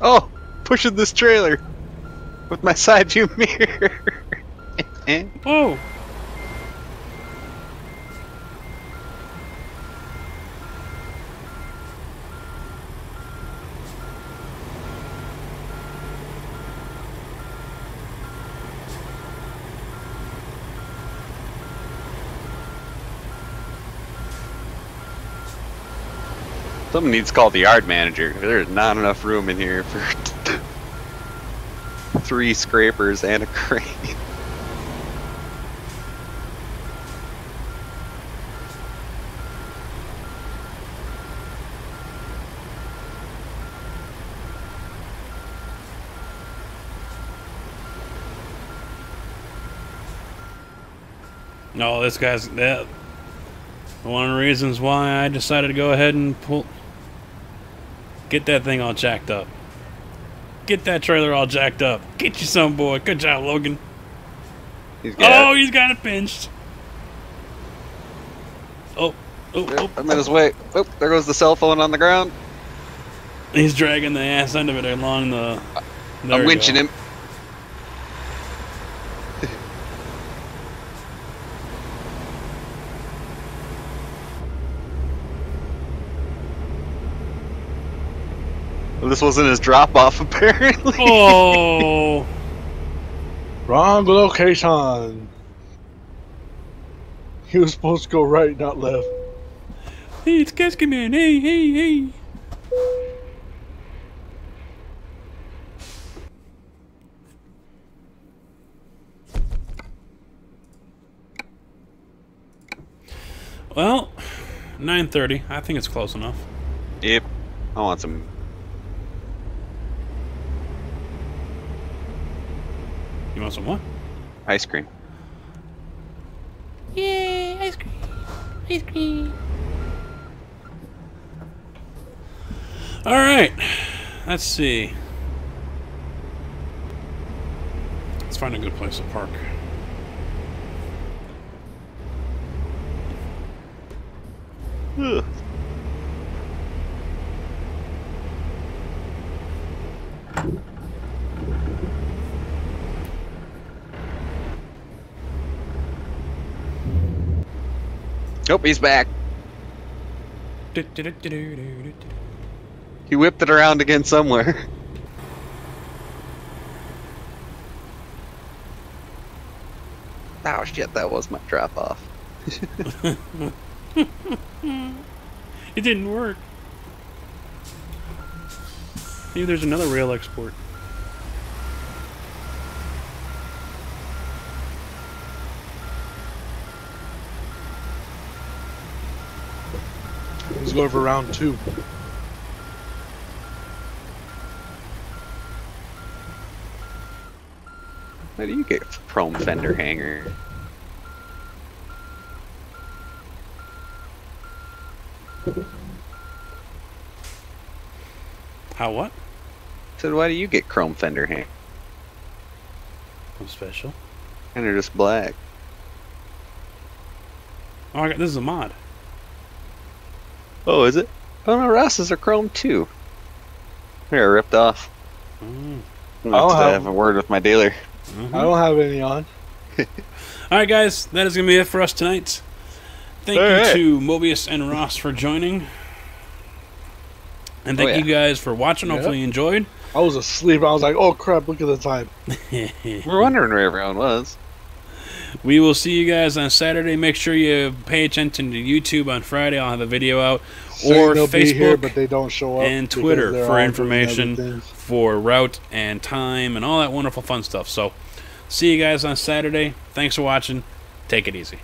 Oh! Pushing this trailer! With my side view mirror! Oh! Someone needs to call the yard manager. There's not enough room in here for 3 scrapers and a crane. No, this guy's that. One of the reasons why I decided to go ahead and get that thing all jacked up. Get that trailer all jacked up. Get you some, boy. Good job, Logan. He's got he's got it pinched. Oh, I'm in his way. Oh, there goes the cell phone on the ground. He's dragging the ass end of it along the. I'm winching him. Well, this wasn't his drop-off, apparently. Oh! Wrong location. He was supposed to go right, not left. Hey, it's Casket Man. Hey, hey, hey. Well, 9:30. I think it's close enough. Yep. I want some. You want some what? Ice cream. Yay, ice cream. Ice cream. All right. Let's see. Let's find a good place to park. Ugh. Oh, he's back. He whipped it around again somewhere. Oh shit, that was my drop off. It didn't work. Maybe there's another rail export. He's going for round 2. How do you get chrome fender hanger? How what? So why do you get chrome fender hanger? I'm special. And they're just black. Oh, this is a mod. Oh, is it? Oh no, Ross's are chrome too. They're ripped off. I'm gonna have a word with my dealer. I don't have any on. Alright guys, that is going to be it for us tonight. Thank you to Mobius and Ross for joining. And thank you guys for watching. Hopefully you enjoyed. I was asleep. I was like, oh crap, look at the time. We're wondering where everyone was. We will see you guys on Saturday. Make sure you pay attention to YouTube on Friday. I'll have a video out. Or they'll be here, Facebook but they don't show up and Twitter for information for route and time and all that wonderful fun stuff. So, see you guys on Saturday. Thanks for watching. Take it easy.